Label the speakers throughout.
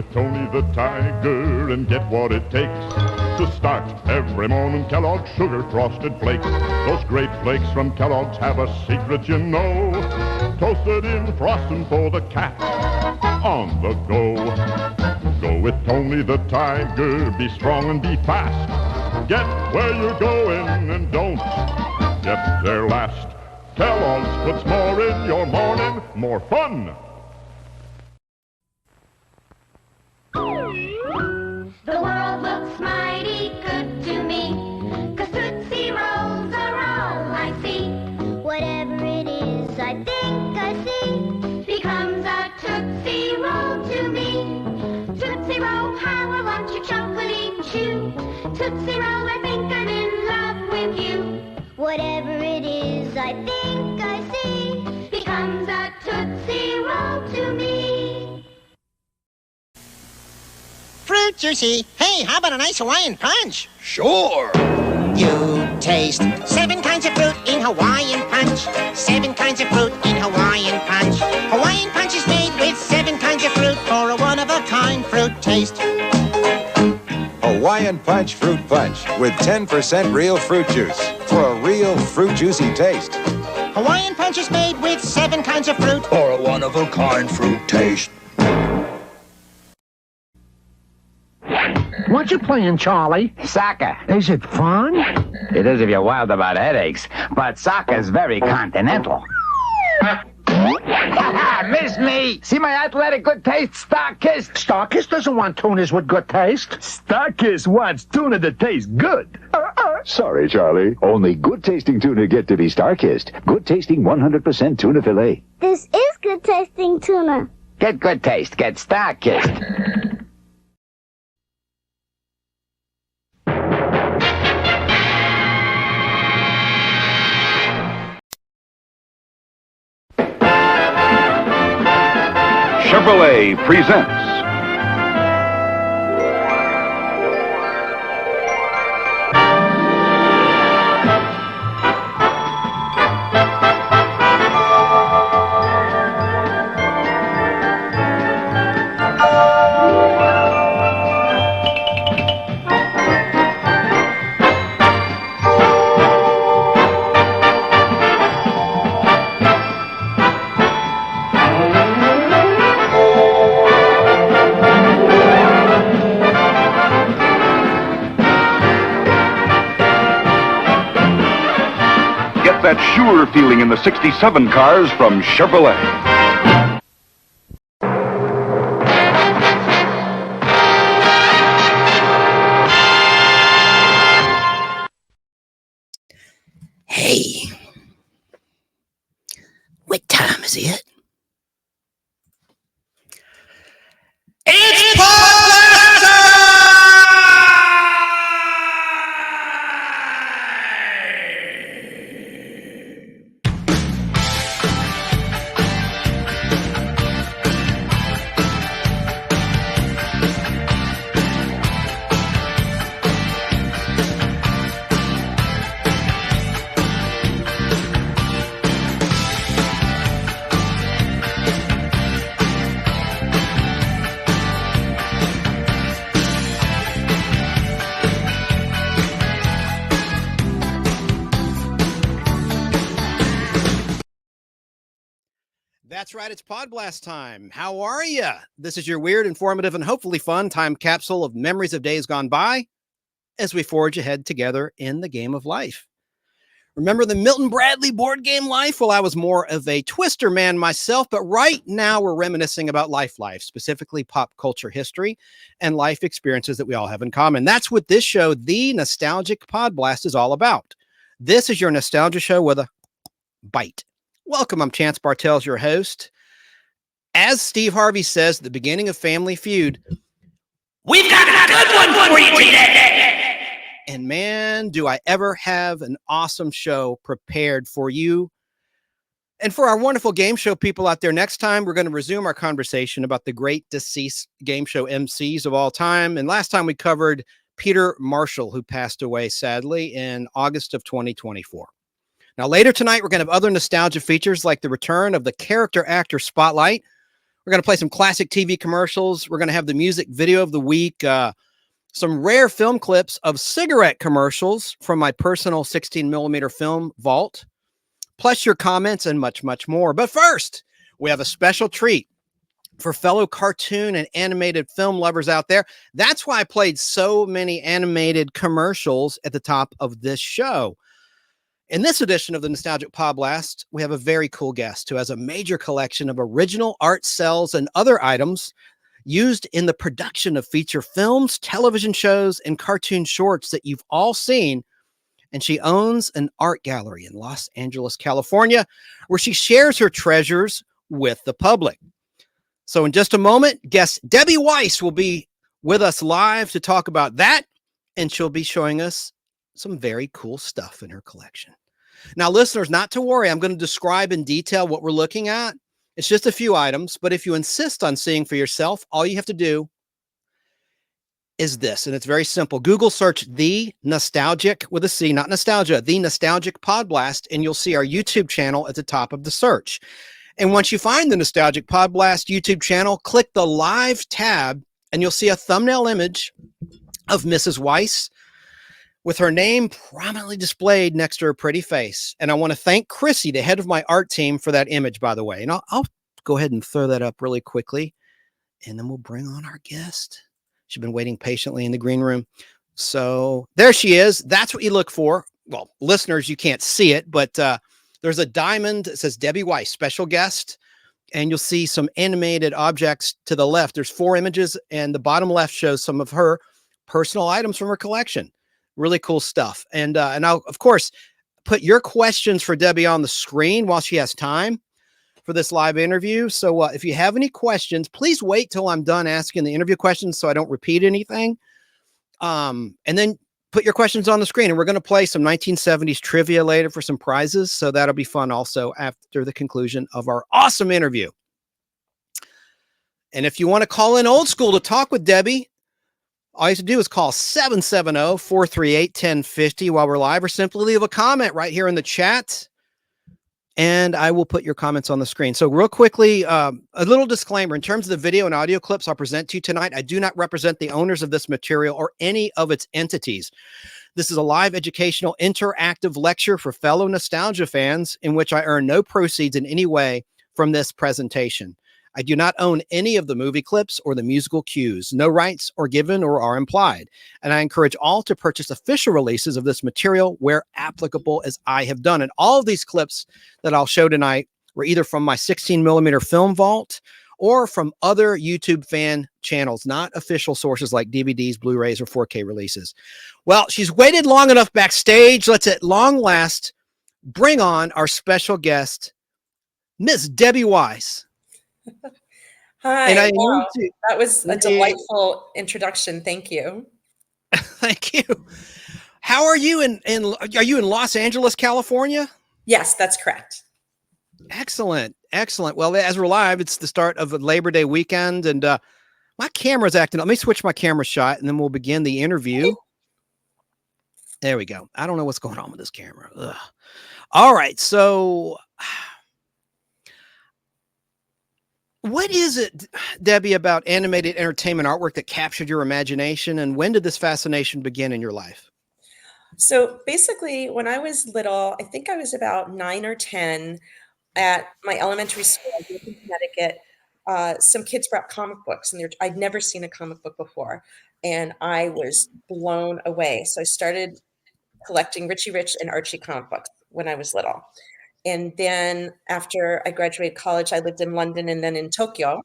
Speaker 1: with Tony the Tiger and get what it takes to start every morning. Kellogg's Sugar Frosted Flakes. Those great flakes from Kellogg's have a secret, you know. Toasted in frosting for the cat on the go. Go with Tony the Tiger. Be strong and be fast. Get where you're going and don't get there last. Kellogg's puts more in your morning, more fun.
Speaker 2: The world looks mighty good to me, 'cause Tootsie Rolls are all I see. Whatever it is I think I see becomes a Tootsie Roll to me. Tootsie Roll, how I want your chocolate chew. Tootsie Roll, I think I'm in love with you. Whatever it is I think I see becomes a Tootsie Roll to me.
Speaker 3: Fruit juicy. Hey, how about a nice Hawaiian punch?
Speaker 4: Sure.
Speaker 3: You taste 7 kinds of fruit in Hawaiian punch. 7 kinds of fruit in Hawaiian punch. Hawaiian punch is made with 7 kinds of fruit for a one-of-a-kind fruit taste.
Speaker 5: Hawaiian Punch Fruit Punch with 10% real fruit juice for a real fruit juicy taste.
Speaker 3: Hawaiian punch is made with 7 kinds of fruit
Speaker 4: Or a one-of-a-kind fruit taste.
Speaker 6: What you playing, Charlie?
Speaker 7: Soccer.
Speaker 6: Is it fun?
Speaker 7: It is if you're wild about headaches, but soccer's very continental. Miss me! See my athletic good taste, Starkist?
Speaker 6: Starkist doesn't want tunas with good taste.
Speaker 8: Starkist wants tuna that tastes good.
Speaker 9: Sorry, Charlie. Only good-tasting tuna get to be Starkist. Good-tasting 100% tuna fillet.
Speaker 2: This is good tasting tuna.
Speaker 7: Get good taste, get Starkist.
Speaker 10: Chevrolet presents that sure feeling in the 67 cars from Chevrolet.
Speaker 3: Hey, what time is it? It's Podblast time! That's right, it's Podblast time. How are you? This is your weird, informative, and hopefully fun time capsule of memories of days gone by as we forge ahead together in the game of life. Remember the Milton Bradley board game life? Well, I was more of a Twister man myself, but right now we're reminiscing about life, specifically pop culture history and life experiences that we all have in common. That's what this show, the Nostalgic Podblast, is all about. This is your nostalgia show with a bite. Welcome, I'm Chance Bartels, your host. As Steve Harvey says at the beginning of Family Feud, we've got a good one for you today. And man, do I ever have an awesome show prepared for you. And for our wonderful game show people out there, next time we're going to resume our conversation about the great deceased game show MCs of all time. And last time we covered Peter Marshall, who passed away sadly in August of 2024. Now, later tonight, we're going to have other nostalgia features like the return of the character actor spotlight. We're We're going to play some classic TV commercials. We're going to have the music video of the week, some rare film clips of cigarette commercials from my personal 16 millimeter film vault, plus your comments and much, much more. But first, we have a special treat for fellow cartoon and animated film lovers out there. That's why I played so many animated commercials at the top of this show. In this edition of the Nostalgic Podblast, we have a very cool guest who has a major collection of original art cells and other items used in the production of feature films, television shows, and cartoon shorts that you've all seen. And she owns an art gallery in Los Angeles, California, where she shares her treasures with the public. So in just a moment, guest Debbie Weiss will be with us live to talk about that, and she'll be showing us some very cool stuff in her collection. Now, listeners, not to worry, I'm going to describe in detail what we're looking at. It's just a few items, but if you insist on seeing for yourself, all you have to do is this, and it's very simple. Google search The Nostalgic, with a C, not nostalgia, The Nostalgic Podblast, and you'll see our YouTube channel at the top of the search. And once you find the Nostalgic Podblast YouTube channel, click the Live tab, and you'll see a thumbnail image of Mrs. Weiss with her name prominently displayed next to her pretty face. And I want to thank Chrissy, the head of my art team, for that image, by the way. And I'll go ahead and throw that up really quickly, and then we'll bring on our guest. She's been waiting patiently in the green room. So there she is. That's what you look for. Well, listeners, you can't see it, but there's a diamond that says Debbie Weiss, special guest. And you'll see some animated objects to the left. There's 4 images, and the bottom left shows some of her personal items from her collection. Really cool stuff. And I'll, of course, put your questions for Debbie on the screen while she has time for this live interview. So if you have any questions, please wait till I'm done asking the interview questions so I don't repeat anything. And then put your questions on the screen. And we're going to play some 1970s trivia later for some prizes. So that'll be fun also after the conclusion of our awesome interview. And if you want to call in old school to talk with Debbie, all you have to do is call 770-438-1050 while we're live, or simply leave a comment right here in the chat, and I will put your comments on the screen. So real quickly, a little disclaimer. In terms of the video and audio clips I'll present to you tonight, I do not represent the owners of this material or any of its entities. This is a live educational interactive lecture for fellow nostalgia fans in which I earn no proceeds in any way from this presentation. I do not own any of the movie clips or the musical cues. No rights are given or are implied. And I encourage all to purchase official releases of this material where applicable, as I have done. And all of these clips that I'll show tonight were either from my 16 millimeter film vault or from other YouTube fan channels, not official sources like DVDs, Blu-rays, or 4K releases. Well, she's waited long enough backstage. Let's at long last bring on our special guest, Miss Debbie Weiss.
Speaker 11: Hi, wow. That was a delightful introduction. Thank you.
Speaker 3: Thank you. How are you are you in Los Angeles, California?
Speaker 11: Yes, that's correct.
Speaker 3: Excellent. Excellent. Well, as we're live, it's the start of a Labor Day weekend, and my camera's acting up. Let me switch my camera shot, and then we'll begin the interview. There we go. I don't know what's going on with this camera. Ugh. All right. So what is it, Debbie, about animated entertainment artwork that captured your imagination, and when did this fascination begin in your life?
Speaker 11: So basically, when I was little, I think I was about 9 or 10, at my elementary school in Connecticut, some kids brought comic books, and I'd never seen a comic book before, and I was blown away. So I started collecting Richie Rich and Archie comic books when I was little. And then after I graduated college, I lived in London and then in Tokyo.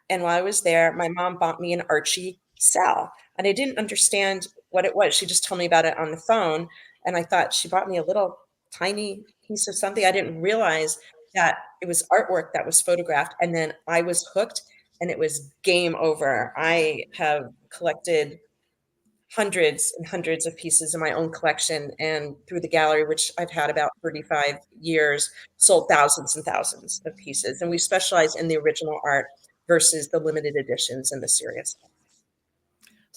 Speaker 11: And while I was there, my mom bought me an Archie cell. And I didn't understand what it was. She just told me about it on the phone. And I thought she bought me a little tiny piece of something. I didn't realize that it was artwork that was photographed. And then I was hooked, and it was game over. I have collected hundreds and hundreds of pieces in my own collection, and through the gallery, which I've had about 35 years, sold thousands and thousands of pieces. And we specialize in the original art versus the limited editions and the serious.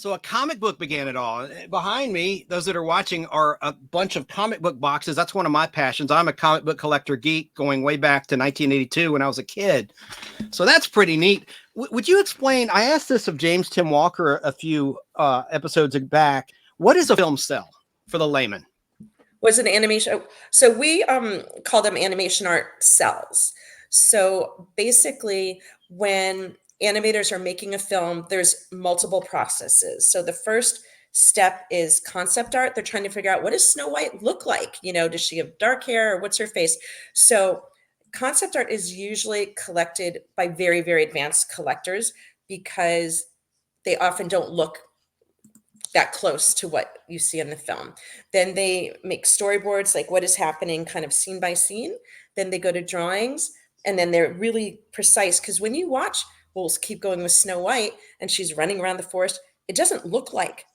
Speaker 3: So a comic book began it all. Behind me, those that are watching, are a bunch of comic book boxes. That's one of my passions. I'm a comic book collector geek going way back to 1982 when I was a kid. So that's pretty neat. Would you explain? I asked this of James Tim Walker a few episodes back. What is a film cell for the layman?
Speaker 11: Was an animation. So we call them animation art cells. So basically, when animators are making a film, there's multiple processes. So the first step is concept art. They're trying to figure out, what does Snow White look like? You know, does she have dark hair, or what's her face? So concept art is usually collected by very, very advanced collectors, because they often don't look that close to what you see in the film. Then they make storyboards, like what is happening kind of scene by scene. Then they go to drawings, and then they're really precise, because when you watch, we'll keep going with Snow White, and she's running around the forest, it doesn't look like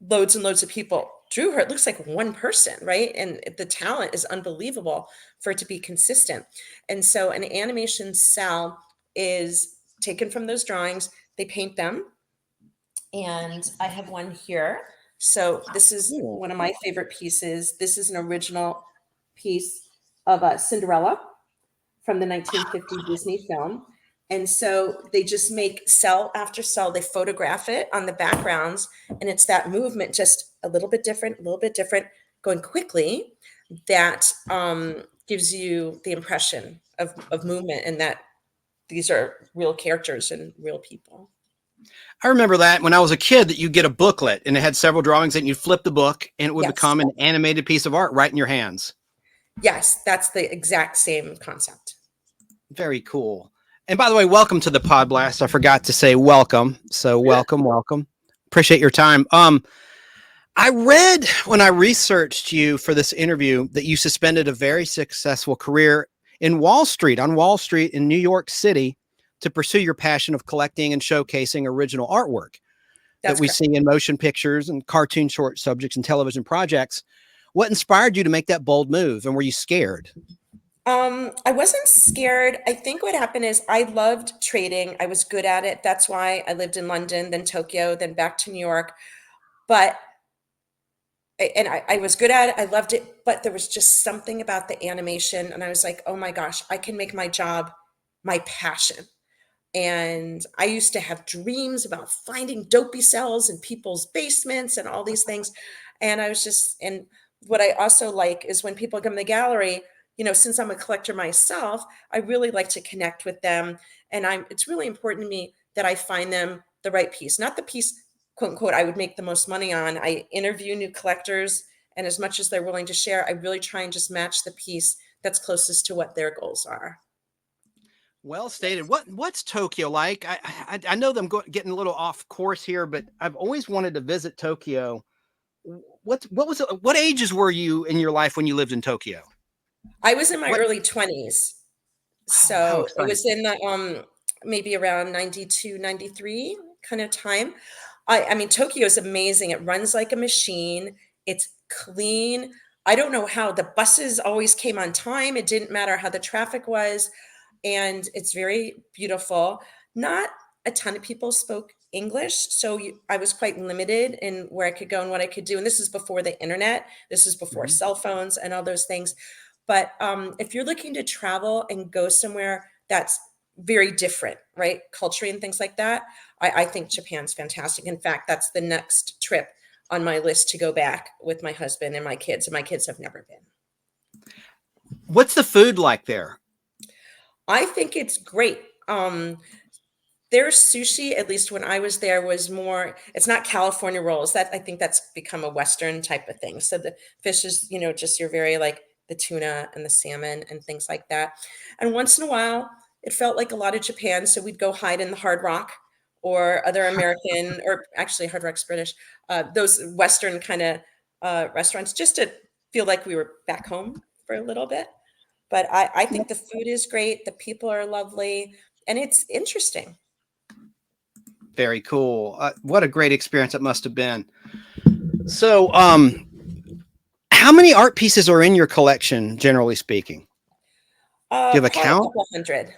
Speaker 11: loads and loads of people drew her. It looks like one person, right? And the talent is unbelievable for it to be consistent. And so an animation cell is taken from those drawings, they paint them. And I have one here. So this is one of my favorite pieces. This is an original piece of Cinderella from the 1950 Disney film. And so they just make cell after cell. They photograph it on the backgrounds, and it's that movement, just a little bit different, going quickly, that gives you the impression of movement, and that these are real characters and real people.
Speaker 3: I remember that when I was a kid, that you get a booklet and it had several drawings, and you'd flip the book and it would become an animated piece of art right in your hands.
Speaker 11: Yes, that's the exact same concept.
Speaker 3: Very cool. And by the way, welcome to the Podblast. I forgot to say welcome. So welcome. Appreciate your time. I read when I researched you for this interview that you suspended a very successful career on Wall Street in New York City, to pursue your passion of collecting and showcasing original artwork that we see in motion pictures and cartoon short subjects and television projects. What inspired you to make that bold move, and were you scared?
Speaker 11: I wasn't scared. I think what happened is I loved trading. I was good at it. That's why I lived in London, then Tokyo, then back to New York. But I was good at it. I loved it. But there was just something about the animation. And I was like, oh my gosh, I can make my job my passion. And I used to have dreams about finding dopey cells in people's basements and all these things. And I was just, and what I also like is when people come to the gallery, you know, since I'm a collector myself, I really like to connect with them. And it's really important to me that I find them the right piece, not the piece, quote unquote, I would make the most money on. I interview new collectors, and as much as they're willing to share, I really try and just match the piece that's closest to what their goals are.
Speaker 3: Well stated. What's Tokyo like? I know them getting a little off course here, but I've always wanted to visit Tokyo. What ages were you in your life when you lived in Tokyo?
Speaker 11: I was in my early 20s. So it was in the maybe around 92, 93 kind of time. I mean, Tokyo is amazing. It runs like a machine. It's clean. I don't know how the buses always came on time. It didn't matter how the traffic was. And it's very beautiful. Not a ton of people spoke English, so I was quite limited in where I could go and what I could do. And this is before the internet. This is before cell phones and all those things. But if you're looking to travel and go somewhere that's very different, right, culturally and things like that, I think Japan's fantastic. In fact, that's the next trip on my list to go back with my husband and my kids have never been.
Speaker 3: What's the food like there?
Speaker 11: I think it's great. Their sushi, at least when I was there, was more, it's not California rolls. I think that's become a Western type of thing. So the fish is, you know, just your very like the tuna and the salmon and things like that. And once in a while, it felt like a lot of Japan. So we'd go hide in the Hard Rock or other American, or actually Hard Rock's British, those Western kind of restaurants, just to feel like we were back home for a little bit. But I think the food is great. The people are lovely, and it's interesting.
Speaker 3: Very cool. What a great experience it must have been. So, how many art pieces are in your collection, generally speaking? Do you have a count?
Speaker 11: A couple hundred.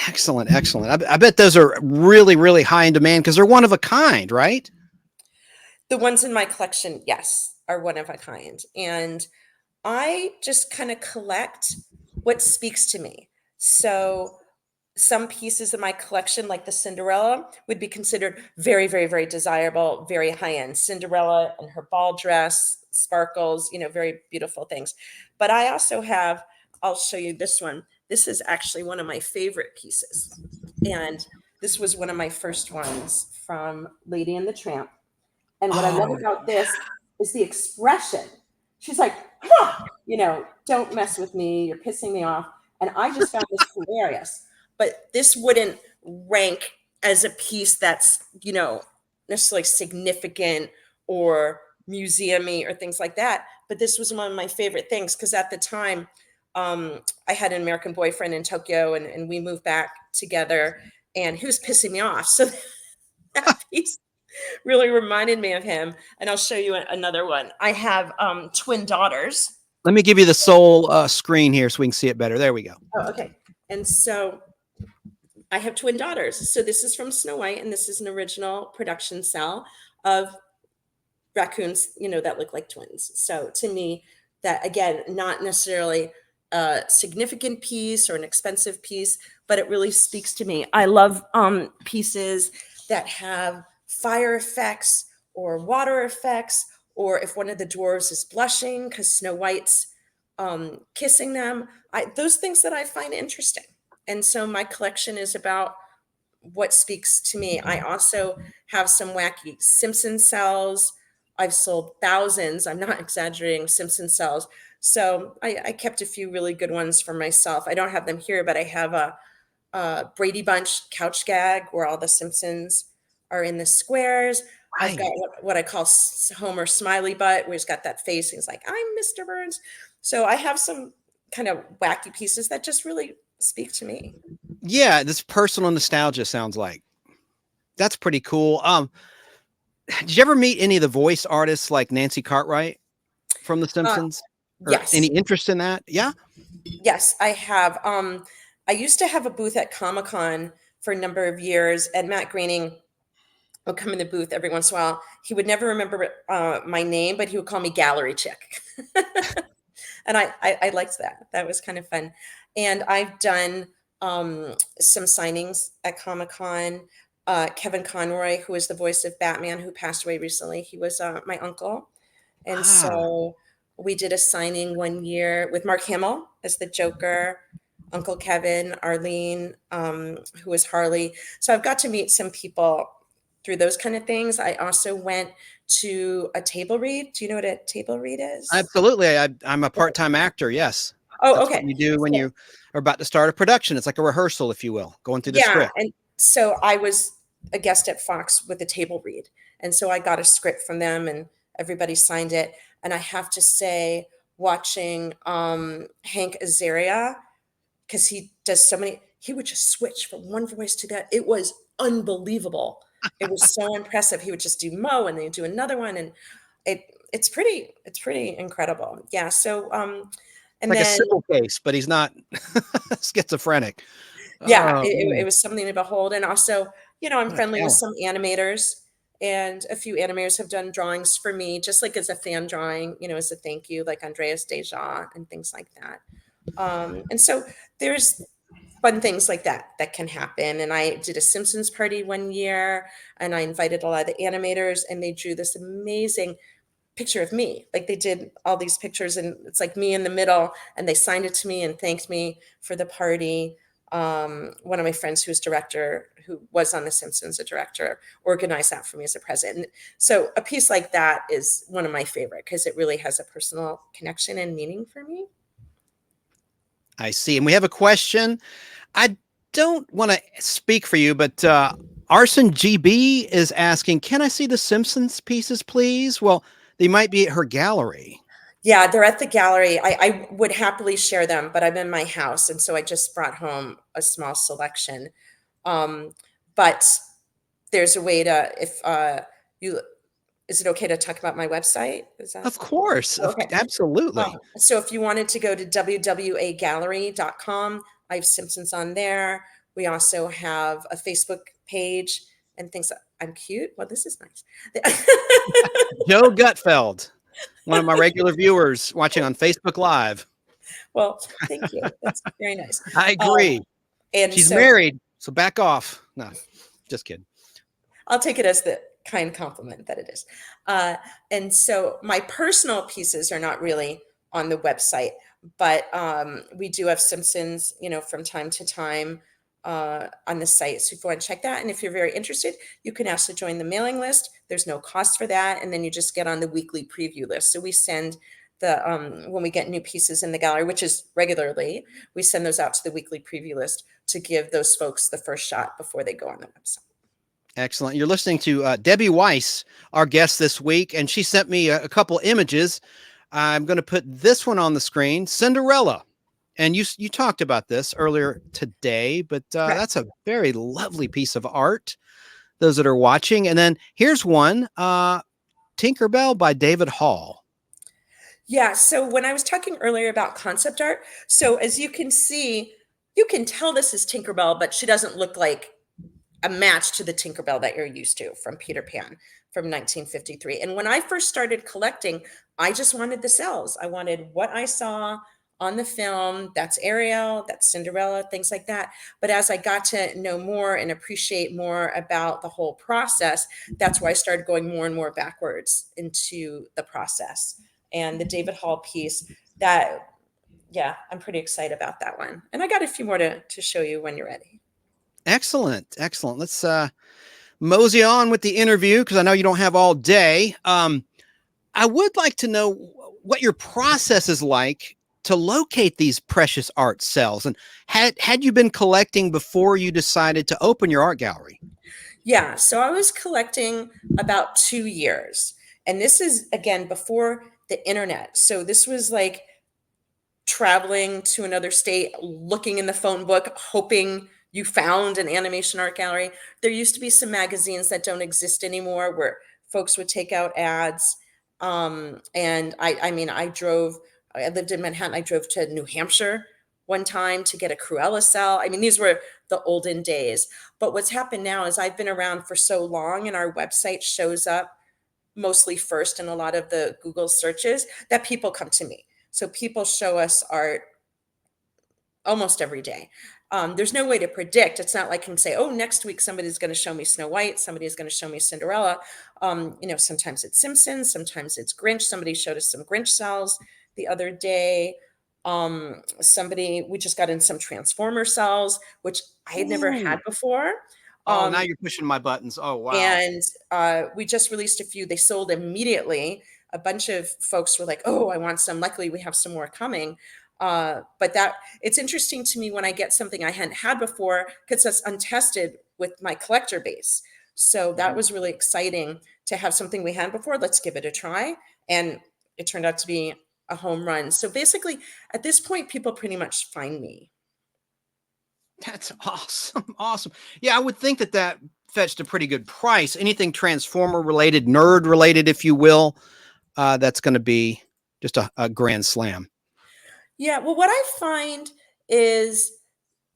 Speaker 3: Excellent, excellent. I bet those are really, really high in demand because they're one of a kind, right?
Speaker 11: The ones in my collection, yes, are one of a kind. And I just kind of collect what speaks to me. So some pieces of my collection, like the Cinderella, would be considered very, very, very desirable, very high end. Cinderella and her ball dress, sparkles, very beautiful things. But I also have, I'll show you this one. This is actually one of my favorite pieces. And this was one of my first ones from Lady and the Tramp. And what I love about this is the expression. She's like, huh, don't mess with me. You're pissing me off. And I just found this hilarious. But this wouldn't rank as a piece that's, necessarily significant or museum-y or things like that. But this was one of my favorite things because at the time, I had an American boyfriend in Tokyo and we moved back together and he was pissing me off. So that piece really reminded me of him. And I'll show you another one. I have twin daughters.
Speaker 3: Let me give you the sole screen here so we can see it better. There we go.
Speaker 11: Oh, okay. And so I have twin daughters. So this is from Snow White, and this is an original production cell of raccoons, that look like twins. So to me, that again, not necessarily a significant piece or an expensive piece, but it really speaks to me. I love pieces that have fire effects or water effects, or if one of the dwarves is blushing because Snow White's kissing them, those things that I find interesting. And so my collection is about what speaks to me. I also have some wacky Simpson cells. I've sold thousands, I'm not exaggerating, Simpson cells. So I kept a few really good ones for myself. I don't have them here, but I have a Brady Bunch couch gag where all the Simpsons are in the squares. Right. I've got what I call Homer Smiley Butt, where he's got that face. He's like, I'm Mr. Burns. So I have some kind of wacky pieces that just really speak to me.
Speaker 3: Yeah, this personal nostalgia sounds like. That's pretty cool. Did you ever meet any of the voice artists like Nancy Cartwright from The Simpsons?
Speaker 11: Yes.
Speaker 3: Any interest in that? Yeah.
Speaker 11: Yes, I have. I used to have a booth at Comic-Con for a number of years, and Matt Groening would come in the booth every once in a while. He would never remember my name, but he would call me Gallery Chick. And I liked that. That was kind of fun. And I've done some signings at Comic-Con. Kevin Conroy, who is the voice of Batman, who passed away recently, he was my uncle. And so we did a signing one year with Mark Hamill as the Joker, Uncle Kevin, Arlene, who was Harley. So I've got to meet some people through those kind of things. I also went to a table read. Do you know what a table read is?
Speaker 3: Absolutely. I'm a part-time actor. Yes.
Speaker 11: Oh,
Speaker 3: That's
Speaker 11: okay.
Speaker 3: What you do when you are about to start a production. It's like a rehearsal, if you will, going through the script.
Speaker 11: And so I was a guest at Fox with a table read. And so I got a script from them and everybody signed it. And I have to say, watching Hank Azaria, because he does so many, he would just switch from one voice to that. It was unbelievable. It was so impressive. He would just do Mo and then do another one. And it's pretty incredible. Yeah. So, and
Speaker 3: like
Speaker 11: then,
Speaker 3: a civil case, but he's not schizophrenic.
Speaker 11: Yeah, it was something to behold. And also, I'm friendly with some animators, and a few animators have done drawings for me, just like as a fan drawing, as a thank you, like Andreas Deja and things like that. And so there's fun things like that can happen. And I did a Simpsons party one year, and I invited a lot of the animators, and they drew this amazing picture of me. Like they did all these pictures, and it's like me in the middle, and they signed it to me and thanked me for the party. One of my friends who was on The Simpsons, a director, organized that for me as a present. And so a piece like that is one of my favorite because it really has a personal connection and meaning for me.
Speaker 3: I see. And we have a question. I don't want to speak for you, but Arson GB is asking, can I see the Simpsons pieces, please? Well, they might be at her gallery.
Speaker 11: Yeah, they're at the gallery. I would happily share them, but I'm in my house. And so I just brought home a small selection. But there's a way to, is it okay to talk about my website?
Speaker 3: Of course. Okay. Absolutely.
Speaker 11: So if you wanted to go to W.W.A gallery.com, I have Simpsons on there. We also have a Facebook page and things. I'm cute. Well, this is nice.
Speaker 3: Joe Gutfeld, one of my regular viewers watching on Facebook Live.
Speaker 11: Well, thank you. That's very nice.
Speaker 3: I agree.
Speaker 11: And
Speaker 3: she's
Speaker 11: so,
Speaker 3: married, so back off. No, just kidding.
Speaker 11: I'll take it as the kind compliment that it is. And so my personal pieces are not really on the website, but we do have Simpsons, from time to time on the site. So if you want to check that, and if you're very interested, you can also join the mailing list. There's no cost for that. And then you just get on the weekly preview list. So we send when we get new pieces in the gallery, which is regularly, we send those out to the weekly preview list to give those folks the first shot before they go on the website.
Speaker 3: Excellent. You're listening to Debbie Weiss, our guest this week, and she sent me a couple images. I'm going to put this one on the screen, Cinderella. And you talked about this earlier today, but that's a very lovely piece of art, those that are watching. And then here's one, Tinkerbell by David Hall.
Speaker 11: Yeah. So when I was talking earlier about concept art, so as you can see, you can tell this is Tinkerbell, but she doesn't look like a match to the Tinkerbell that you're used to from Peter Pan from 1953. And when I first started collecting, I just wanted the cells. I wanted what I saw on the film. That's Ariel, that's Cinderella, things like that. But as I got to know more and appreciate more about the whole process, that's why I started going more and more backwards into the process. And the David Hall piece, I'm pretty excited about that one. And I got a few more to show you when you're ready.
Speaker 3: Excellent. Let's mosey on with the interview, because I know you don't have all day. I would like to know what your process is like to locate these precious art cells. And had you been collecting before you decided to open your art gallery?
Speaker 11: Yeah, so I was collecting about 2 years. And this is, again, before the internet. So this was like traveling to another state, looking in the phone book, hoping you found an animation art gallery. There used to be some magazines that don't exist anymore where folks would take out ads. And I lived in Manhattan. I drove to New Hampshire one time to get a Cruella cell. I mean, these were the olden days. But what's happened now is I've been around for so long, and our website shows up mostly first in a lot of the Google searches, that people come to me. So people show us art almost every day. There's no way to predict. It's not like I can say, oh, next week somebody's going to show me Snow White, somebody's going to show me Cinderella. Sometimes it's Simpsons, sometimes it's Grinch. Somebody showed us some Grinch cells the other day. We just got in some Transformer cells, which I had never had before.
Speaker 3: Now you're pushing my buttons. Oh, wow.
Speaker 11: And we just released a few. They sold immediately. A bunch of folks were like, oh, I want some. Luckily, we have some more coming. But it's interesting to me when I get something I hadn't had before, because that's untested with my collector base. So that was really exciting to have something we hadn't before. Let's give it a try. And it turned out to be a home run. So basically, at this point, people pretty much find me.
Speaker 3: That's awesome. Awesome. Yeah, I would think that fetched a pretty good price. Anything Transformer related, nerd related, if you will, that's going to be just a grand slam.
Speaker 11: Yeah. Well, what I find is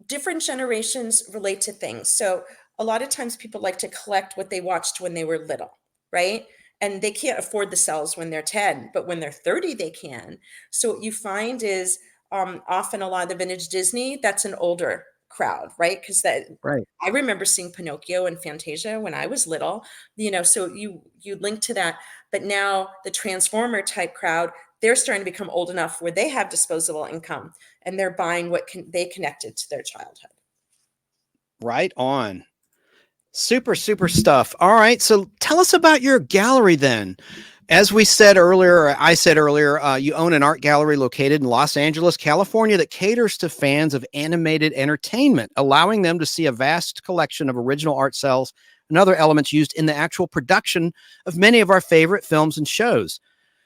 Speaker 11: different generations relate to things. So a lot of times people like to collect what they watched when they were little, right? And they can't afford the cells when they're 10, but when they're 30, they can. So what you find is often a lot of the vintage Disney, that's an older crowd, right? Because I remember seeing Pinocchio and Fantasia when I was little, so you link to that. But now the Transformer type crowd, they're starting to become old enough where they have disposable income, and they're buying what they connected to their childhood.
Speaker 3: Right on. Super, super stuff. All right. So tell us about your gallery then. As I said earlier, you own an art gallery located in Los Angeles, California, that caters to fans of animated entertainment, allowing them to see a vast collection of original art cells and other elements used in the actual production of many of our favorite films and shows.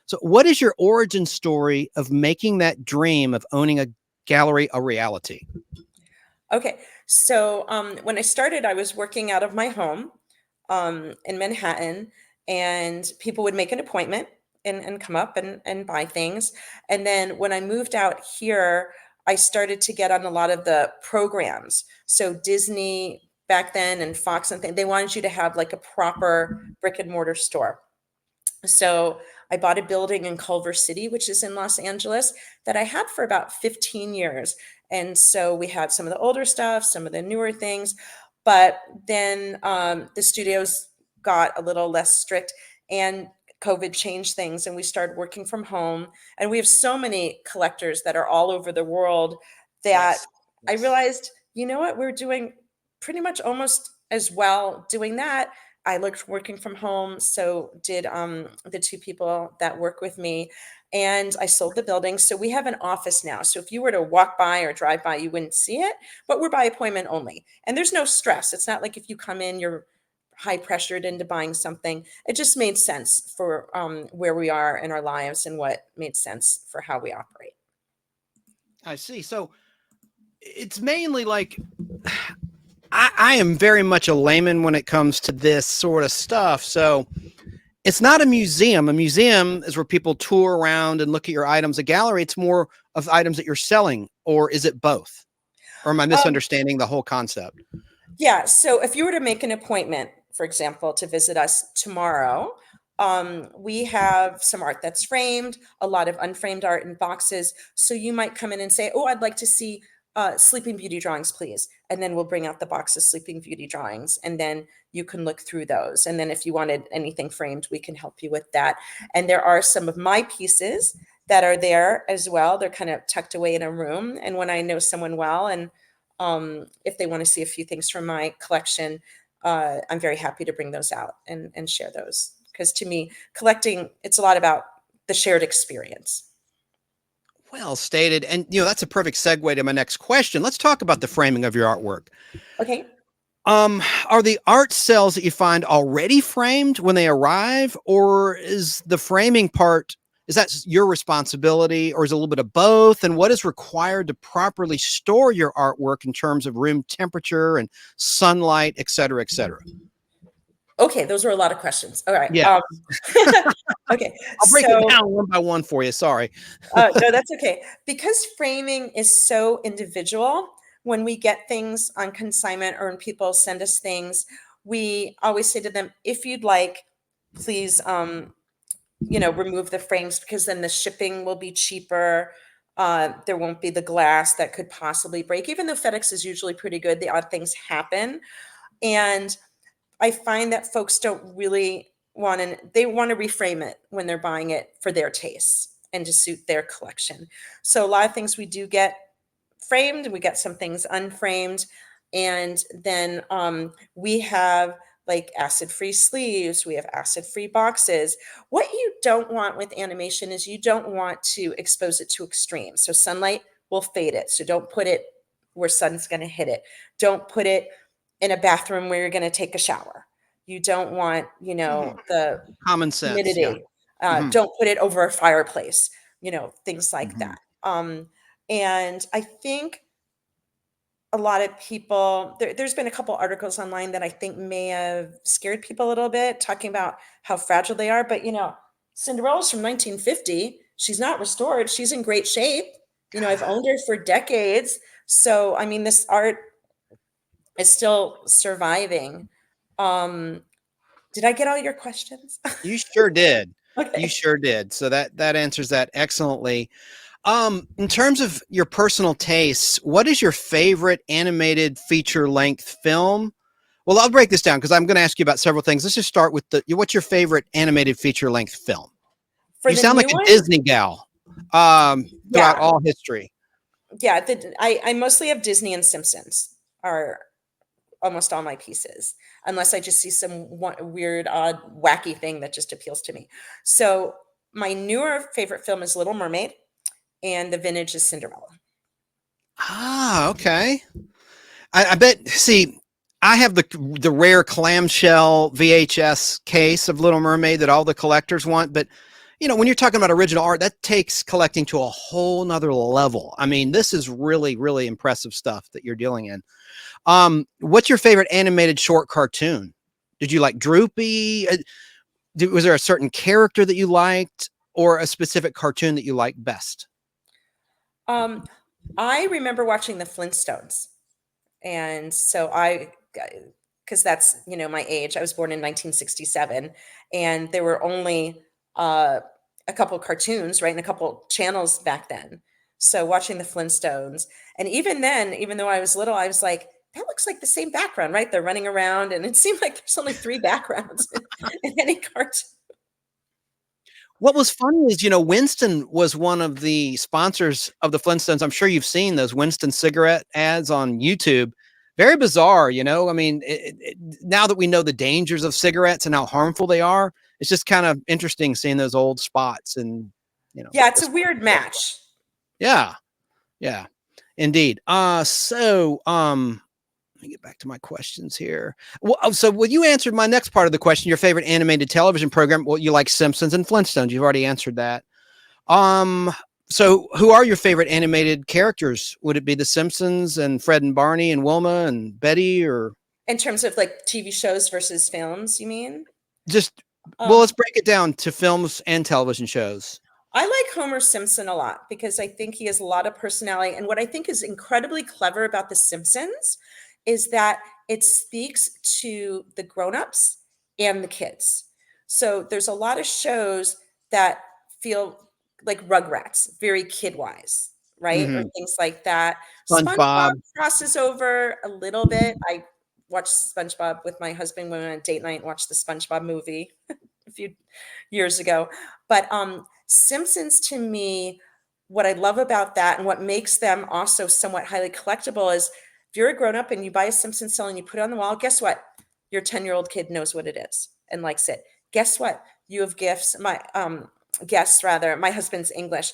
Speaker 3: So what is your origin story of making that dream of owning a gallery a reality?
Speaker 11: Okay. So when I started, I was working out of my home in Manhattan, and people would make an appointment and come up and buy things. And then when I moved out here, I started to get on a lot of the programs. So Disney back then and Fox and things, they wanted you to have like a proper brick and mortar store. So I bought a building in Culver City, which is in Los Angeles, that I had for about 15 years. And so we had some of the older stuff, some of the newer things, but then the studios got a little less strict and COVID changed things and we started working from home. And we have so many collectors that are all over the world that I realized, you know what, we're doing pretty much almost as well doing that. I looked working from home, so did the two people that work with me, and I sold the building. So we have an office now. So if you were to walk by or drive by, you wouldn't see it, but we're by appointment only. And there's no stress. It's not like if you come in, you're high pressured into buying something. It just made sense for where we are in our lives and what made sense for how we operate.
Speaker 3: I see. So it's mainly like, I am very much a layman when it comes to this sort of stuff. So it's not a museum. A museum is where people tour around and look at your items. A gallery, it's more of items that you're selling, or is it both? Or am I misunderstanding the whole concept?
Speaker 11: Yeah. So if you were to make an appointment, for example, to visit us tomorrow, we have some art that's framed, a lot of unframed art in boxes. So you might come in and say, oh, I'd like to see Sleeping Beauty drawings, please. And then we'll bring out the box of Sleeping Beauty drawings. And then you can look through those. And then if you wanted anything framed, we can help you with that. And there are some of my pieces that are there as well. They're kind of tucked away in a room. And when I know someone well, and if they want to see a few things from my collection, I'm very happy to bring those out and share those. Because to me, collecting, it's a lot about the shared experience.
Speaker 3: Well stated. And, that's a perfect segue to my next question. Let's talk about the framing of your artwork.
Speaker 11: Okay.
Speaker 3: Are the art cells that you find already framed when they arrive, or is the framing part, is that your responsibility, or is it a little bit of both? And what is required to properly store your artwork in terms of room temperature and sunlight, et cetera, et cetera?
Speaker 11: Okay, those were a lot of questions. All right.
Speaker 3: Yeah.
Speaker 11: Okay.
Speaker 3: I'll break it down one by one for you. Sorry.
Speaker 11: No, that's okay. Because framing is so individual, when we get things on consignment or when people send us things, we always say to them, if you'd like, please, remove the frames, because then the shipping will be cheaper. There won't be the glass that could possibly break. Even though FedEx is usually pretty good, the odd things happen. And I find that folks don't really they want to reframe it when they're buying it for their tastes and to suit their collection. So a lot of things we do get framed, and we get some things unframed. And then we have like acid-free sleeves, we have acid-free boxes. What you don't want with animation is you don't want to expose it to extremes. So sunlight will fade it. So don't put it where sun's going to hit it. Don't put it in a bathroom where you're going to take a shower. You don't want, the
Speaker 3: common sense
Speaker 11: humidity.
Speaker 3: Yeah.
Speaker 11: Don't put it over a fireplace, things like that. And I think a lot of people, there's been a couple articles online that I think may have scared people a little bit, talking about how fragile they are. But, Cinderella's from 1950. She's not restored. She's in great shape. I've owned her for decades. So, I mean, this art is still surviving. Did I get all your questions?
Speaker 3: You sure did.
Speaker 11: Okay.
Speaker 3: You sure did. So that answers that excellently. In terms of your personal tastes, what is your favorite animated feature length film? Well, I'll break this down because I'm going to ask you about several things. Let's just start with what's your favorite animated feature length film? You sound like a Disney gal throughout all history.
Speaker 11: Yeah, I mostly have Disney and Simpsons are almost all my pieces, unless I just see some weird, odd, wacky thing that just appeals to me. So my newer favorite film is Little Mermaid, and the vintage is Cinderella.
Speaker 3: Ah, okay. I bet, see, I have the rare clamshell VHS case of Little Mermaid that all the collectors want, but when you're talking about original art, that takes collecting to a whole nother level. I mean, this is really, really impressive stuff that you're dealing in. What's your favorite animated short cartoon? Did you like Droopy? Was there a certain character that you liked, or a specific cartoon that you liked best?
Speaker 11: I remember watching the Flintstones. And so because that's, my age, I was born in 1967, and there were only a couple cartoons, right? And a couple channels back then. So watching the Flintstones. And even then, even though I was little, I was like, that looks like the same background, right? They're running around, and it seemed like there's only 3 backgrounds in any cartoon.
Speaker 3: What was funny is, Winston was one of the sponsors of the Flintstones. I'm sure you've seen those Winston cigarette ads on YouTube. Very bizarre, I mean, now that we know the dangers of cigarettes and how harmful they are, it's just kind of interesting seeing those old spots and,
Speaker 11: Yeah, it's a weird match.
Speaker 3: Yeah. Yeah, indeed. Let me get back to my questions here. Well, you answered my next part of the question, your favorite animated television program. Well, you like Simpsons and Flintstones. You've already answered that. So who are your favorite animated characters? Would it be the Simpsons and Fred and Barney and Wilma and Betty, or
Speaker 11: in terms of like TV shows versus films, you mean?
Speaker 3: Just let's break it down to films and television shows.
Speaker 11: I like Homer Simpson a lot because I think he has a lot of personality. And what I think is incredibly clever about The Simpsons is that it speaks to the grownups and the kids. So there's a lot of shows that feel like Rugrats, very kid-wise, right? Or things like that. SpongeBob crosses over a little bit. I watched SpongeBob with my husband when we went on date night and watched the SpongeBob movie a few years ago. But Simpsons, to me, what I love about that and what makes them also somewhat highly collectible is if you're a grown-up and you buy a Simpsons doll and you put it on the wall, guess what? Your 10-year-old kid knows what it is and likes it. Guess what? You have gifts. My husband's English.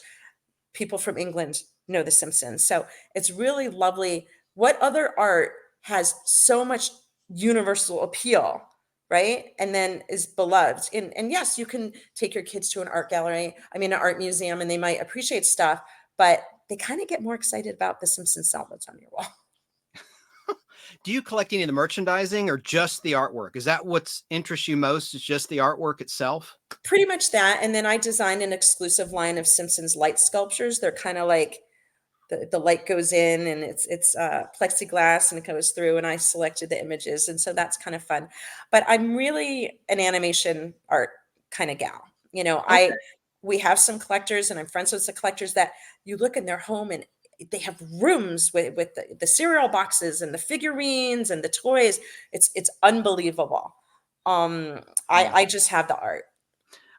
Speaker 11: People from England know The Simpsons. So it's really lovely. What other art has so much universal appeal, right? And then is beloved. And yes, you can take your kids to an art gallery, an art museum, and they might appreciate stuff, but they kind of get more excited about the Simpsons doll that's on your wall.
Speaker 3: Do you collect any of the merchandising or just the artwork? Is that what's interests you most? Is just the artwork itself?
Speaker 11: Pretty much that. And then I designed an exclusive line of Simpsons light sculptures. They're kind of like the light goes in and it's plexiglass and it goes through, and I selected the images. And so that's kind of fun. But I'm really an animation art kind of gal. Okay. We have some collectors, and I'm friends with the collectors that you look in their home and they have rooms with the cereal boxes and the figurines and the toys. It's unbelievable. I just have the art.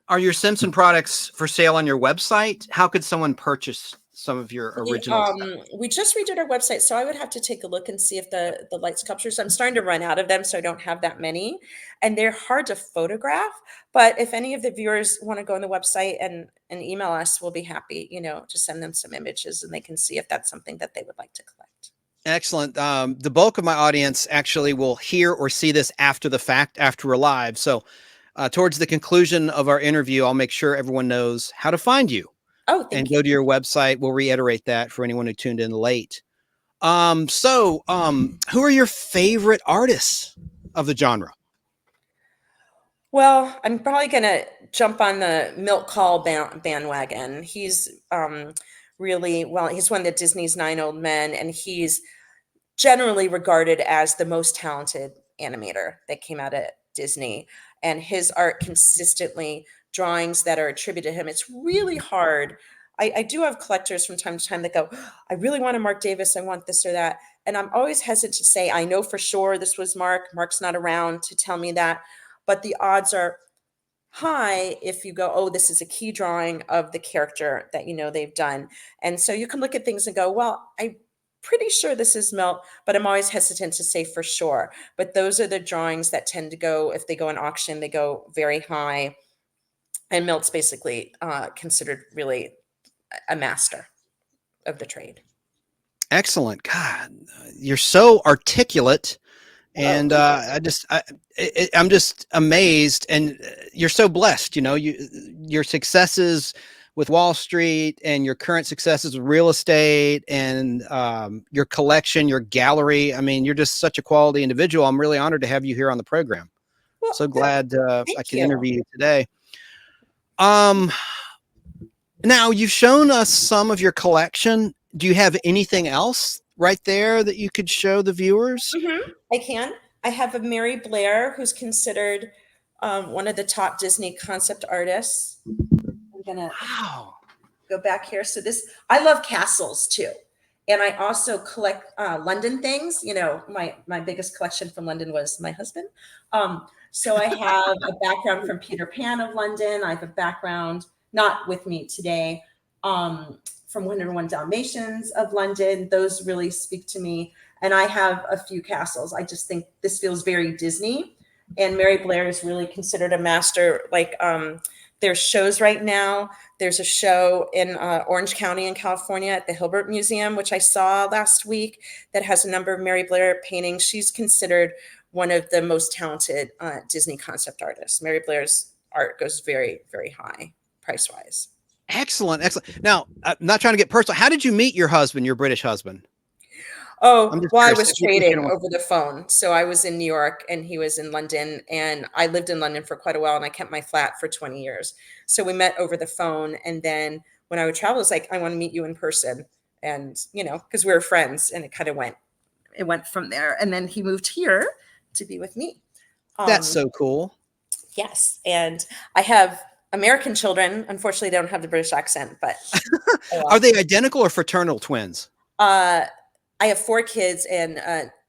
Speaker 11: Are
Speaker 3: your Simpson products for sale on your website? How could someone purchase some of your original stuff?
Speaker 11: We just redid our website, so I would have to take a look and see if the light sculptures, I'm starting to run out of them, so I don't have that many, and they're hard to photograph. But if any of the viewers want to go on the website and email us, we'll be happy, to send them some images, and they can see if that's something that they would like to collect.
Speaker 3: Excellent. The bulk of my audience actually will hear or see this after the fact, after we're live. So towards the conclusion of our interview, I'll make sure everyone knows how to find you.
Speaker 11: Oh,
Speaker 3: and go to your website. We'll reiterate that for anyone who tuned in late. Who are your favorite artists of the genre?
Speaker 11: Well, I'm probably going to jump on the Milt Kahl bandwagon. He's he's one of Disney's 9 Old Men, and he's generally regarded as the most talented animator that came out of Disney. And his art consistently, drawings that are attributed to him, it's really hard. I do have collectors from time to time that go, I really want a Mark Davis. I want this or that. And I'm always hesitant to say, I know for sure this was Mark. Mark's not around to tell me that. But the odds are high if you go, oh, this is a key drawing of the character that they've done. And so you can look at things and go, well, I'm pretty sure this is Milt, but I'm always hesitant to say for sure. But those are the drawings that tend to go, if they go in auction, they go very high. And Milt's basically considered really a master of the trade. Excellent. God, you're so articulate. And I'm just amazed. And you're so blessed, your successes with Wall Street and your current successes with real estate and your collection, your gallery. I mean, you're just such a quality individual. I'm really honored to have you here on the program. Well, so glad I can interview you today. Now you've shown us some of your collection,
Speaker 3: do you have anything else right there that you could show the viewers?
Speaker 11: I can. I have a Mary Blair, who's considered one of the top Disney concept artists. I'm gonna go back here. So I love castles too. And I also collect London things. You know, my biggest collection from London was my husband. So I have a background from Peter Pan of London. I have a background, not with me today, from 101 Dalmatians of London. Those really speak to me. And I have a few castles. I just think this feels very Disney. And Mary Blair is really considered a master. Like there's shows right now. There's a show in Orange County in California at the Hilbert Museum, which I saw last week, that has a number of Mary Blair paintings. She's considered one of the most talented Disney concept artists. Mary Blair's art goes very, very high price-wise.
Speaker 3: Excellent. Now, I'm not trying to get personal. How did you meet your husband, your British husband?
Speaker 11: Oh, well, I was trading over the phone. So I was in New York and he was in London, and I lived in London for quite a while, and I kept my flat for 20 years. So we met over the phone. And then when I would travel, it was like, I want to meet you in person. And, you know, because we were friends, and it went from there. And then he moved here to be with me.
Speaker 3: That's so cool.
Speaker 11: Yes. And I have American children. Unfortunately, they don't have the British accent, but.
Speaker 3: Are they identical or fraternal twins?
Speaker 11: I have 4 kids and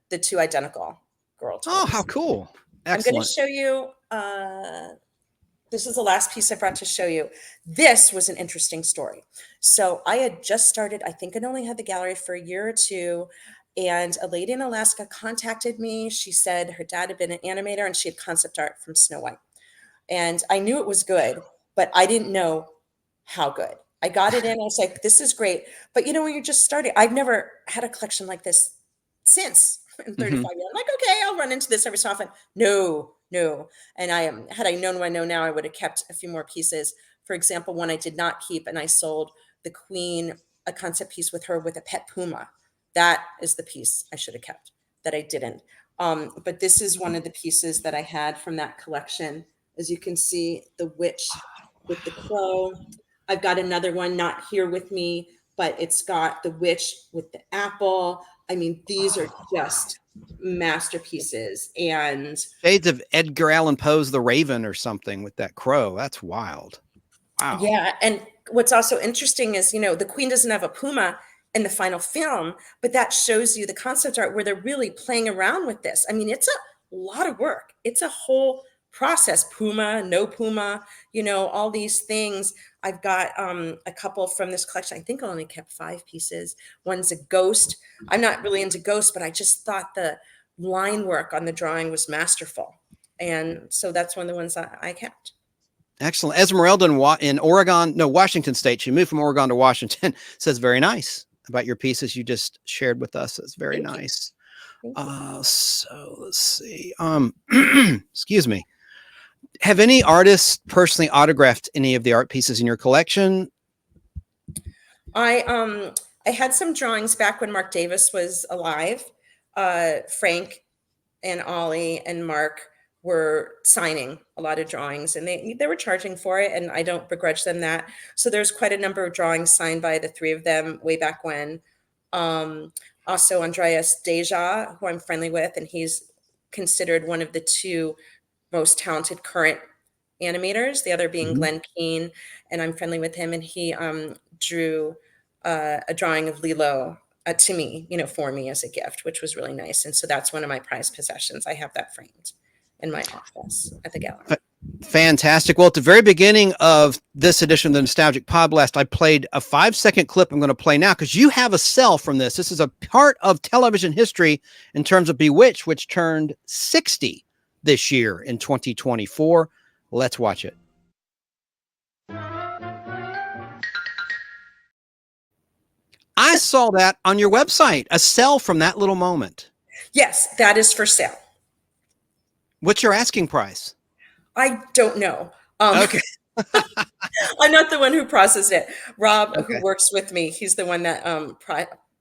Speaker 11: the 2 identical girl twins.
Speaker 3: Oh, how cool. Excellent.
Speaker 11: I'm going to show you. This is the last piece I brought to show you. This was an interesting story. So I had just started, I think I'd only had the gallery for a year or 2. And a lady in Alaska contacted me. She said her dad had been an animator and she had concept art from Snow White. And I knew it was good, but I didn't know how good. I got it in. I was like, this is great. But you know, when you're just starting, I've never had a collection like this since in 35 years. I'm like, okay, I'll run into this every so often. No. And had I known what I know now, I would have kept a few more pieces. For example, one I did not keep, and I sold the Queen, a concept piece with her with a pet puma. That is the piece I should have kept that I didn't. But this is one of the pieces that I had from that collection. As you can see, the witch with the crow. I've got another one not here with me, but it's got the witch with the apple. I mean, these are just masterpieces. And
Speaker 3: shades of Edgar Allan Poe's The Raven or something with that crow. That's wild. Wow.
Speaker 11: Yeah. And what's also interesting is, you know, the Queen doesn't have a puma in the final film, but that shows you the concept art where they're really playing around with this. I mean, it's a lot of work. It's a whole process. Puma, no puma, you know, all these things. I've got a couple from this collection. I think I only kept 5 pieces. One's a ghost. I'm not really into ghosts, but I just thought the line work on the drawing was masterful. And so that's one of the ones that I kept.
Speaker 3: Excellent. Esmeralda in Washington State. She moved from Oregon to Washington. Says very nice about your pieces you just shared with us. It's very nice. So let's see. Excuse me. Have any artists personally autographed any of the art pieces in your collection?
Speaker 11: I had some drawings back when Mark Davis was alive. Frank and Ollie and Mark were signing a lot of drawings, and they were charging for it, and I don't begrudge them that. So there's quite a number of drawings signed by the 3 of them way back when. Also Andreas Deja, who I'm friendly with, and he's considered one of the 2 most talented current animators, the other being Glenn Keane, and I'm friendly with him. And he drew a drawing of Lilo to me, you know, for me as a gift, which was really nice. And so that's one of my prized possessions. I have that framed in my office at the gallery.
Speaker 3: Fantastic. Well, at the very beginning of this edition of the Nostalgic Podblast, I played a 5-second clip I'm going to play now because you have a cell from this. This is a part of television history in terms of Bewitched, which turned 60 this year in 2024. Let's watch it. I saw that on your website, a cell from that little moment.
Speaker 11: Yes, that is for sale.
Speaker 3: What's your asking price?
Speaker 11: I don't know.
Speaker 3: Okay.
Speaker 11: I'm not the one who processed it. Rob, who works with me, he's the one that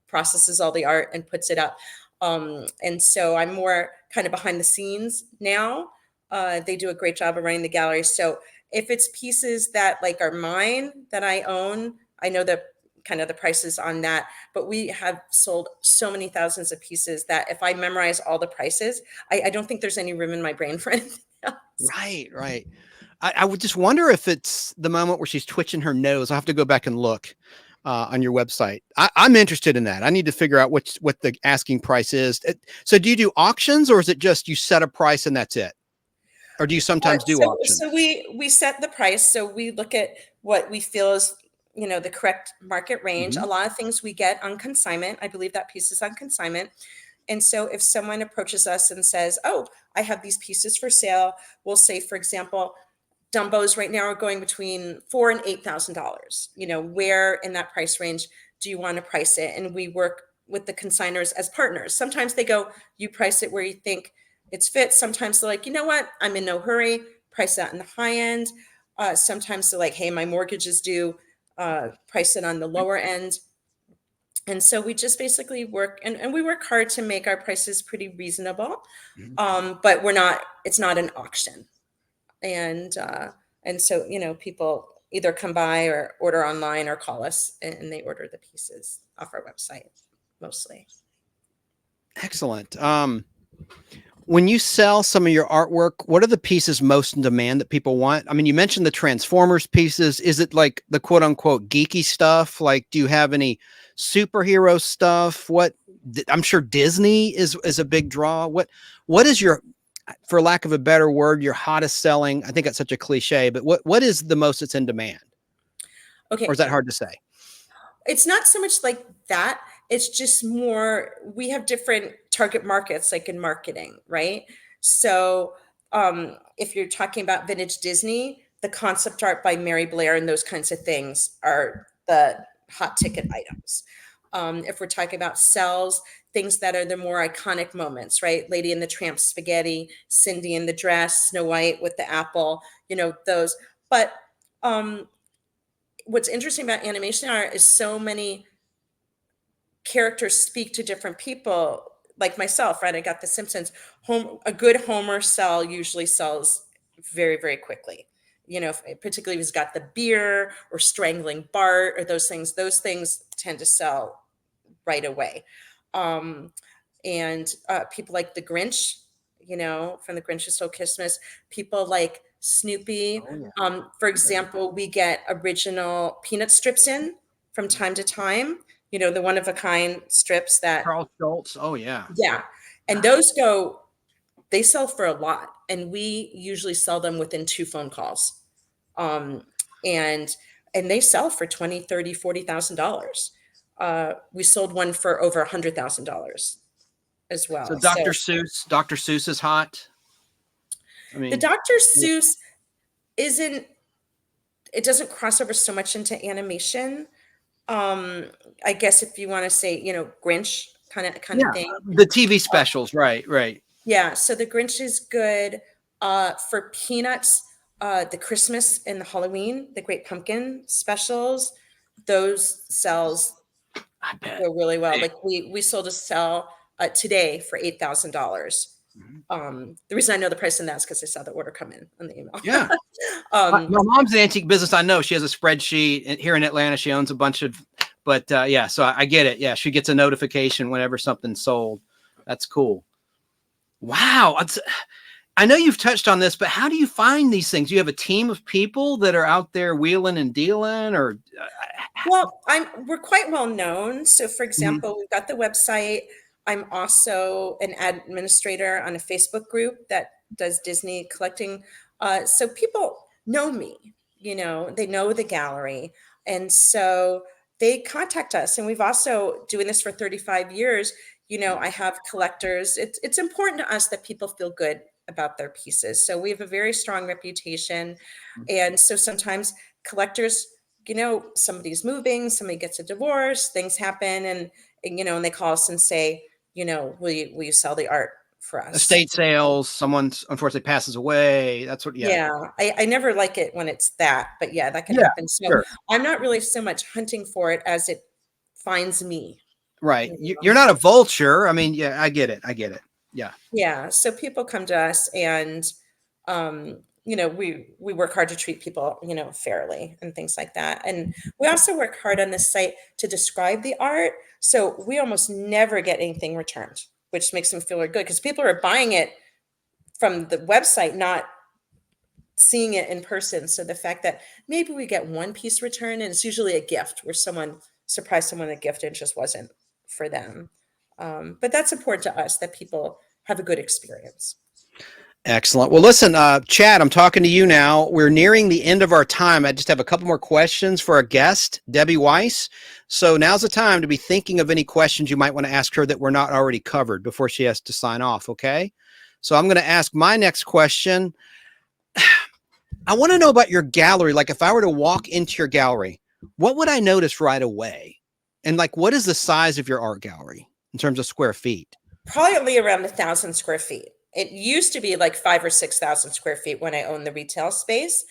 Speaker 11: processes all the art and puts it up. And so I'm more kind of behind the scenes now. They do a great job of running the gallery. So if it's pieces that like are mine that I own, I know that kind of the prices on that. But we have sold so many thousands of pieces that if I memorize all the prices, I don't think there's any room in my brain for anything else.
Speaker 3: Right. I would just wonder if it's the moment where she's twitching her nose. I'll have to go back and look on your website. I'm interested in that. I need to figure out what the asking price is. So do you do auctions, or is it just you set a price and that's it? Or do you sometimes do auctions?
Speaker 11: So we set the price. So we look at what we feel is, the correct market range. A lot of things we get on consignment. I believe that piece is on consignment. And so if someone approaches us and says, oh, I have these pieces for sale, we'll say, for example, Dumbos right now are going between $4,000 and $8,000. Where in that price range do you want to price it? And we work with the consigners as partners. Sometimes they go, you price it where you think it's fit. Sometimes they're like, you know what? I'm in no hurry. Price that in the high end. Sometimes they're like, hey, my mortgage is due. Price it on the lower end. And so we just basically work, and we work hard to make our prices pretty reasonable. But it's not an auction. And so, people either come by or order online or call us, and they order the pieces off our website mostly.
Speaker 3: Excellent. When you sell some of your artwork, what are the pieces most in demand that people want? I mean, you mentioned the Transformers pieces. Is it like the quote unquote geeky stuff? Like, do you have any superhero stuff? I'm sure Disney is a big draw. What is your, for lack of a better word, your hottest selling? I think that's such a cliche, but what is the most that's in demand?
Speaker 11: Okay.
Speaker 3: Or is that hard to say?
Speaker 11: It's not so much like that. It's just more, we have different target markets, like in marketing, right? So if you're talking about vintage Disney, the concept art by Mary Blair and those kinds of things are the hot ticket items. If we're talking about cells, things that are the more iconic moments, right? Lady and the Tramp spaghetti, Cindy in the dress, Snow White with the apple, those. But what's interesting about animation art is so many characters speak to different people, like myself, right? I got The Simpsons. A good Homer cell usually sells very, very quickly. Particularly if he's got the beer or strangling Bart or those things tend to sell right away. And people like the Grinch, from The Grinch Who Stole Christmas, people like Snoopy. For example, we get original peanut strips in from time to time, the one-of-a-kind strips that
Speaker 3: Carl Schultz. Oh, yeah.
Speaker 11: Yeah. And they sell for a lot. And we usually sell them within 2 phone calls. And they sell for $20,000, $30,000, $40,000. We sold one for over $100,000 as well.
Speaker 3: So Dr. Seuss is hot. I mean,
Speaker 11: the Dr. Seuss it doesn't cross over so much into animation. I guess if you want to say, Grinch kind of thing.
Speaker 3: The TV specials, right.
Speaker 11: Yeah. So the Grinch is good. For Peanuts, the Christmas and the Halloween, the Great Pumpkin specials, those sells go really well. Like we sold a cell today for $8,000. The reason I know the price in that is because I saw the order come in on the email.
Speaker 3: Yeah. My mom's in the antique business. I know she has a spreadsheet, and here in Atlanta, she owns a bunch of, but yeah, so I get it. Yeah. She gets a notification whenever something's sold. That's cool. Wow. I know you've touched on this, but how do you find these things? Do you have a team of people that are out there wheeling and dealing, or?
Speaker 11: Well, we're quite well known. So for example, we've got the website. I'm also an administrator on a Facebook group that does Disney collecting. So people know me, they know the gallery. And so they contact us. And we've also doing this for 35 years. I have collectors. It's important to us that people feel good about their pieces. So we have a very strong reputation. And so sometimes collectors, somebody's moving, somebody gets a divorce, things happen, and they call us and say, will you sell the art for us?
Speaker 3: Estate sales, someone unfortunately passes away. That's what,
Speaker 11: I never like it when it's that, but that can happen. So sure. I'm not really so much hunting for it as it finds me.
Speaker 3: Right. You're not a vulture. I mean, yeah, I get it. Yeah.
Speaker 11: Yeah. So people come to us and, we work hard to treat people, fairly and things like that. And we also work hard on this site to describe the art. So we almost never get anything returned, which makes them feel really good because people are buying it from the website, not seeing it in person. So the fact that maybe we get one piece returned, and it's usually a gift where someone surprised someone a gift and it just wasn't for them. But that's important to us, that people have a good experience.
Speaker 3: Excellent. Well, listen, Chad, I'm talking to you now. We're nearing the end of our time. I just have a couple more questions for our guest, Debbie Weiss. So now's the time to be thinking of any questions you might want to ask her that we're not already covered before she has to sign off. Okay. So I'm going to ask my next question. I want to know about your gallery. Like if I were to walk into your gallery, what would I notice right away? And like, what is the size of your art gallery in terms of square feet?
Speaker 11: Probably around 1,000 square feet. It used to be like 5,000 or 6,000 square feet when I owned the retail space.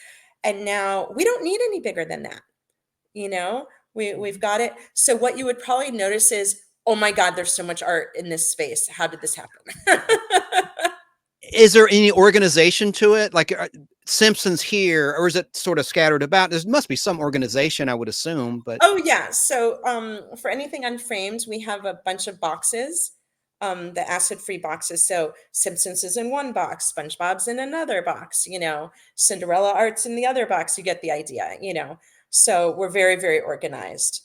Speaker 11: And now we don't need any bigger than that. We've got it. So what you would probably notice is, oh my God, there's so much art in this space. How did this happen?
Speaker 3: Is there any organization to it? Like Simpsons here, or is it sort of scattered about? There must be some organization, I would assume. But
Speaker 11: oh yeah. So for anything unframed, we have a bunch of boxes, the acid-free boxes. So Simpsons is in one box, SpongeBob's in another box, Cinderella art's in the other box. You get the idea, So we're very, very organized.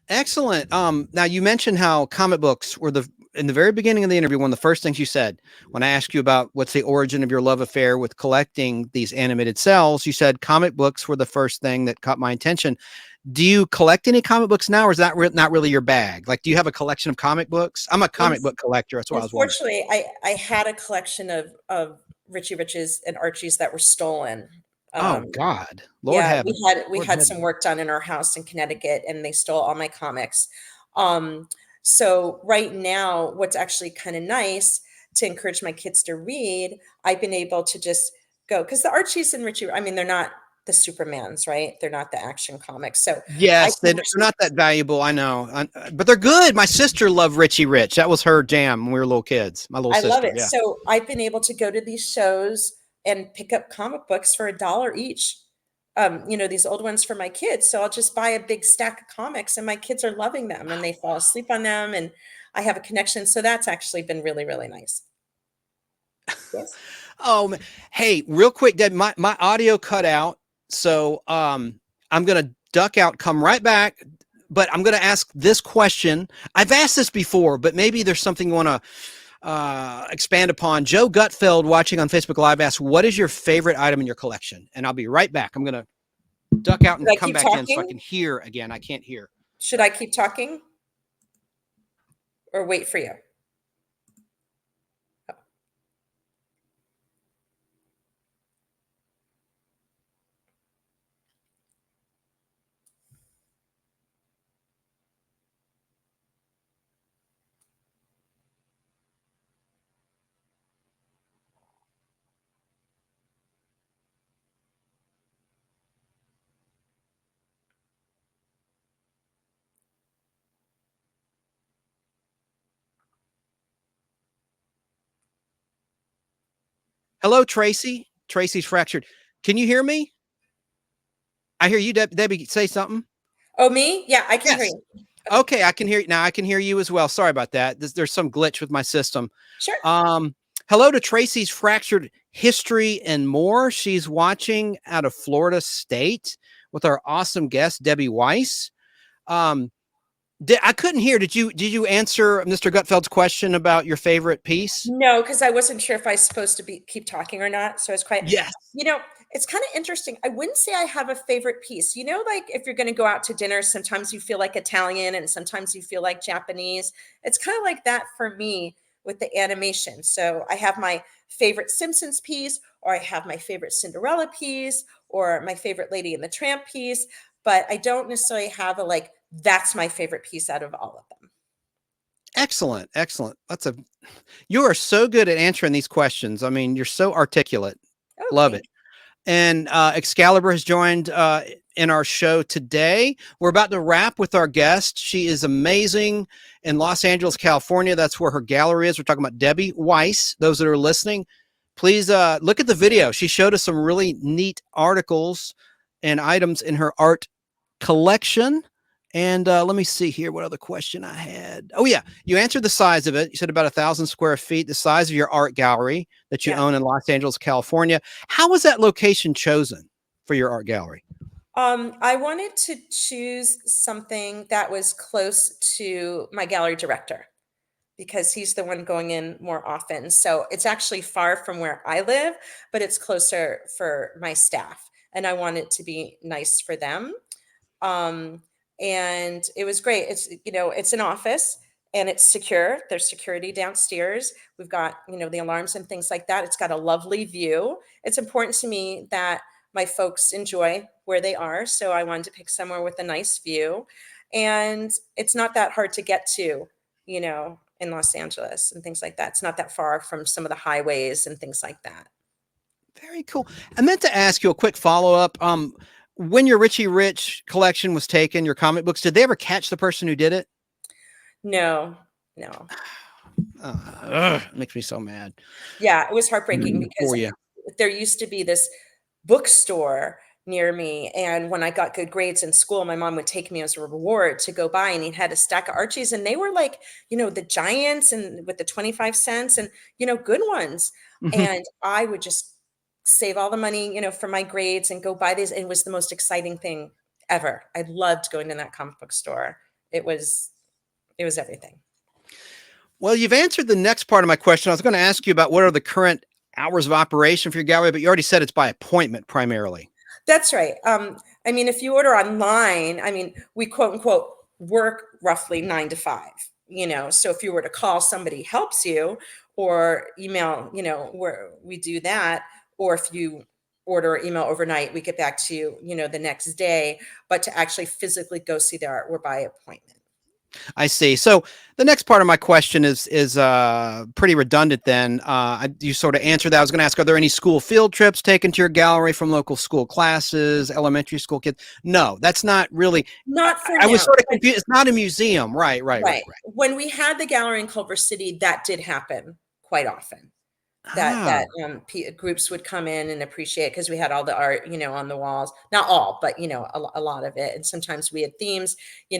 Speaker 3: Excellent. Now you mentioned how comic books were in the very beginning of the interview, one of the first things you said when I asked you about what's the origin of your love affair with collecting these animated cells, you said comic books were the first thing that caught my attention. Do you collect any comic books now, or is that not really your bag? Like, do you have a collection of comic books? I'm a comic book collector. That's what I was wondering.
Speaker 11: Unfortunately, I had a collection of Richie Riches and Archies that were stolen.
Speaker 3: Oh God, Lord heaven.
Speaker 11: We had some work done in our house in Connecticut, and they stole all my comics. So right now, what's actually kind of nice to encourage my kids to read, I've been able to just go, because the Archies and Richie, I mean, they're not the Supermans, right? They're not the Action Comics. So
Speaker 3: yes, they're not that valuable. I know, but they're good. My sister loved Richie Rich. That was her jam when we were little kids. My little sister. I love it.
Speaker 11: Yeah. So I've been able to go to these shows and pick up comic books for $1 each. These old ones for my kids. So I'll just buy a big stack of comics, and my kids are loving them and they fall asleep on them, and I have a connection. So that's actually been really, really nice. Yes.
Speaker 3: Oh, hey, real quick, Deb, my audio cut out. So I'm going to duck out, come right back, but I'm going to ask this question. I've asked this before, but maybe there's something you want to expand upon. Joe Gutfeld, watching on Facebook Live, asks, what is your favorite item in your collection? And I'll be right back. I'm going to duck out and come back in so I can hear again. I can't hear.
Speaker 11: Should I keep talking or wait for you?
Speaker 3: Hello, Tracy. Tracy's fractured. Can you hear me? I hear you, Debbie. Say something.
Speaker 11: Oh, me? Yeah, I can hear you.
Speaker 3: Okay, I can hear you now. I can hear you as well. Sorry about that. There's some glitch with my system.
Speaker 11: Sure.
Speaker 3: Hello to Tracy's Fractured History and More. She's watching out of Florida State with our awesome guest, Debbie Weiss. I couldn't hear. Did you answer Mr. Gutfeld's question about your favorite piece?
Speaker 11: No, because I wasn't sure if I was supposed to keep talking or not. So I was quiet.
Speaker 3: Yes.
Speaker 11: It's kind of interesting. I wouldn't say I have a favorite piece. Like if you're going to go out to dinner, sometimes you feel like Italian and sometimes you feel like Japanese. It's kind of like that for me with the animation. So I have my favorite Simpsons piece, or I have my favorite Cinderella piece, or my favorite Lady and the Tramp piece. But I don't necessarily have that's my favorite piece out of all of them.
Speaker 3: Excellent. Excellent. You are so good at answering these questions. I mean, you're so articulate.
Speaker 11: Okay.
Speaker 3: Love it. And Excalibur has joined in our show today. We're about to wrap with our guest. She is amazing in Los Angeles, California. That's where her gallery is. We're talking about Debbie Weiss. Those that are listening, please look at the video. She showed us some really neat articles and items in her art collection. And let me see here what other question I had. Oh, yeah. You answered the size of it. You said about 1,000 square feet, the size of your art gallery that you own in Los Angeles, California. How was that location chosen for your art gallery?
Speaker 11: I wanted to choose something that was close to my gallery director because he's the one going in more often. So it's actually far from where I live, but it's closer for my staff. And I want it to be nice for them. And it was great. It's, it's an office and it's secure. There's security downstairs. We've got, the alarms and things like that. It's got a lovely view. It's important to me that my folks enjoy where they are. So I wanted to pick somewhere with a nice view. And it's not that hard to get to, in Los Angeles and things like that. It's not that far from some of the highways and things like that.
Speaker 3: Very cool. I meant to ask you a quick follow-up. When your Richie Rich collection was taken, your comic books, did they ever catch the person who did it?
Speaker 11: No.
Speaker 3: It makes me so mad.
Speaker 11: Yeah, it was heartbreaking because there used to be this bookstore near me. And when I got good grades in school, my mom would take me as a reward to go buy, and he had a stack of Archies, and they were like, the giants and with the 25 cents and, good ones. And I would just save all the money, for my grades and go buy these. It was the most exciting thing ever. I loved going to that comic book store. It was everything.
Speaker 3: Well, you've answered the next part of my question. I was going to ask you about what are the current hours of operation for your gallery, but you already said it's by appointment primarily.
Speaker 11: That's right. If you order online, we quote unquote work roughly 9 to 5, so if you were to call, somebody helps you, or email, where we do that. Or if you order or email overnight, we get back to you, the next day. But to actually physically go see the art, we're by appointment.
Speaker 3: I see. So the next part of my question is pretty redundant then. You sort of answered that. I was going to ask, are there any school field trips taken to your gallery from local school classes, elementary school kids? No, that's not really.
Speaker 11: Not for
Speaker 3: I was sort of confused. It's not a museum. Right.
Speaker 11: When we had the gallery in Culver City, that did happen quite often. That groups would come in and appreciate, because we had all the art, on the walls, not all, but, a lot of it. And sometimes we had themes, we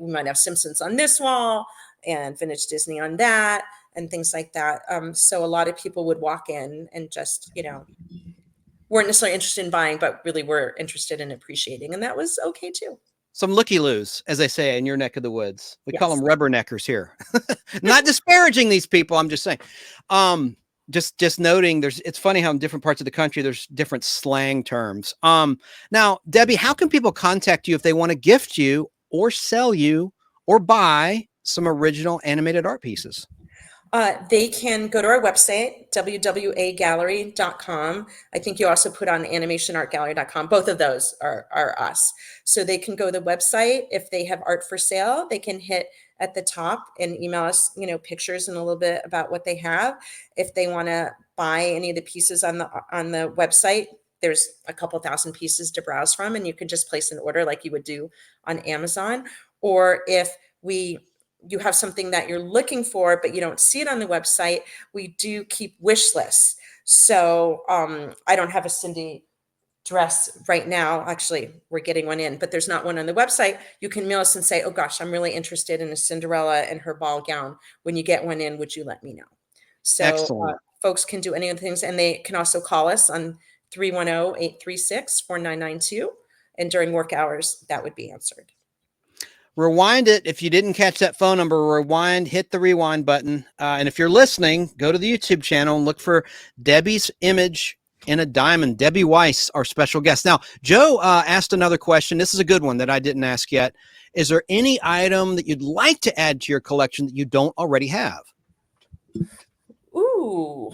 Speaker 11: might have Simpsons on this wall and Vintage Disney on that and things like that. So a lot of people would walk in and just, weren't necessarily interested in buying, but really were interested in appreciating. And that was okay too. Some
Speaker 3: looky-loos, as they say in your neck of the woods. We call them rubberneckers here. Not disparaging these people. I'm just saying. Just noting it's funny how in different parts of the country, there's different slang terms. Now, Debbie, how can people contact you if they want to gift you or sell you or buy some original animated art pieces?
Speaker 11: They can go to our website, W.W.A gallery.com. I think you also put on animationartgallery.com. Both of those are us. So they can go to the website. If they have art for sale, they can hit at the top and email us, pictures and a little bit about what they have. If they want to buy any of the pieces on the website, there's a couple thousand pieces to browse from, and you can just place an order like you would do on Amazon. Or if you have something that you're looking for, but you don't see it on the website, we do keep wish lists. So I don't have a Cindy dress right now. Actually, we're getting one in, but there's not one on the website. You can mail us and say, oh gosh, I'm really interested in a Cinderella and her ball gown. When you get one in, would you let me know? So folks can do any of the things, and they can also call us on 310-836-4992. And during work hours, that would be answered.
Speaker 3: Rewind it. If you didn't catch that phone number, rewind, hit the rewind button. And if you're listening, go to the YouTube channel and look for Debbie's image in a diamond. Debbie Weiss, our special guest. Now, Joe asked another question. This is a good one that I didn't ask yet. Is there any item that you'd like to add to your collection that you don't already have?
Speaker 11: Ooh,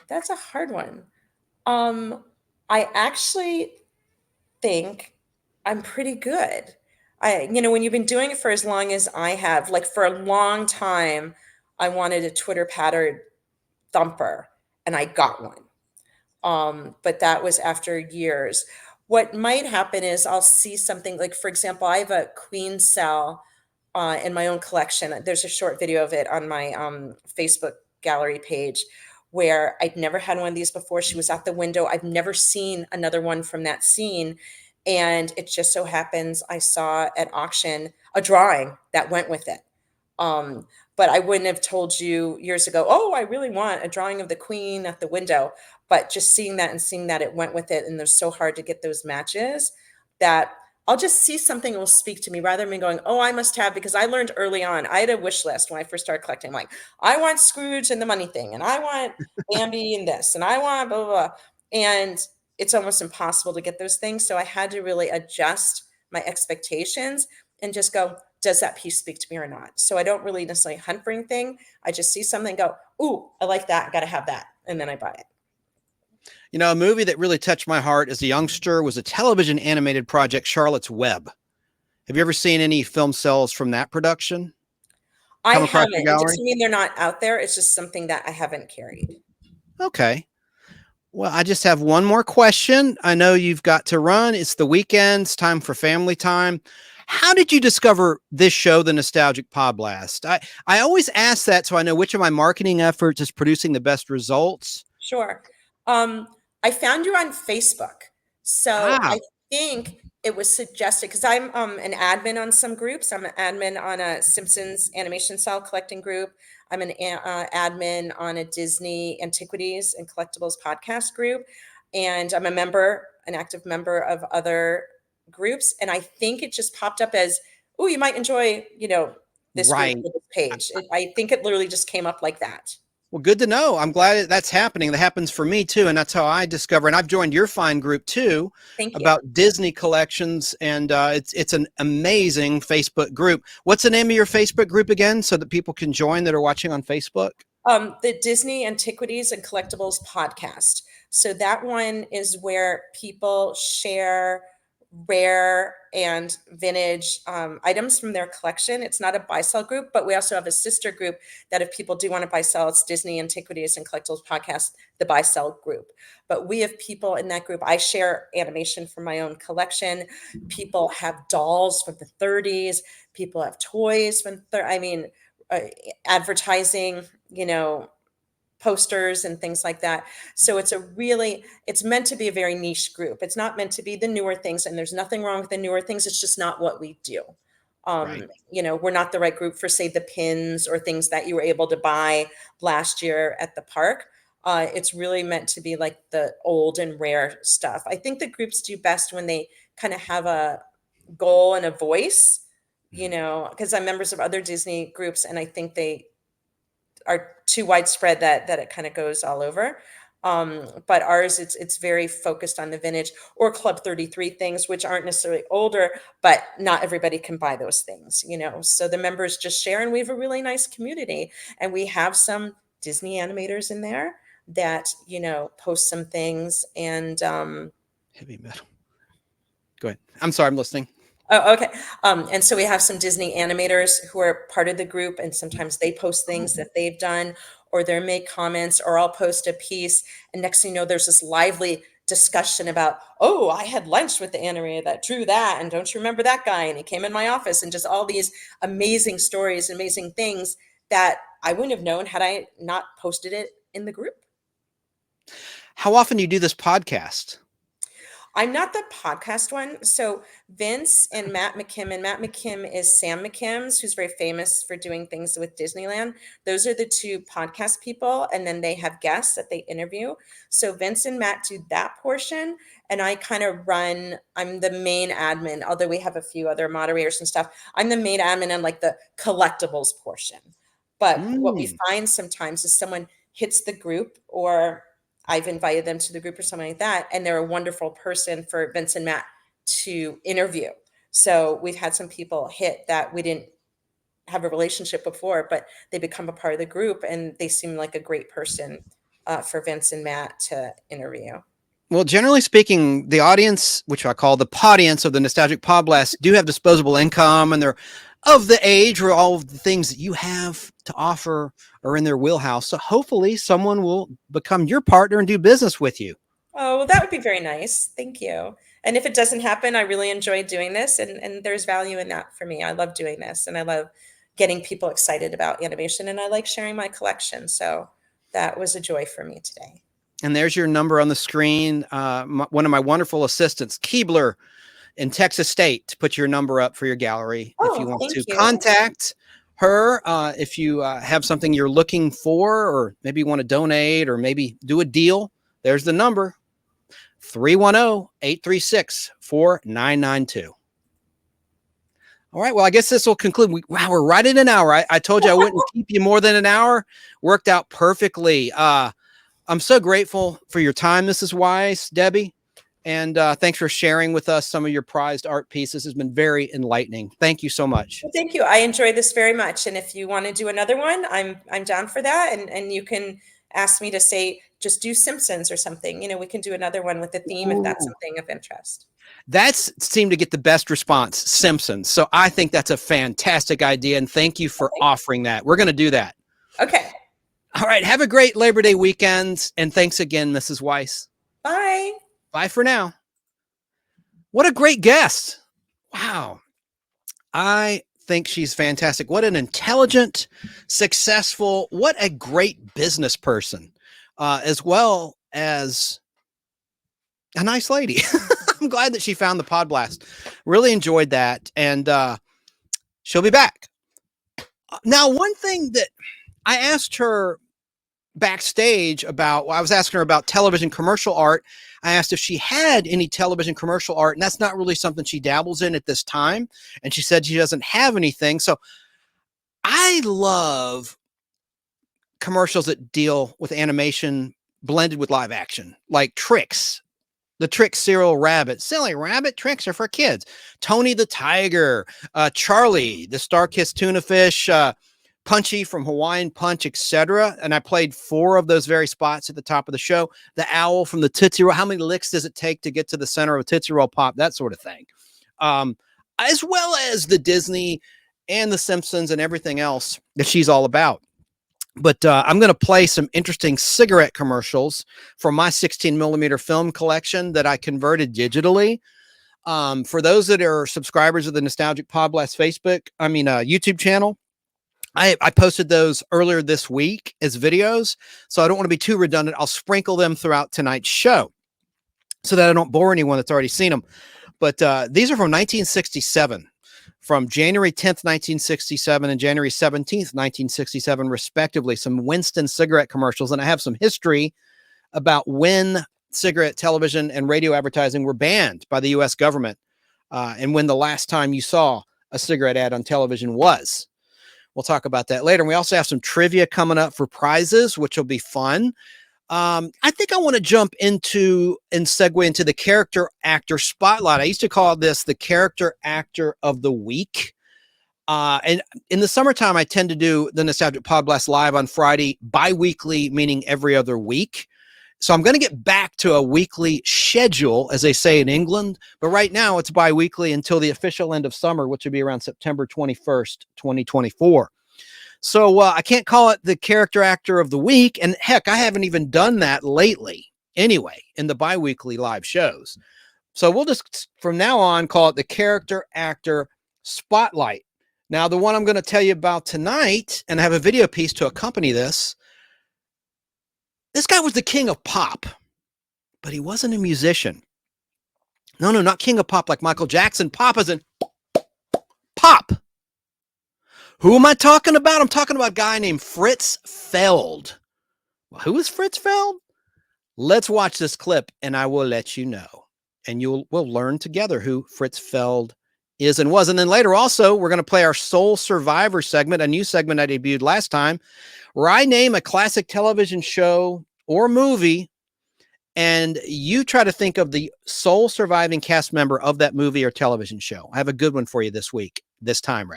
Speaker 11: that's a hard one. I actually think I'm pretty good. When you've been doing it for as long as I have, like for a long time, I wanted a Twitter patterned thumper, and I got one. But that was after years. What might happen is I'll see something like, for example, I have a queen cell in my own collection. There's a short video of it on my Facebook gallery page, where I'd never had one of these before. She was at the window. I've never seen another one from that scene. And it just so happens I saw at auction a drawing that went with it. But I wouldn't have told you years ago, oh, I really want a drawing of the queen at the window. But just seeing that and seeing that it went with it, and they're so hard to get those matches, that I'll just see something will speak to me rather than me going, oh, I must have, because I learned early on, I had a wish list when I first started collecting. I'm like, I want Scrooge and the money thing, and I want Bambi and this, and I want blah, blah, blah. And it's almost impossible to get those things. So I had to really adjust my expectations and just go, does that piece speak to me or not? So I don't really necessarily hunt for anything. I just see something and go, ooh, I like that. Got to have that. And then I buy it.
Speaker 3: You know, a movie that really touched my heart as a youngster was a television animated project, Charlotte's Web. Have you ever seen any film sales from that production?
Speaker 11: I haven't. It doesn't mean they're not out there. It's just something that I haven't carried.
Speaker 3: Okay. Well, I just have one more question. I know you've got to run. It's the weekends, time for family time. How did you discover this show, the Nostalgic Podblast? I always ask that so I know which of my marketing efforts is producing the best results.
Speaker 11: Sure. I found you on Facebook. So I think it was suggested because I'm an admin on some groups. I'm an admin on a Simpsons animation style collecting group. I'm an admin on a Disney antiquities and collectibles podcast group. And I'm an active member of other groups. And I think it just popped up as, oh, you might enjoy, this group or this page. I think it literally just came up like that.
Speaker 3: Well, good to know. I'm glad that's happening. That happens for me too. And that's how I discover. And I've joined your fine group too.
Speaker 11: Thank you.
Speaker 3: About Disney collections. And it's an amazing Facebook group. What's the name of your Facebook group again so that people can join that are watching on Facebook?
Speaker 11: The Disney Antiquities and Collectibles podcast. So that one is where people share rare and vintage items from their collection. It's not a buy-sell group, but we also have a sister group that if people do want to buy-sell, it's Disney Antiquities and Collectibles Podcast, the buy-sell group. But we have people in that group. I share animation from my own collection. People have dolls from the 30s. People have toys from, advertising, posters and things like that. So it's meant to be a very niche group. It's not meant to be the newer things, and there's nothing wrong with the newer things. It's just not what we do. Right. We're not the right group for, say, the pins or things that you were able to buy last year at the park. It's really meant to be like the old and rare stuff. I think the groups do best when they kind of have a goal and a voice, because I'm members of other Disney groups, and I think they are too widespread that it kind of goes all over. But ours, it's very focused on the vintage or Club 33 things, which aren't necessarily older, but not everybody can buy those things, So the members just share, and we have a really nice community. And we have some Disney animators in there that, post some things. And
Speaker 3: heavy metal. Go ahead. I'm sorry, I'm listening.
Speaker 11: Oh, okay. And so we have some Disney animators who are part of the group, and sometimes they post things that they've done, or they make comments, or I'll post a piece. And next thing you know, there's this lively discussion about, oh, I had lunch with the animator that drew that. And don't you remember that guy? And he came in my office, and just all these amazing stories, amazing things that I wouldn't have known had I not posted it in the group.
Speaker 3: How often do you do this podcast?
Speaker 11: I'm not the podcast one. So Vince and Matt McKim, and Matt McKim is Sam McKim's, who's very famous for doing things with Disneyland. Those are the two podcast people. And then they have guests that they interview. So Vince and Matt do that portion. And I kind of I'm the main admin, although we have a few other moderators and stuff. I'm the main admin on like the collectibles portion. But what we find sometimes is someone hits the group, or I've invited them to the group or something like that, and they're a wonderful person for Vince and Matt to interview. So we've had some people hit that we didn't have a relationship before, but they become a part of the group, and they seem like a great person for Vince and Matt to interview.
Speaker 3: Well, generally speaking, the audience, which I call the podience of the Nostalgic Podblast, do have disposable income, and they're of the age where all of the things that you have to offer are in their wheelhouse. So hopefully someone will become your partner and do business with you.
Speaker 11: Oh, well, that would be very nice. Thank you. And if it doesn't happen, I really enjoy doing this. And there's value in that for me. I love doing this, and I love getting people excited about animation, and I like sharing my collection. So that was a joy for me today.
Speaker 3: And there's your number on the screen. One of my wonderful assistants, Keebler in Texas State, to put your number up for your gallery. If you want to contact her, if you have something you're looking for, or maybe you want to donate, or maybe do a deal, there's the number, 310-836-4992. All right. Well, I guess this will conclude. Wow, we're right at an hour. I told you I wouldn't keep you more than an hour. Worked out perfectly. I'm so grateful for your time, Mrs. Weiss, Debbie, and thanks for sharing with us some of your prized art pieces. It's been very enlightening. Thank you so much.
Speaker 11: Well, thank you. I enjoyed this very much. And if you want to do another one, I'm down for that. And you can ask me to say, just do Simpsons or something. You know, we can do another one with the theme if that's something of interest.
Speaker 3: That's seemed to get the best response, Simpsons. So I think that's a fantastic idea. And thank you for offering that. We're going to do that.
Speaker 11: Okay.
Speaker 3: All right. Have a great Labor Day weekend. And thanks again, Mrs. Weiss.
Speaker 11: Bye.
Speaker 3: Bye for now. What a great guest. Wow. I think she's fantastic. What an intelligent, successful, what a great business person, as well as a nice lady. I'm glad that she found the Podblast. Really enjoyed that. And she'll be back. Now, one thing that I asked her backstage about, I was asking her about television commercial art. I asked if she had any television commercial art, and that's not really something she dabbles in at this time. And she said she doesn't have anything. So I love commercials that deal with animation blended with live action, like Tricks. The Trick Cereal Rabbit. Silly rabbit, tricks are for kids. Tony the Tiger, Charlie, the Star-Kissed Tuna Fish, Punchy from Hawaiian Punch, etc. And I played 4 of those very spots at the top of the show. The Owl from the Tootsie Roll. How many licks does it take to get to the center of a Tootsie Roll Pop? That sort of thing. As well as the Disney and the Simpsons and everything else that she's all about. But I'm going to play some interesting cigarette commercials from my 16 millimeter film collection that I converted digitally. For those that are subscribers of the Nostalgic Podblast YouTube channel, I posted those earlier this week as videos. So I don't want to be too redundant. I'll sprinkle them throughout tonight's show so that I don't bore anyone that's already seen them. But these are from 1967. From January 10th, 1967 and January 17th, 1967, respectively, some Winston cigarette commercials. And I have some history about when cigarette television and radio advertising were banned by the U.S. government and when the last time you saw a cigarette ad on television was. We'll talk about that later. And we also have some trivia coming up for prizes, which will be fun. I think I want to jump into and segue into the character actor spotlight. I used to call this the character actor of the week. And in the summertime, I tend to do the Nostalgic Podblast live on Friday, bi-weekly, meaning every other week. So I'm going to get back to a weekly schedule, as they say in England. But right now it's bi-weekly until the official end of summer, which will be around September 21st, 2024. So I can't call it the character actor of the week. And heck, I haven't even done that lately anyway in the bi-weekly live shows. So we'll just from now on call it the character actor spotlight. Now, the one I'm going to tell you about tonight, and I have a video piece to accompany this. This guy was the king of pop, but he wasn't a musician. No, not king of pop like Michael Jackson. Pop as in pop. Who am I talking about? I'm talking about a guy named Fritz Feld. Well, who is Fritz Feld? Let's watch this clip and I will let you know. And we'll learn together who Fritz Feld is and was. And then later also, we're going to play our Soul Survivor segment, a new segment I debuted last time, where I name a classic television show or movie, and you try to think of the sole surviving cast member of that movie or television show. I have a good one for you this time.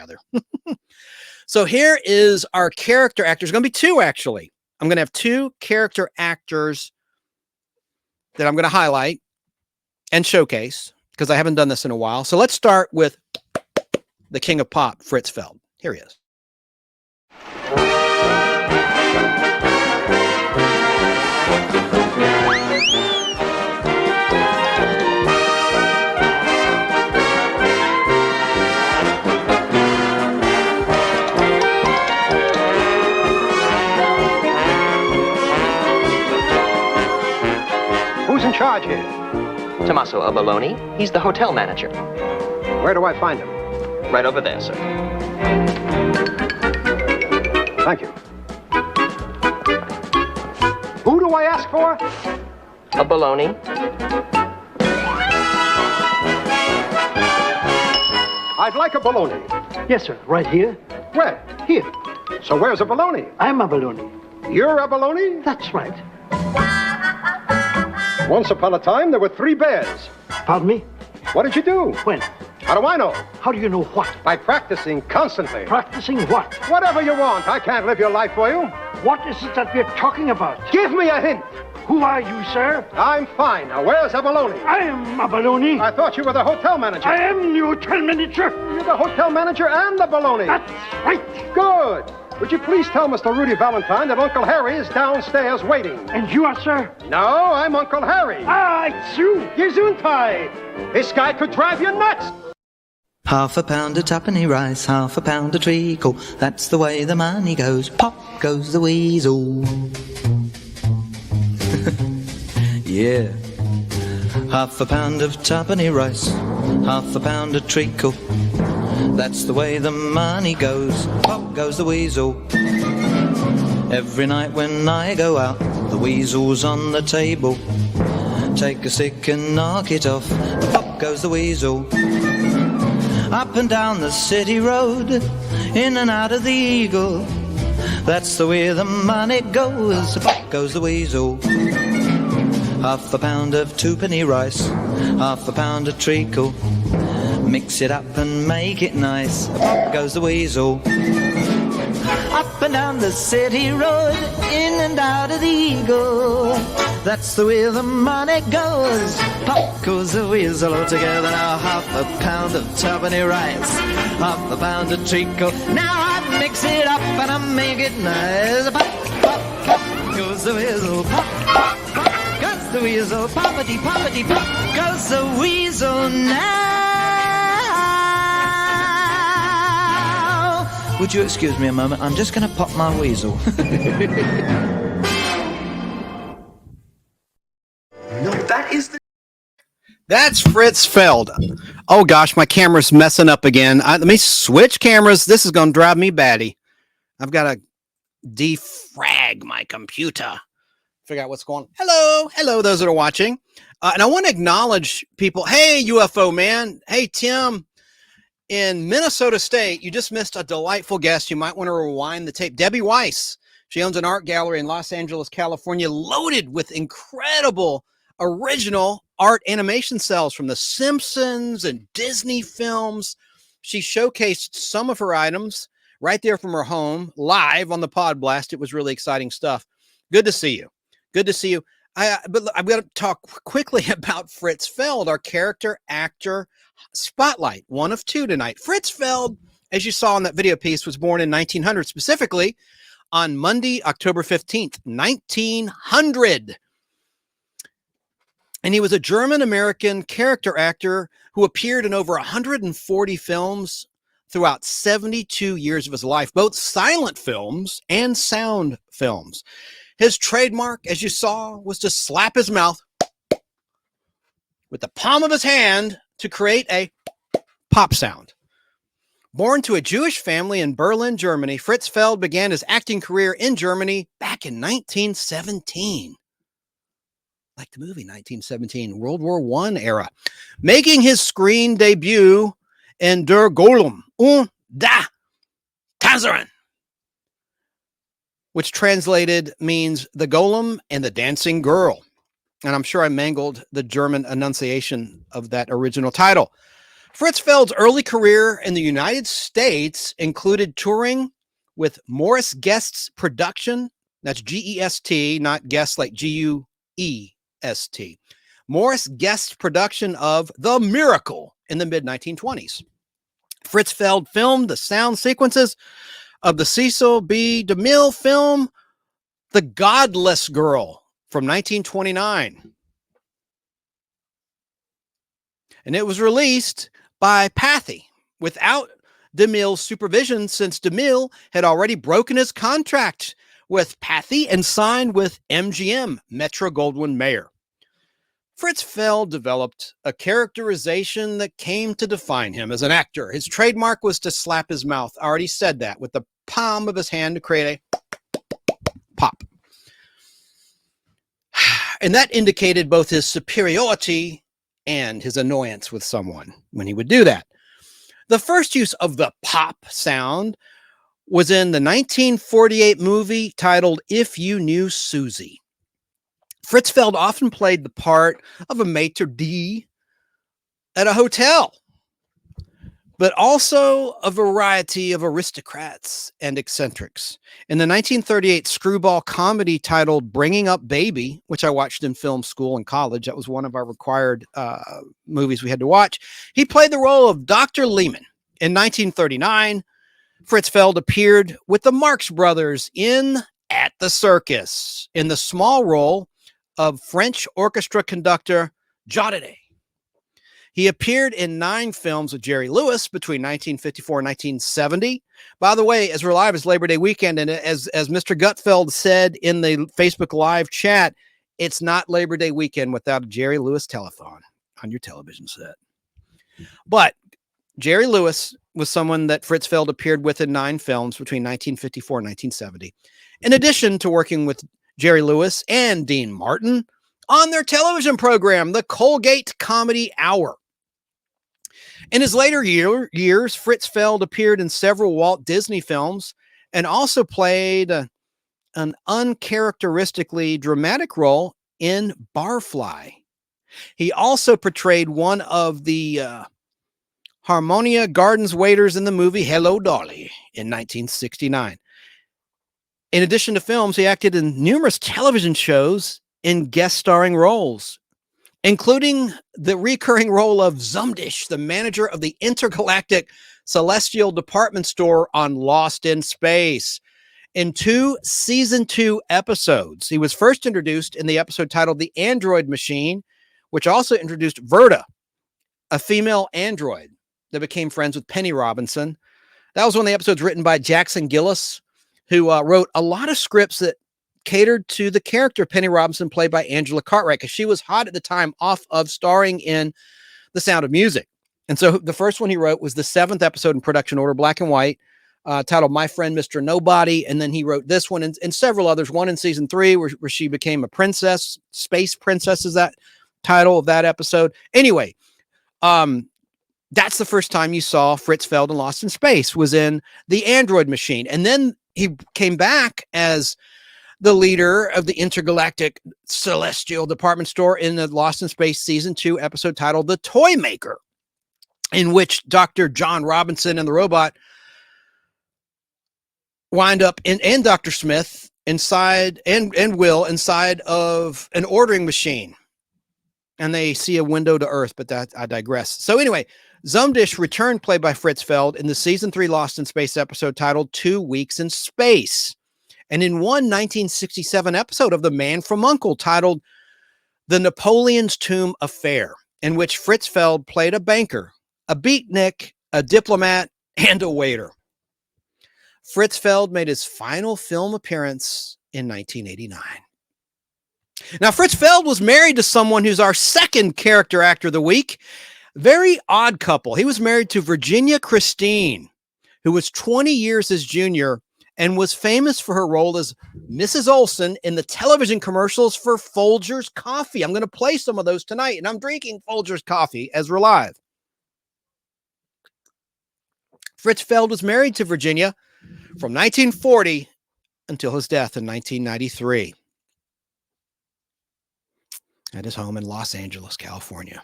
Speaker 3: So here is our character actors. Going to be 2, actually. I'm going to have 2 character actors that I'm going to highlight and showcase because I haven't done this in a while. So let's start with the king of pop, Fritz Feld. Here he is.
Speaker 12: charge here?
Speaker 13: Tommaso Abalone. He's the hotel manager.
Speaker 12: Where do I find him?
Speaker 13: Right over there, sir.
Speaker 12: Thank you. Who do I ask for?
Speaker 13: Abalone.
Speaker 12: I'd like a bologna.
Speaker 6: Yes, sir. Right here.
Speaker 12: Where?
Speaker 6: Here.
Speaker 12: So where's a bologna?
Speaker 6: I'm a baloney.
Speaker 12: You're a bologna?
Speaker 6: That's right.
Speaker 12: Once upon a time, there were 3 bears.
Speaker 6: Pardon me?
Speaker 12: What did you do?
Speaker 6: When?
Speaker 12: How do I know?
Speaker 6: How do you know what?
Speaker 12: By practicing constantly.
Speaker 6: Practicing what?
Speaker 12: Whatever you want. I can't live your life for you.
Speaker 6: What is it that we're talking about?
Speaker 12: Give me a hint.
Speaker 6: Who are you, sir?
Speaker 12: I'm fine. Now, where's Abalone?
Speaker 6: I am Abalone.
Speaker 12: I thought you were the hotel manager.
Speaker 6: I am the hotel manager.
Speaker 12: You're the hotel manager and the Baloney.
Speaker 6: That's right.
Speaker 12: Good. Would you please tell Mr. Rudy Valentine that Uncle Harry is downstairs waiting?
Speaker 6: And you are, sir?
Speaker 12: No, I'm Uncle Harry.
Speaker 6: Ah, it's you.
Speaker 12: Gesundheit. This guy could drive you nuts.
Speaker 14: Half a pound of tuppenny rice, half a pound of treacle. That's the way the money goes. Pop goes the weasel. Yeah. Half a pound of tuppenny rice, half a pound of treacle. That's the way the money goes. Pop goes the weasel. Every night when I go out, the weasel's on the table. Take a stick and knock it off. Pop goes the weasel. Up and down the city road, in and out of the Eagle. That's the way the money goes. Pop goes the weasel. Half a pound of twopenny rice, half a pound of treacle. Mix it up and make it nice. Pop goes the weasel. Up and down the city road, in and out of the Eagle. That's the way the money goes. Pop goes the weasel. All together now, half a pound of twopenny rice, half a pound of treacle. Now I mix it up and I make it nice. Pop, pop, pop goes the weasel. Pop, pop, pop goes the weasel. Poppity, poppity, pop goes the weasel now. Would you excuse me a moment? I'm just going to pop my weasel.
Speaker 13: No, that is the...
Speaker 3: That's Fritz Feld. Oh gosh, my camera's messing up again. Let me switch cameras. This is going to drive me batty. I've got to defrag my computer. Figure out what's going on. Hello, those that are watching. And I want to acknowledge people. Hey, UFO man. Hey, Tim. In Minnesota State, you just missed a delightful guest. You might want to rewind the tape. Debbie Weiss. She owns an art gallery in Los Angeles, California, loaded with incredible original art animation cells from The Simpsons and Disney films. She showcased some of her items right there from her home, live on the Podblast. It was really exciting stuff. Good to see you. Good to see you. But I'm going to talk quickly about Fritz Feld, our character actor spotlight, one of two tonight. Fritz Feld, as you saw in that video piece, was born in 1900, specifically on Monday, October 15th, 1900. And he was a German-American character actor who appeared in over 140 films throughout 72 years of his life, both silent films and sound films. His trademark, as you saw, was to slap his mouth with the palm of his hand to create a pop sound. Born to a Jewish family in Berlin, Germany, Fritz Feld began his acting career in Germany back in 1917. Like the movie 1917, World War I era. Making his screen debut in Der Golem und der Tänzerin, which translated means the golem and the dancing girl. And I'm sure I mangled the German enunciation of that original title. Fritz Feld's early career in the United States included touring with Morris Guest's production. That's G-E-S-T, not guest like G-U-E-S-T. Morris Guest's production of The Miracle in the mid-1920s. Fritz Feld filmed the sound sequences of the Cecil B. DeMille film, The Godless Girl, from 1929. And it was released by Pathy without DeMille's supervision, since DeMille had already broken his contract with Pathy and signed with MGM, Metro-Goldwyn-Mayer. Fritz Feld developed a characterization that came to define him as an actor. His trademark was to slap his mouth. I already said that, with the palm of his hand to create a pop. And that indicated both his superiority and his annoyance with someone when he would do that. The first use of the pop sound was in the 1948 movie titled If You Knew Susie. Fritz Feld often played the part of a maitre d' at a hotel, but also a variety of aristocrats and eccentrics. In the 1938 screwball comedy titled Bringing Up Baby, which I watched in film school and college, that was one of our required movies we had to watch, he played the role of Dr. Lehman. In 1939, Fritz Feld appeared with the Marx Brothers in At the Circus, in the small role of French orchestra conductor Jaudetet. He appeared in 9 films with Jerry Lewis between 1954 and 1970. By the way, as we're live, it's Labor Day weekend, and as Mr. Gutfeld said in the Facebook Live chat, it's not Labor Day weekend without a Jerry Lewis telethon on your television set. But Jerry Lewis was someone that Fritz Feld appeared with in 9 films between 1954 and 1970. In addition to working with Jerry Lewis and Dean Martin on their television program, the Colgate Comedy Hour. In his later years, Fritz Feld appeared in several Walt Disney films and also played an uncharacteristically dramatic role in Barfly. He also portrayed one of the Harmonia Gardens waiters in the movie Hello, Dolly in 1969. In addition to films, he acted in numerous television shows in guest starring roles, including the recurring role of Zumdish, the manager of the intergalactic celestial department store on Lost in Space. In 2 season 2 episodes, he was first introduced in the episode titled The Android Machine, which also introduced Verda, a female android that became friends with Penny Robinson. That was one of the episodes written by Jackson Gillis, who wrote a lot of scripts that catered to the character Penny Robinson, played by Angela Cartwright, because she was hot at the time off of starring in The Sound of Music. And so the first one he wrote was the 7th episode in production order, black and white, titled My Friend Mr. Nobody. And then he wrote this one and several others, one in season 3 where she became a princess. Space Princess is that title of that episode. Anyway, that's the first time you saw Fritz Feld in Lost in Space, was in The Android Machine. And then he came back as the leader of the intergalactic celestial department store in the Lost in Space season 2 episode titled The Toy Maker, in which Dr. John Robinson and the robot wind up and Dr. Smith inside and Will inside of an ordering machine. And they see a window to Earth, but that I digress. So anyway, Zumdish returned, played by Fritz Feld, in the season 3 Lost in Space episode titled 2 Weeks in Space, and in one 1967 episode of The Man from U.N.C.L.E. titled The Napoleon's Tomb Affair, in which Fritz Feld played a banker, a beatnik, a diplomat, and a waiter. Fritz Feld made his final film appearance in 1989. Now, Fritz Feld was married to someone who's our second character actor of the week. Very odd couple. He was married to Virginia Christine, who was 20 years his junior and was famous for her role as Mrs. Olsen in the television commercials for Folgers coffee. I'm going to play some of those tonight, and I'm drinking Folgers coffee as we're live. Fritz Feld was married to Virginia from 1940 until his death in 1993 at his home in Los Angeles, California.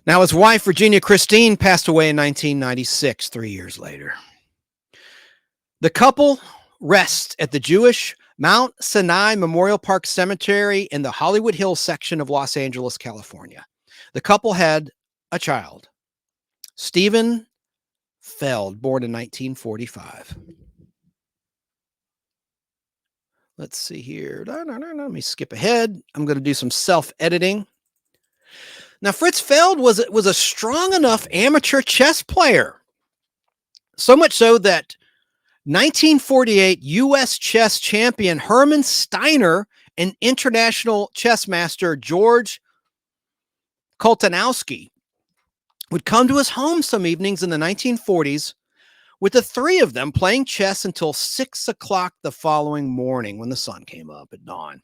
Speaker 3: Now, his wife, Virginia Christine, passed away in 1996, 3 years later. The couple rests at the Jewish Mount Sinai Memorial Park Cemetery in the Hollywood Hills section of Los Angeles, California. The couple had a child, Stephen Feld, born in 1945. Let's see here. No, let me skip ahead. I'm going to do some self-editing. Now, Fritz Feld was a strong enough amateur chess player, so much so that 1948 U.S. chess champion Hermann Steiner and international chess master George Koltanowski would come to his home some evenings in the 1940s with the three of them playing chess until 6 o'clock the following morning when the sun came up at dawn.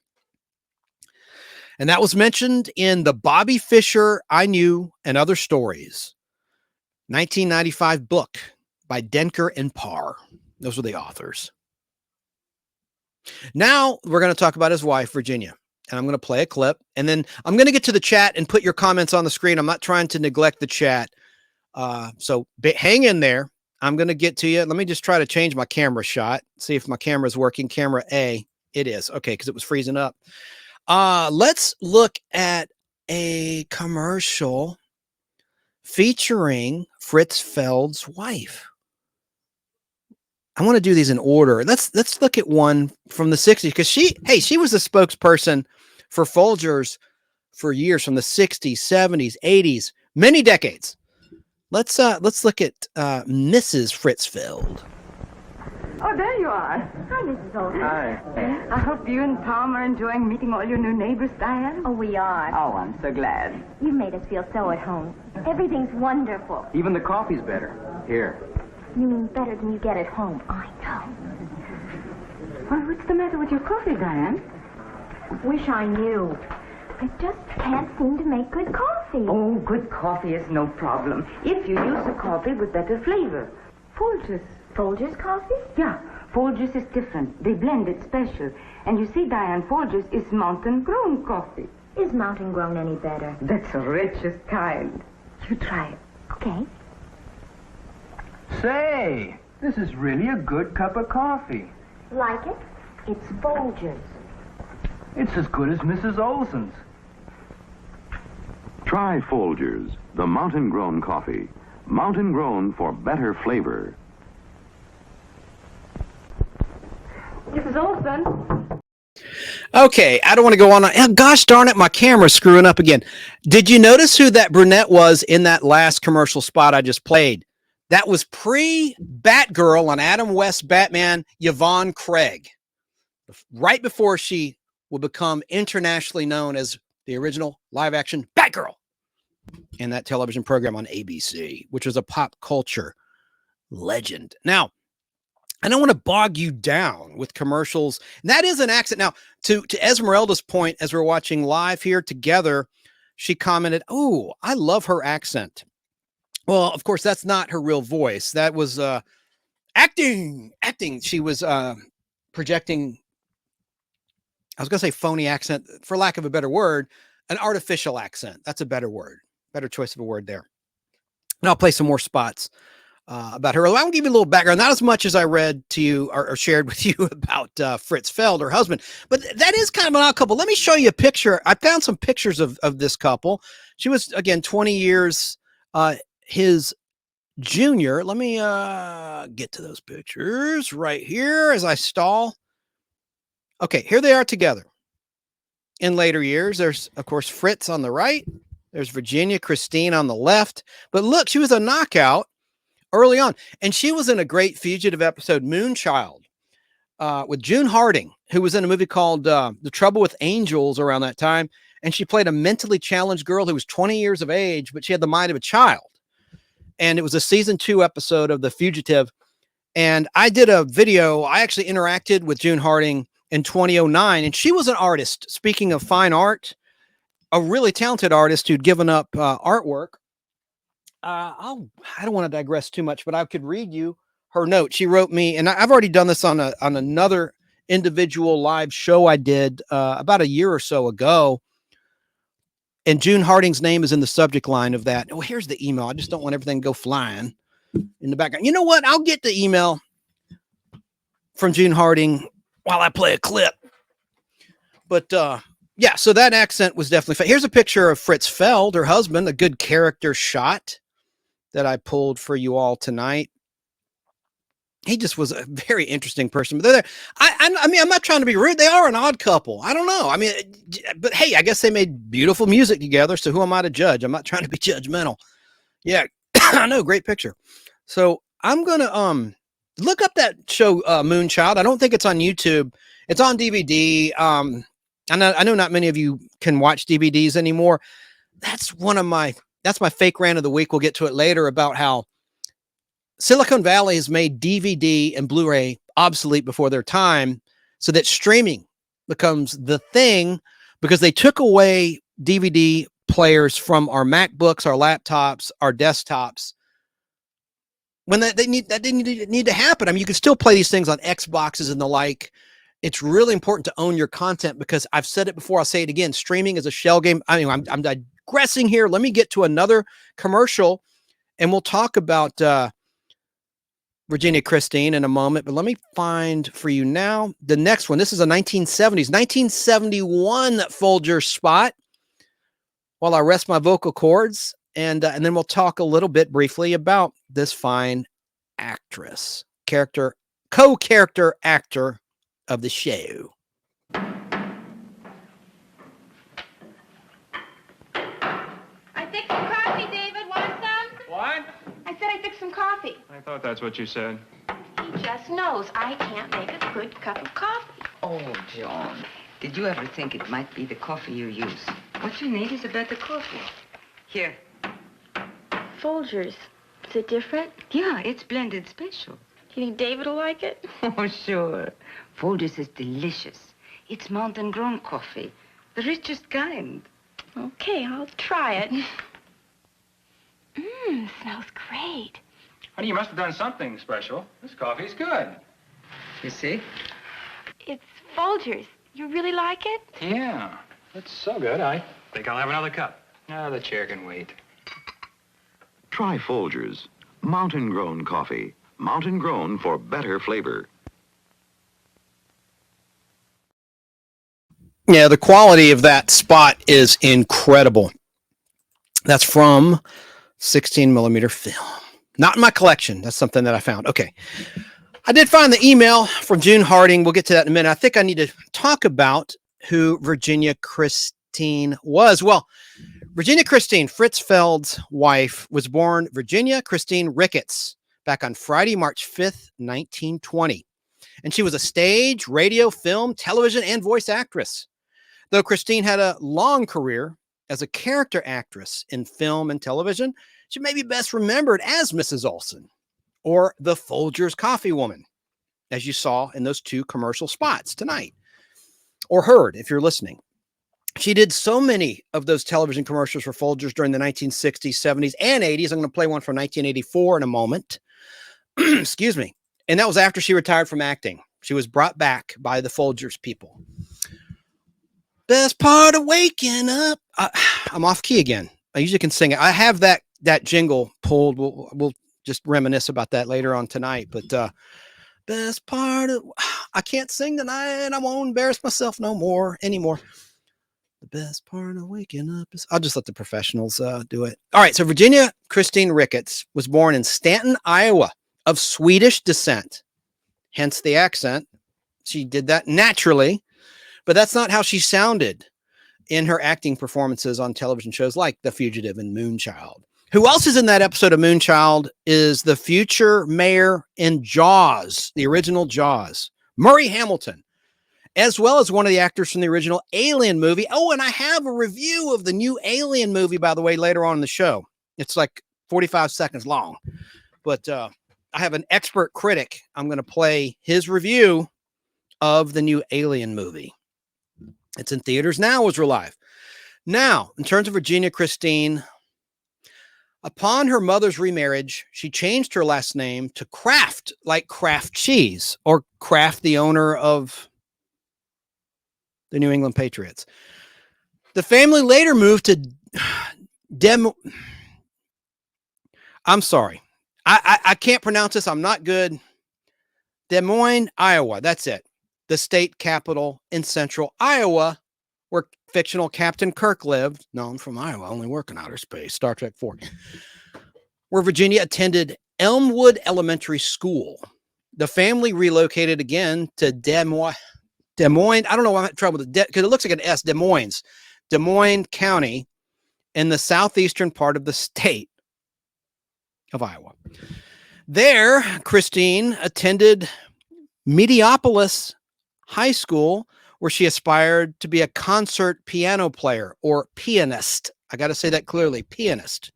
Speaker 3: And that was mentioned in the Bobby Fischer I Knew and Other Stories 1995 book by Denker and Parr. Those were the authors. Now we're going to talk about his wife, Virginia. And I'm going to play a clip. And then I'm going to get to the chat and put your comments on the screen. I'm not trying to neglect the chat. So hang in there. I'm going to get to you. Let me just try to change my camera shot. See if my camera is working. Camera A. It is. Okay, because it was freezing up. Let's look at a commercial featuring Fritz Feld's wife. I want to do these in order. Let's look at one from the 60s because she was the spokesperson for Folgers for years, from the 60s, 70s, 80s, many decades. Let's look at Mrs. Fritz Feld.
Speaker 15: Oh, there you are.
Speaker 2: Hi, Mrs. Olsen.
Speaker 15: Hi. I hope you and Tom are enjoying meeting all your new neighbors, Diane.
Speaker 2: Oh, we are.
Speaker 15: Oh, I'm so glad.
Speaker 2: You made us feel so at home. Everything's wonderful.
Speaker 16: Even the coffee's better. Here.
Speaker 2: You mean better than you get at home. I know.
Speaker 15: Well, what's the matter with your coffee, Diane?
Speaker 2: Wish I knew. I just can't seem to make good coffee.
Speaker 15: Oh, good coffee is no problem. If you use a coffee with better flavor. Folgers.
Speaker 2: Folgers coffee?
Speaker 15: Yeah, Folgers is different. They blend it special. And you see, Diane, Folgers is mountain-grown coffee.
Speaker 2: Is mountain-grown any better?
Speaker 15: That's the richest kind. You try it.
Speaker 2: Okay.
Speaker 16: Say, this is really a good cup of coffee.
Speaker 2: Like it? It's Folgers.
Speaker 16: It's as good as Mrs. Olsen's.
Speaker 10: Try Folgers, the mountain-grown coffee. Mountain-grown for better flavor.
Speaker 15: Mrs. Olsen?
Speaker 3: Okay, I don't want to go on. Oh, gosh darn it, my camera's screwing up again. Did you notice who that brunette was in that last commercial spot I just played? That was pre-Batgirl on Adam West's Batman, Yvonne Craig. Right before she will become internationally known as the original live-action Batgirl in that television program on ABC, which was a pop culture legend. Now, I don't want to bog you down with commercials. And that is an accent. Now, to Esmeralda's point, as we're watching live here together, she commented, "Oh, I love her accent." Well, of course, that's not her real voice. That was acting. She was projecting, I was going to say phony accent, for lack of a better word, an artificial accent. That's a better word, better choice of a word there. And I'll play some more spots about her. I want to give you a little background, not as much as I read to you or shared with you about Fritz Feld, her husband, but that is kind of an odd couple. Let me show you a picture. I found some pictures of this couple. She was, again, 20 years his junior. Let me get to those pictures right here as I stall. Okay, here they are together. In later years, there's, of course, Fritz on the right. There's Virginia Christine on the left. But look, she was a knockout early on. And she was in a great fugitive episode, Moonchild, with June Harding, who was in a movie called The Trouble with Angels around that time. And she played a mentally challenged girl who was 20 years of age, but she had the mind of a child. And it was a season 2 episode of The Fugitive. And I did a video. I actually interacted with June Harding in 2009. And she was an artist. Speaking of fine art, a really talented artist who'd given up artwork. I don't want to digress too much, but I could read you her note. She wrote me, and I've already done this on another individual live show I did about a year or so ago. And June Harding's name is in the subject line of that. Oh, here's the email. I just don't want everything to go flying in the background. You know what? I'll get the email from June Harding while I play a clip. But yeah, so that accent was definitely. Here's a picture of Fritz Feld, her husband, a good character shot that I pulled for you all tonight. He just was a very interesting person. But they're there. I mean, I'm not trying to be rude. They are an odd couple. I don't know. I mean, but hey, I guess they made beautiful music together. So who am I to judge? I'm not trying to be judgmental. Yeah, I know. Great picture. So I'm going to look up that show, Moonchild. I don't think it's on YouTube. It's on DVD. I know not many of you can watch DVDs anymore. that's my fake rant of the week. We'll get to it later about how Silicon Valley has made DVD and Blu-ray obsolete before their time so that streaming becomes the thing, because they took away DVD players from our MacBooks, our laptops, our desktops. When that didn't need to happen. I mean, you can still play these things on Xboxes and the like. It's really important to own your content, because I've said it before, I'll say it again. Streaming is a shell game. I mean, I'm digressing here. Let me get to another commercial, and we'll talk about Virginia Christine in a moment. But let me find for you now the next one. This is a 1971 Folgers spot. While I rest my vocal cords, and then we'll talk a little bit briefly about this fine actress, co-character actor of the show.
Speaker 17: I fixed some coffee, David. Want some?
Speaker 18: What?
Speaker 17: I said I fixed some coffee.
Speaker 18: I thought that's what you said.
Speaker 17: He just knows I can't make a good cup of coffee.
Speaker 19: Oh, John, did you ever think it might be the coffee you use? What you need is a better coffee. Here.
Speaker 17: Folgers. Is it different?
Speaker 19: Yeah, it's blended special.
Speaker 17: You think David will like it?
Speaker 19: Oh, sure. Folgers is delicious. It's mountain grown coffee, the richest kind.
Speaker 17: Okay, I'll try it. Smells great.
Speaker 18: Honey, you must have done something special. This coffee's good.
Speaker 19: You see?
Speaker 17: It's Folgers. You really like it?
Speaker 18: Yeah. It's so good, I think I'll have another cup. No, the chair can wait.
Speaker 10: Try Folgers. Mountain grown coffee. Mountain grown for better flavor.
Speaker 3: Yeah, the quality of that spot is incredible. That's from 16 millimeter film. Not in my collection. That's something that I found. Okay. I did find the email from June Harding. We'll get to that in a minute. I think I need to talk about who Virginia Christine was. Well, Virginia Christine, Fritz Feld's wife, was born Virginia Christine Ricketts back on Friday, March 5th, 1920. And she was a stage, radio, film, television, and voice actress. Though Christine had a long career as a character actress in film and television, she may be best remembered as Mrs. Olsen or the Folgers coffee woman, as you saw in those two commercial spots tonight, or heard if you're listening. She did so many of those television commercials for Folgers during the 1960s, 70s, and 80s. I'm going to play one from 1984 in a moment. Excuse me. And that was after she retired from acting. She was brought back by the Folgers people. Best part of waking up. I'm off key again. I usually can sing it. I have that jingle pulled. We'll just reminisce about that later on tonight. But best part of, I can't sing tonight. I won't embarrass myself anymore. The best part of waking up is, I'll just let the professionals do it. All right. So Virginia Christine Ricketts was born in Stanton, Iowa, of Swedish descent, hence the accent. She did that naturally, but that's not how she sounded in her acting performances on television shows like The Fugitive and Moonchild. Who else is in that episode of Moonchild is the future mayor in Jaws, the original Jaws, Murray Hamilton, as well as one of the actors from the original Alien movie. Oh, and I have a review of the new Alien movie, by the way, later on in the show. It's like 45 seconds long, but I have an expert critic. I'm going to play his review of the new Alien movie. It's in theaters now, was live. Now, in terms of Virginia Christine, upon her mother's remarriage, she changed her last name to Kraft, like Kraft cheese, or Kraft, the owner of the New England Patriots. The family later moved to I'm sorry. I can't pronounce this. I'm not good. Des Moines, Iowa. That's it. The state capital in central Iowa, where fictional Captain Kirk lived. No, I'm from Iowa, only working outer space. Star Trek 4. Where Virginia attended Elmwood Elementary School. The family relocated again to Des Moines. I don't know why I'm having trouble with it, because it looks like an S. Des Moines County, in the southeastern part of the state of Iowa. There, Christine attended Mediopolis High School, where she aspired to be a concert piano player or pianist, I got to say that clearly, pianist.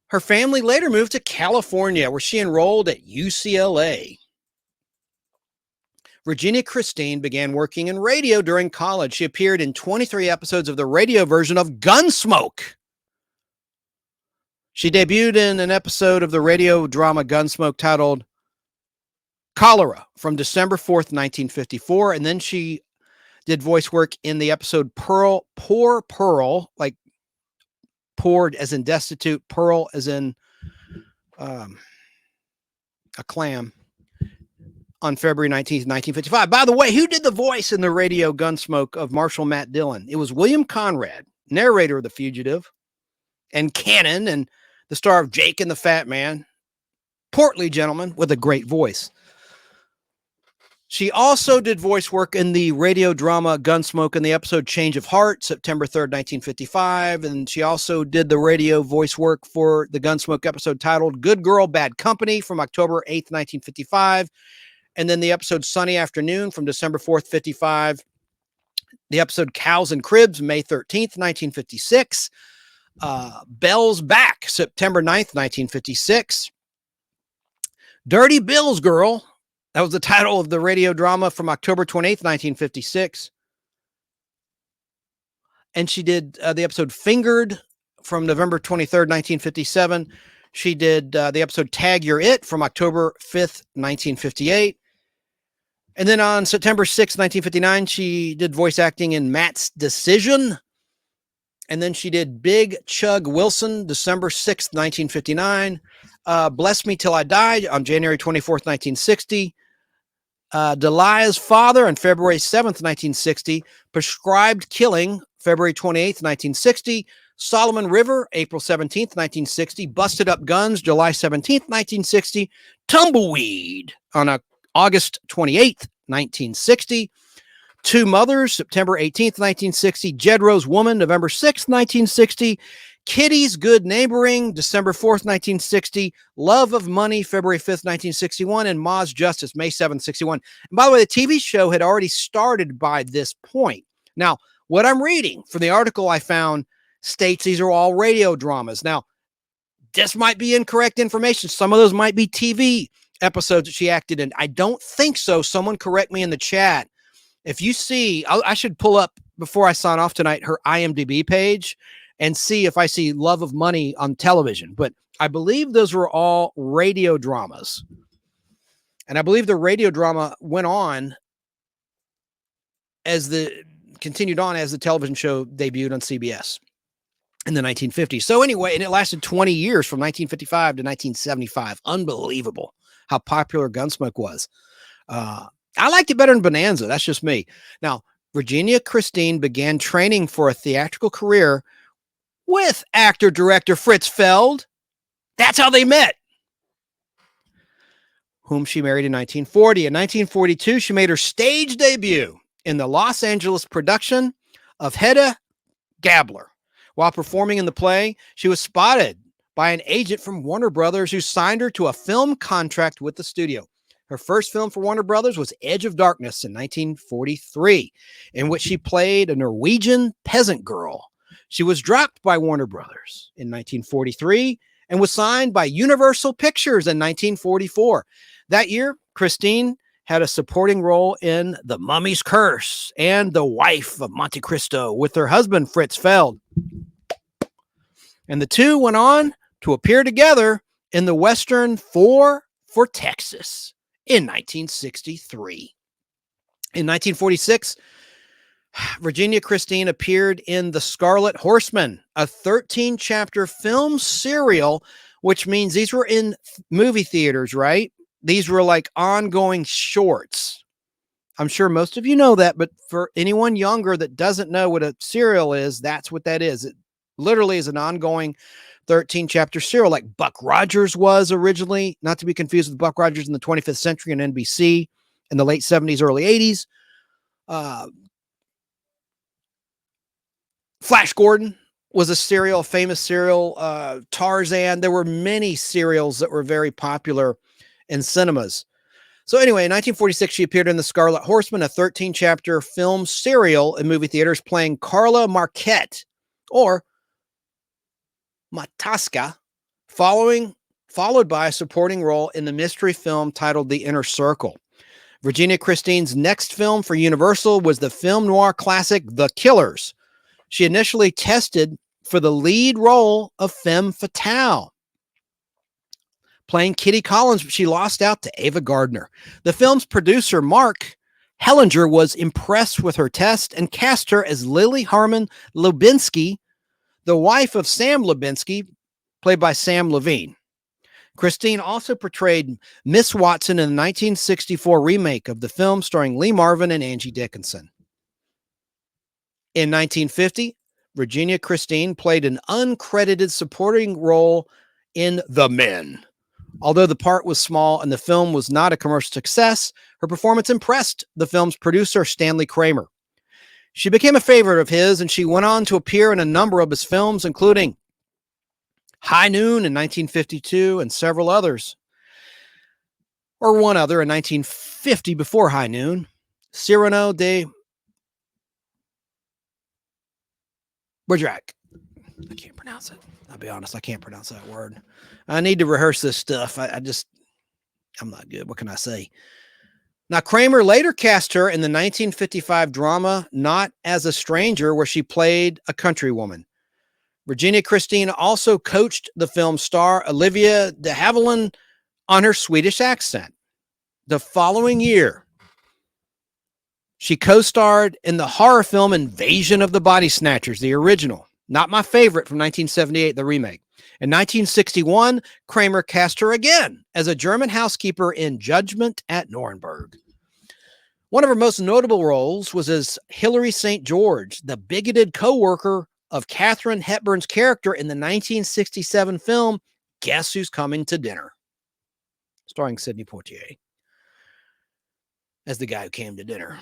Speaker 3: Her family later moved to California, where she enrolled at UCLA. Virginia Christine began working in radio during college. She appeared in 23 episodes of the radio version of Gunsmoke. She debuted in an episode of the radio drama Gunsmoke titled Cholera from December 4th, 1954. And then she did voice work in the episode Poor Pearl, like poor as in destitute, pearl as in a clam, on February 19th, 1955. By the way, who did the voice in the radio Gunsmoke of Marshal Matt Dillon? It was William Conrad, narrator of The Fugitive, and Cannon, and the star of Jake and the Fat Man. Portly gentleman with a great voice. She also did voice work in the radio drama Gunsmoke in the episode Change of Heart, September 3rd, 1955. And she also did the radio voice work for the Gunsmoke episode titled Good Girl, Bad Company from October 8th, 1955. And then the episode Sunny Afternoon from December 4th, 55. The episode Cows and Cribs, May 13th, 1956. Bell's Back, September 9th, 1956. Dirty Bill's Girl. That was the title of the radio drama from October 28th, 1956. And she did the episode Fingered from November 23rd, 1957. She did the episode Tag You're It from October 5th, 1958. And then on September 6th, 1959, she did voice acting in Matt's Decision. And then she did Big Chug Wilson, December 6th, 1959. Bless Me Till I Die on January 24th, 1960. Delilah's Father on February 7th, 1960. Prescribed Killing, February 28th, 1960. Solomon River, April 17th, 1960. Busted Up Guns, July 17th, 1960. Tumbleweed on August 28th, 1960. Two Mothers, September 18th, 1960. Jedro's Woman, November 6th, 1960. Kitty's Good Neighboring, December 4th, 1960. Love of Money, February 5th, 1961. And Ma's Justice, May 7th, 61. And by the way, the TV show had already started by this point. Now, what I'm reading from the article I found states these are all radio dramas. Now, this might be incorrect information. Some of those might be TV episodes that she acted in. I don't think so. Someone correct me in the chat. If you see, I should pull up before I sign off tonight her IMDb page and see if I see Love of Money on television. But I believe those were all radio dramas. And I believe the radio drama went on continued on as the television show debuted on CBS in the 1950s. So anyway, and it lasted 20 years from 1955 to 1975. Unbelievable how popular Gunsmoke was. I liked it better than Bonanza. That's just me. Now, Virginia Christine began training for a theatrical career with actor-director Fritz Feld. That's how they met, whom she married in 1940. In 1942, she made her stage debut in the Los Angeles production of Hedda Gabler. While performing in the play, she was spotted by an agent from Warner Brothers who signed her to a film contract with the studio. Her first film for Warner Brothers was Edge of Darkness in 1943, in which she played a Norwegian peasant girl. She was dropped by Warner Brothers in 1943 and was signed by Universal Pictures in 1944. That year, Christine had a supporting role in The Mummy's Curse and The Wife of Monte Cristo with her husband, Fritz Feld. And the two went on to appear together in the Western for Texas in 1963. In 1946, Virginia Christine appeared in The Scarlet Horseman, a 13-chapter film serial, which means these were in movie theaters, right? These were like ongoing shorts. I'm sure most of you know that, but for anyone younger that doesn't know what a serial is, that's what that is. It literally is an ongoing 13-chapter serial like Buck Rogers was originally, not to be confused with Buck Rogers in the 25th Century on NBC in the late 70s, early 80s. Flash Gordon was a famous serial. Tarzan. There were many serials that were very popular in cinemas. So anyway, in 1946, she appeared in The Scarlet Horseman, a 13-chapter film serial in movie theaters playing Carla Marquette, or Mataska, followed by a supporting role in the mystery film titled The Inner Circle. Virginia Christine's next film for Universal was the film noir classic The Killers. She initially tested for the lead role of Femme Fatale, playing Kitty Collins, but she lost out to Ava Gardner. The film's producer, Mark Hellinger, was impressed with her test and cast her as Lily Harmon Lubinsky, the wife of Sam Lubinsky, played by Sam Levine. Christine also portrayed Miss Watson in the 1964 remake of the film starring Lee Marvin and Angie Dickinson. In 1950, Virginia Christine played an uncredited supporting role in The Men. Although the part was small and the film was not a commercial success, her performance impressed the film's producer, Stanley Kramer. She became a favorite of his, and she went on to appear in a number of his films, including High Noon in 1952 and several others. Or one other in 1950 before High Noon, Cyrano de Bergerac. I can't pronounce it. I'll be honest, I can't pronounce that word. I need to rehearse this stuff. I'm not good. What can I say? Now, Kramer later cast her in the 1955 drama Not as a Stranger, where she played a countrywoman. Virginia Christine also coached the film star Olivia de Havilland on her Swedish accent. The following year, she co-starred in the horror film Invasion of the Body Snatchers, the original. Not my favorite, from 1978, the remake. In 1961, Kramer cast her again as a German housekeeper in Judgment at Nuremberg. One of her most notable roles was as Hilary St. George, the bigoted co-worker of Katharine Hepburn's character in the 1967 film Guess Who's Coming to Dinner, starring Sidney Poitier as the guy who came to dinner.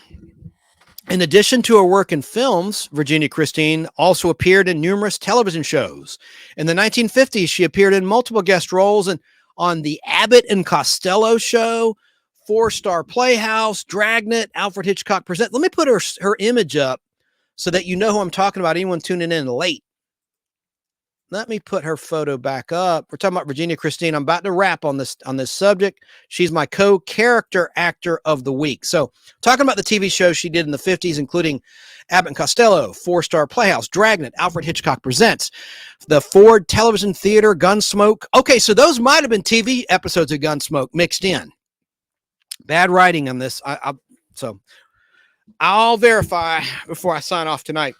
Speaker 3: In addition to her work in films, Virginia Christine also appeared in numerous television shows. In the 1950s, she appeared in multiple guest roles on The Abbott and Costello Show, Four Star Playhouse, Dragnet, Alfred Hitchcock Presents. Let me put her image up so that you know who I'm talking about, anyone tuning in late. Let me put her photo back up. We're talking about Virginia Christine. I'm about to wrap on this subject. She's my co-character actor of the week. So talking about the TV shows she did in the 50s, including Abbott and Costello, Four Star Playhouse, Dragnet, Alfred Hitchcock Presents, the Ford Television Theater, Gunsmoke. Okay, so those might have been TV episodes of Gunsmoke mixed in. Bad writing on this. So I'll verify before I sign off tonight.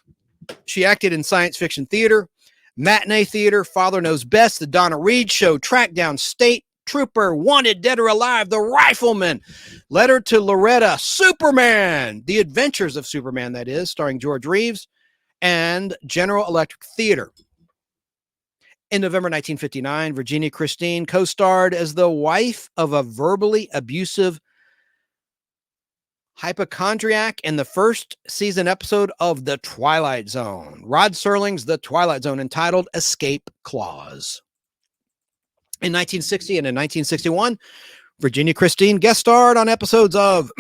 Speaker 3: She acted in science fiction theater, matinee theater, Father Knows Best, The Donna Reed Show, Trackdown, State Trooper, Wanted, Dead or Alive, The Rifleman, Letter to Loretta, Superman, The Adventures of Superman, that is, starring George Reeves, and General Electric Theater. In November 1959, Virginia Christine co-starred as the wife of a verbally abusive hypochondriac in the first season episode of The Twilight Zone, Rod Serling's The Twilight Zone, entitled Escape Clause. In 1960 and in 1961, Virginia Christine guest starred on episodes of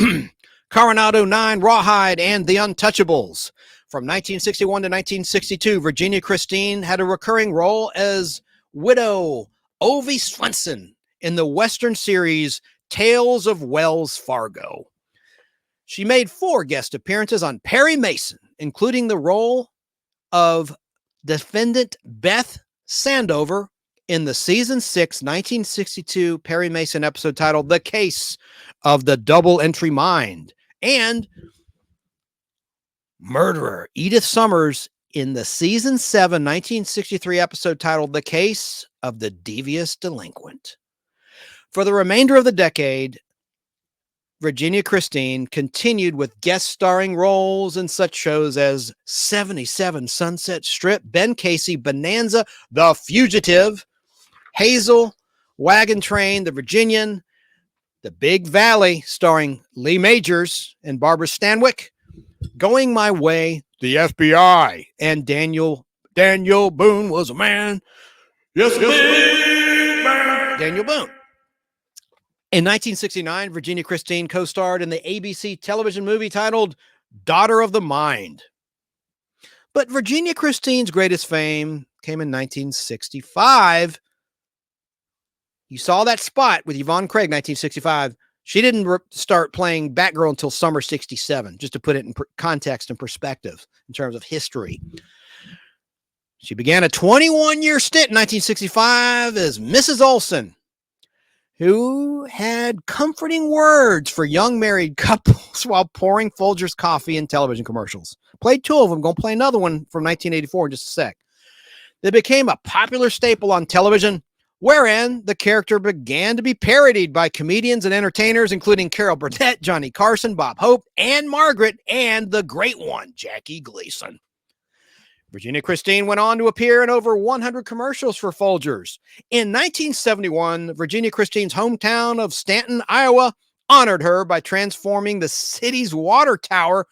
Speaker 3: Coronado 9, Rawhide, and The Untouchables. From 1961 to 1962, Virginia Christine had a recurring role as widow Ovie Swenson in the Western series Tales of Wells Fargo. She made 4 guest appearances on Perry Mason, including the role of defendant Beth Sandover in the season 6, 1962 Perry Mason episode titled The Case of the Double Entry Mind, and murderer Edith Summers in the season 7, 1963 episode titled The Case of the Devious Delinquent. For the remainder of the decade, Virginia Christine continued with guest starring roles in such shows as 77 Sunset Strip, Ben Casey, Bonanza, The Fugitive, Hazel, Wagon Train, The Virginian, The Big Valley, starring Lee Majors and Barbara Stanwyck, Going My Way, The FBI, and Daniel Boone was a man. Yes, man. Daniel Boone. In 1969, Virginia Christine co-starred in the ABC television movie titled Daughter of the Mind. But Virginia Christine's greatest fame came in 1965. You saw that spot with Yvonne Craig, 1965. She didn't start playing Batgirl until summer 67, just to put it in context and perspective in terms of history. She began a 21-year stint in 1965 as Mrs. Olsen, who had comforting words for young married couples while pouring Folgers coffee in television commercials. Played two of them. Going to play another one from 1984 in just a sec. They became a popular staple on television, wherein the character began to be parodied by comedians and entertainers, including Carol Burnett, Johnny Carson, Bob Hope, and Margaret, and the great one, Jackie Gleason. Virginia Christine went on to appear in over 100 commercials for Folgers. In 1971, Virginia Christine's hometown of Stanton, Iowa, honored her by transforming the city's water tower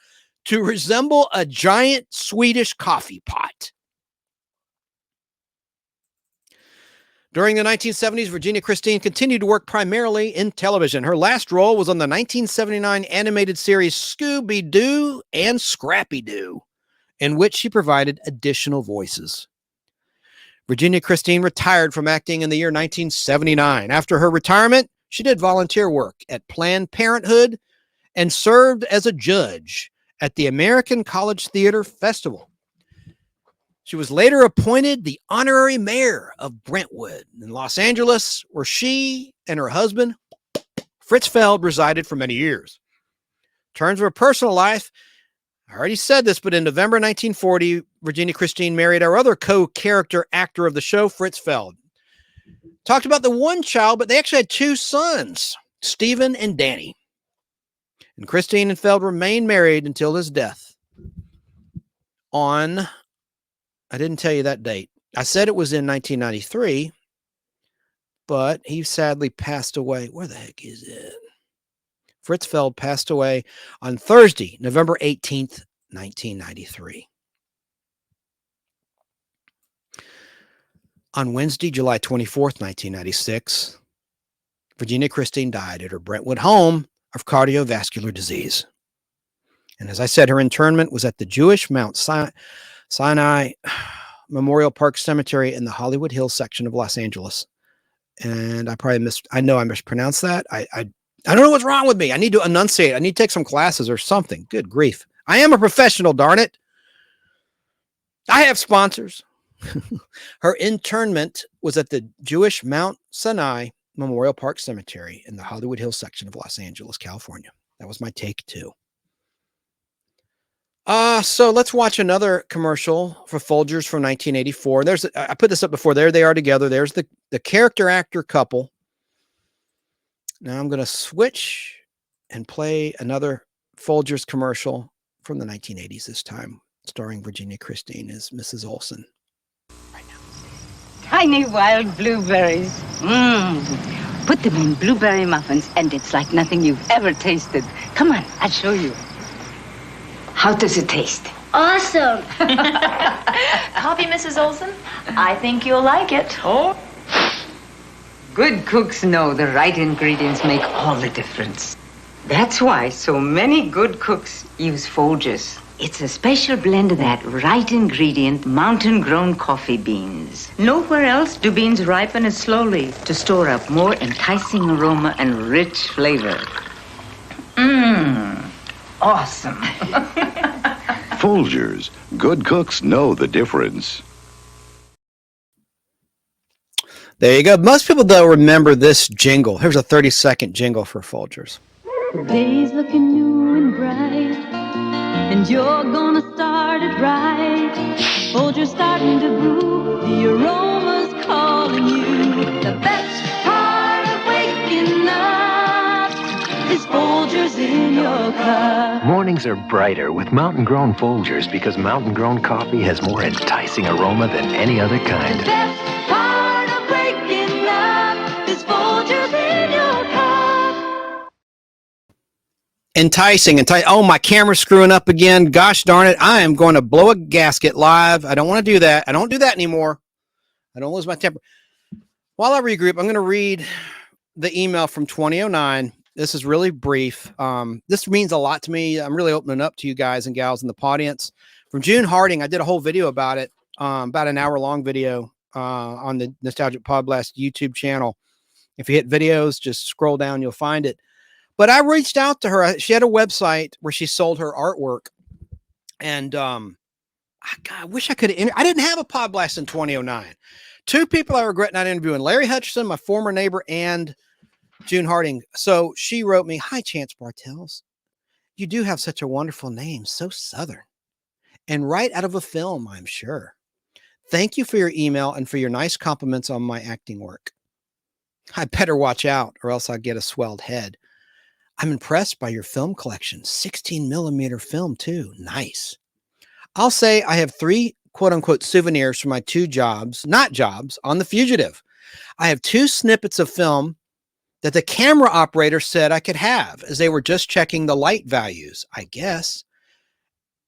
Speaker 3: to resemble a giant Swedish coffee pot. During the 1970s, Virginia Christine continued to work primarily in television. Her last role was on the 1979 animated series Scooby-Doo and Scrappy-Doo, in which she provided additional voices. Virginia Christine retired from acting in the year 1979. After her retirement, she did volunteer work at Planned Parenthood and served as a judge at the American College Theater Festival. She was later appointed the honorary mayor of Brentwood in Los Angeles, where she and her husband, Fritz Feld, resided for many years. In terms of her personal life, I already said this, but in November 1940, Virginia Christine married our other co-character actor of the show, Fritz Feld. Talked about the one child, but they actually had two sons, Stephen and Danny. And Christine and Feld remained married until his death on, I didn't tell you that date. I said it was in 1993, but he sadly passed away. Where the heck is it? Fritz Feld passed away on Thursday, November 18th, 1993. On Wednesday, July 24th, 1996, Virginia Christine died at her Brentwood home of cardiovascular disease. And as I said, her internment was at the Jewish Mount Sinai Memorial Park Cemetery in the Hollywood Hills section of Los Angeles. And I know I mispronounced that. I don't know what's wrong with me. I need to enunciate. I need to take some classes or something. Good grief. I am a professional, darn it. I have sponsors. Her internment was at the Jewish Mount Sinai Memorial Park Cemetery in the Hollywood Hills section of Los Angeles, California. That was my take two. So let's watch another commercial for Folgers from 1984. I put this up before. There they are together. There's the character actor couple. Now I'm going to switch and play another Folgers commercial from the 1980s this time, starring Virginia Christine as Mrs. Olsen. Right now.
Speaker 15: Tiny wild blueberries. Put them in blueberry muffins, and it's like nothing you've ever tasted. Come on, I'll show you. How does it taste?
Speaker 2: Awesome.
Speaker 17: Coffee, Mrs. Olsen? I think you'll like it.
Speaker 19: Oh? Good cooks know the right ingredients make all the difference. That's why so many good cooks use Folgers. It's a special blend of that right ingredient, mountain-grown coffee beans. Nowhere else do beans ripen as slowly to store up more enticing aroma and rich flavor. Awesome.
Speaker 10: Folgers. Good cooks know the difference.
Speaker 3: There you go. Most people, though, remember this jingle. Here's a 30-second jingle for Folgers.
Speaker 20: Day's looking new and bright, and you're gonna start it right. Folgers starting to brew, the aroma's calling you. The best part of waking up is Folgers in your cup.
Speaker 21: Mornings are brighter with mountain-grown Folgers because mountain-grown coffee has more enticing aroma than any other kind.
Speaker 20: The best part of waking up is Folgers in your cup.
Speaker 3: Enticing. Oh, my camera's screwing up again. Gosh darn it. I am going to blow a gasket live. I don't want to do that. I don't do that anymore. I don't lose my temper. While I regroup, I'm going to read the email from 2009. This is really brief. This means a lot to me. I'm really opening up to you guys and gals in the audience. From June Harding, I did a whole video about it. about an hour-long video on the Nostalgic Podblast YouTube channel. If you hit videos, just scroll down, you'll find it. But I reached out to her. She had a website where she sold her artwork. And I wish I could have. I didn't have a Podblast in 2009. Two people I regret not interviewing: Larry Hutchison, my former neighbor, and June Harding. So she wrote me, "Hi, Chance Bartels. You do have such a wonderful name, so Southern, and right out of a film, I'm sure. Thank you for your email and for your nice compliments on my acting work. I better watch out or else I'll get a swelled head. I'm impressed by your film collection. 16 millimeter film too. Nice. I'll say I have 3 quote unquote souvenirs from my 2 jobs, not jobs, on The Fugitive. I have 2 snippets of film that the camera operator said I could have as they were just checking the light values, I guess.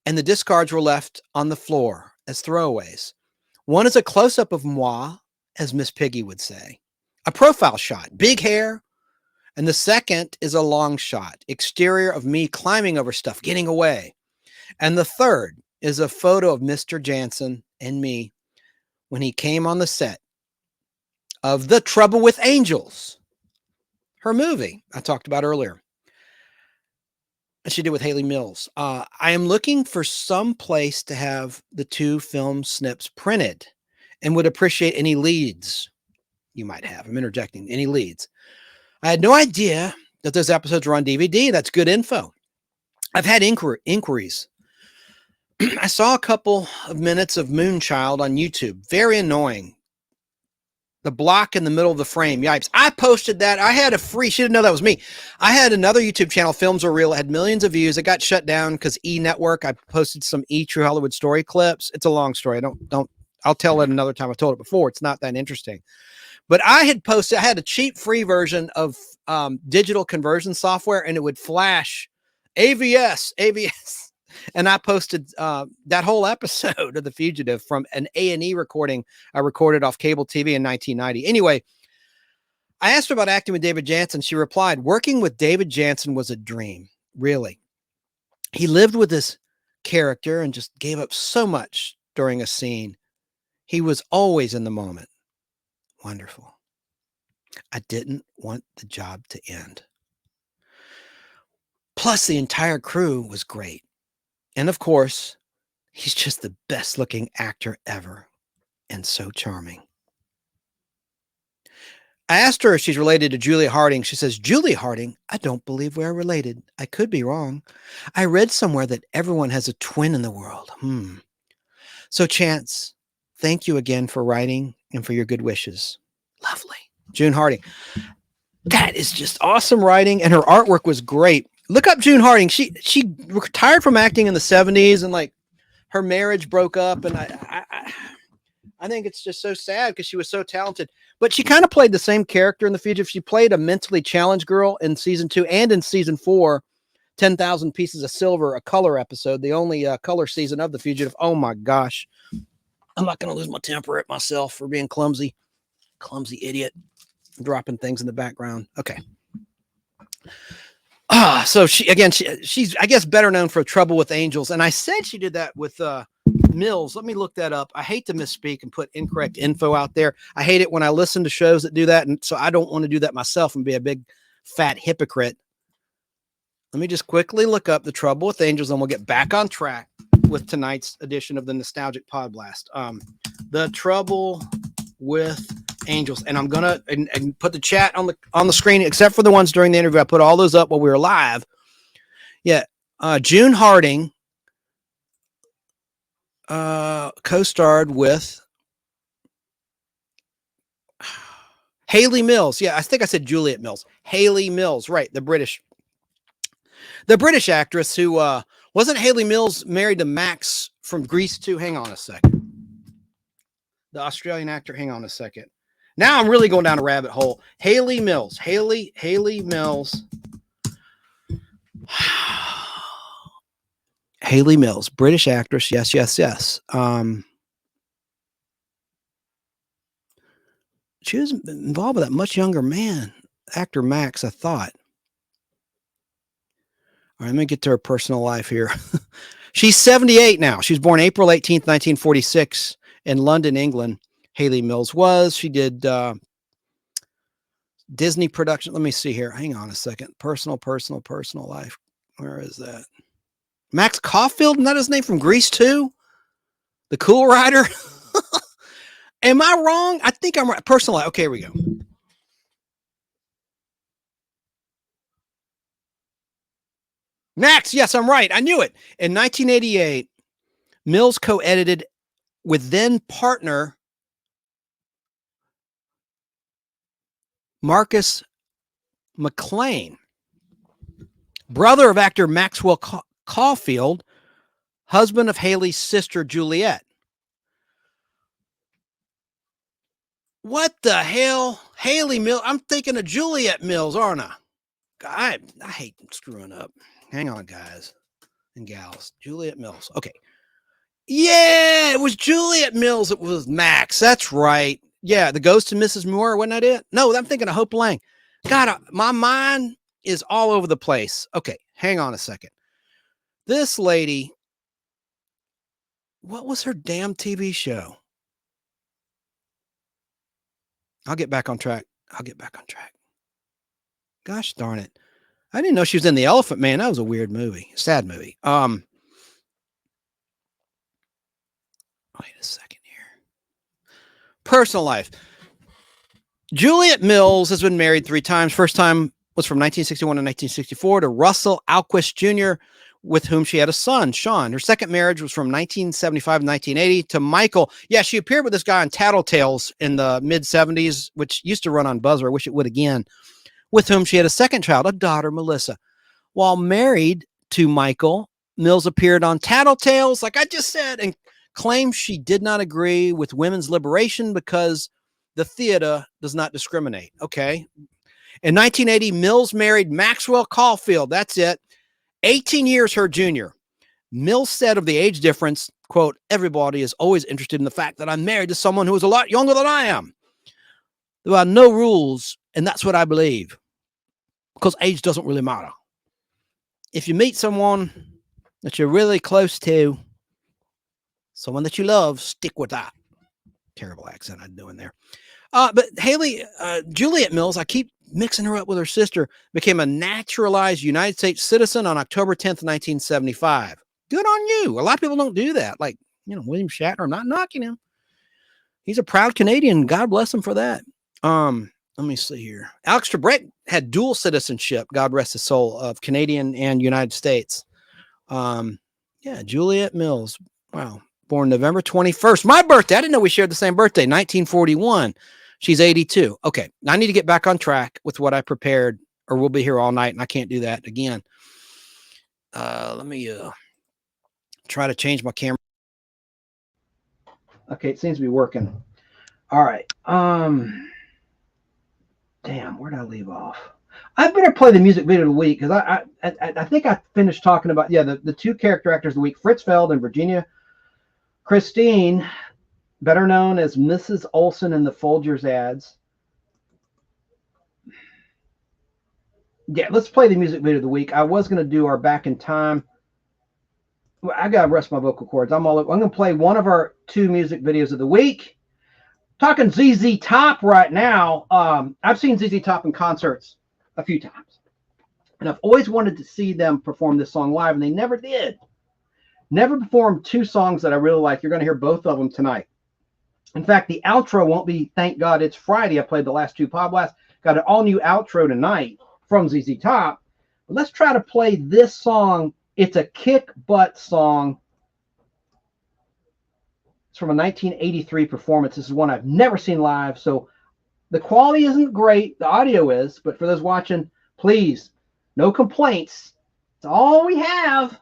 Speaker 3: And the discards were left on the floor as throwaways. One is a close-up of moi, as Miss Piggy would say. A profile shot, big hair. And the second is a long shot, exterior of me climbing over stuff, getting away. And the third is a photo of Mr. Jansen and me when he came on the set of The Trouble with Angels, her movie I talked about earlier. And she did with Haley Mills. I am looking for some place to have the 2 film snips printed and would appreciate any leads you might have. I'm interjecting. Any leads. I had no idea that those episodes were on DVD. That's good info. I've had inquiries. I saw a couple of minutes of Moonchild on YouTube. Very annoying. The block in the middle of the frame. Yipes. I posted that. I had a free, she didn't know that was me. I had another YouTube channel, Films Are Real. It had millions of views. It got shut down because E! Network. I posted some E! True Hollywood Story clips. It's a long story. I'll tell it another time. I've told it before. It's not that interesting. But I had a cheap free version of digital conversion software, and it would flash AVS. And I posted that whole episode of The Fugitive from an A&E recording I recorded off cable TV in 1990. Anyway, I asked her about acting with David Jansen. She replied, working with David Jansen was a dream, really. He lived with this character and just gave up so much during a scene. He was always in the moment. Wonderful. I didn't want the job to end. Plus, the entire crew was great. And of course, he's just the best looking actor ever and so charming. I asked her if she's related to Julia Harding. She says, Julia Harding? I don't believe we're related. I could be wrong. I read somewhere that everyone has a twin in the world. So Chance, thank you again for writing and for your good wishes. Lovely. June Harding. That is just awesome writing. And her artwork was great. Look up June Harding. She retired from acting in the 70s and like her marriage broke up. And I think it's just so sad because she was so talented, but she kind of played the same character in The Fugitive. She played a mentally challenged girl in season 2 and in season 4, 10,000 Pieces of Silver, a color episode, the only color season of The Fugitive. Oh my gosh. I'm not going to lose my temper at myself for being clumsy idiot, dropping things in the background. Okay. So she's, I guess, better known for Trouble with Angels. And I said she did that with Mills. Let me look that up. I hate to misspeak and put incorrect info out there. I hate it when I listen to shows that do that. And so I don't want to do that myself and be a big fat hypocrite. Let me just quickly look up The Trouble with Angels and we'll get back on track with tonight's edition of the Nostalgic Podblast. The Trouble with Angels. And I'm going to and put the chat on the screen, except for the ones during the interview. I put all those up while we were live. Yeah. June Harding co-starred with Haley Mills. Yeah, I think I said Juliet Mills. Haley Mills, right? The British actress who wasn't Haley Mills married to Max from Grease too? Hang on a second. The Australian actor. Hang on a second. Now I'm really going down a rabbit hole. Haley Mills. Haley Mills. Haley Mills, British actress. Yes. She was involved with that much younger man, actor Max, I thought. All right, let me get to her personal life here. She's 78 now. She was born April 18th, 1946 in London, England. Haley Mills was. She did Disney production. Let me see here. Hang on a second. Personal life. Where is that? Max Caulfield? Isn't that his name from Grease 2? The Cool Rider? Am I wrong? I think I'm right. Personal life. Okay, here we go. Max, yes, I'm right. I knew it. In 1988, Mills co-edited with then partner Marcus McLean, brother of actor Maxwell Caulfield, husband of Haley's sister Juliet. What the hell? Haley Mills. I'm thinking of Juliet Mills, aren't I? I hate screwing up. Hang on, guys and gals. Juliet Mills. Okay. Yeah, it was Juliet Mills. It was Max. That's right. Yeah, The Ghost of Mrs. Moore. Wasn't that it? No, I'm thinking of Hope Lang. God, my mind is all over the place. Okay, hang on a second. This lady, what was her damn TV show? I'll get back on track. Gosh darn it. I didn't know she was in The Elephant Man. That was a weird movie. Sad movie. Wait a second here. Personal life. Juliet Mills has been married 3 times. First time was from 1961 to 1964 to Russell Alquist Jr., with whom she had a son, Sean. Her second marriage was from 1975 to 1980 to Michael. Yeah, she appeared with this guy on Tattletales in the mid-70s, which used to run on Buzzer. I wish it would again. With whom she had a second child, a daughter, Melissa. While married to Michael, Mills appeared on Tattletales, like I just said, and claimed she did not agree with women's liberation because the theater does not discriminate. Okay. In 1980, Mills married Maxwell Caulfield. That's it. 18 years her junior. Mills said of the age difference, quote, "Everybody is always interested in the fact that I'm married to someone who is a lot younger than I am. There are no rules, and that's what I believe, because age doesn't really matter. If you meet someone that you're really close to, someone that you love, stick with that." Terrible accent I'm doing there. But Haley, Juliet Mills, I keep mixing her up with her sister, became a naturalized United States citizen on October 10th, 1975. Good on you. A lot of people don't do that. Like, William Shatner, I'm not knocking him. He's a proud Canadian. God bless him for that. Let me see here. Alex Trebek had dual citizenship, God rest his soul, of Canadian and United States. Yeah, Juliet Mills. Wow. Born November 21st. My birthday. I didn't know we shared the same birthday, 1941. She's 82. Okay. I need to get back on track with what I prepared, or we'll be here all night, and I can't do that again. Let me try to change my camera. Okay, it seems to be working. All right. Damn, where did I leave off? I better play the music video of the week, because I think I finished talking about, the 2 character actors of the week, Fritz Feld and Virginia Christine, better known as Mrs. Olsen in the Folgers ads. Yeah, let's play the music video of the week. I was going to do our Back in Time. Well, I got to rest my vocal cords. I'm going to play one of our 2 music videos of the week. Talking ZZ Top right now. I've seen ZZ Top in concerts a few times, and I've always wanted to see them perform this song live, and they never did. Never performed 2 songs that I really like. You're going to hear both of them tonight. In fact, the outro won't be Thank God It's Friday. I played the last 2 Podblasts. Got an all-new outro tonight from ZZ Top. But let's try to play this song. It's a kick-butt song. It's from a 1983 performance. This is one I've never seen live, so the quality isn't great. The audio is, but for those watching, please, no complaints. It's all we have.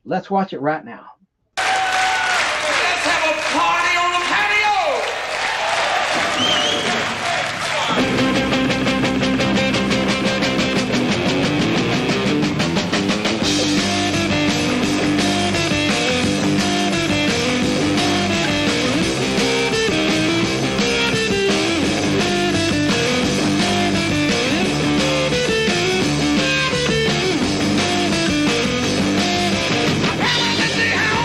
Speaker 3: Let's watch it right now.
Speaker 2: Let's have a party on the patio! Let's see how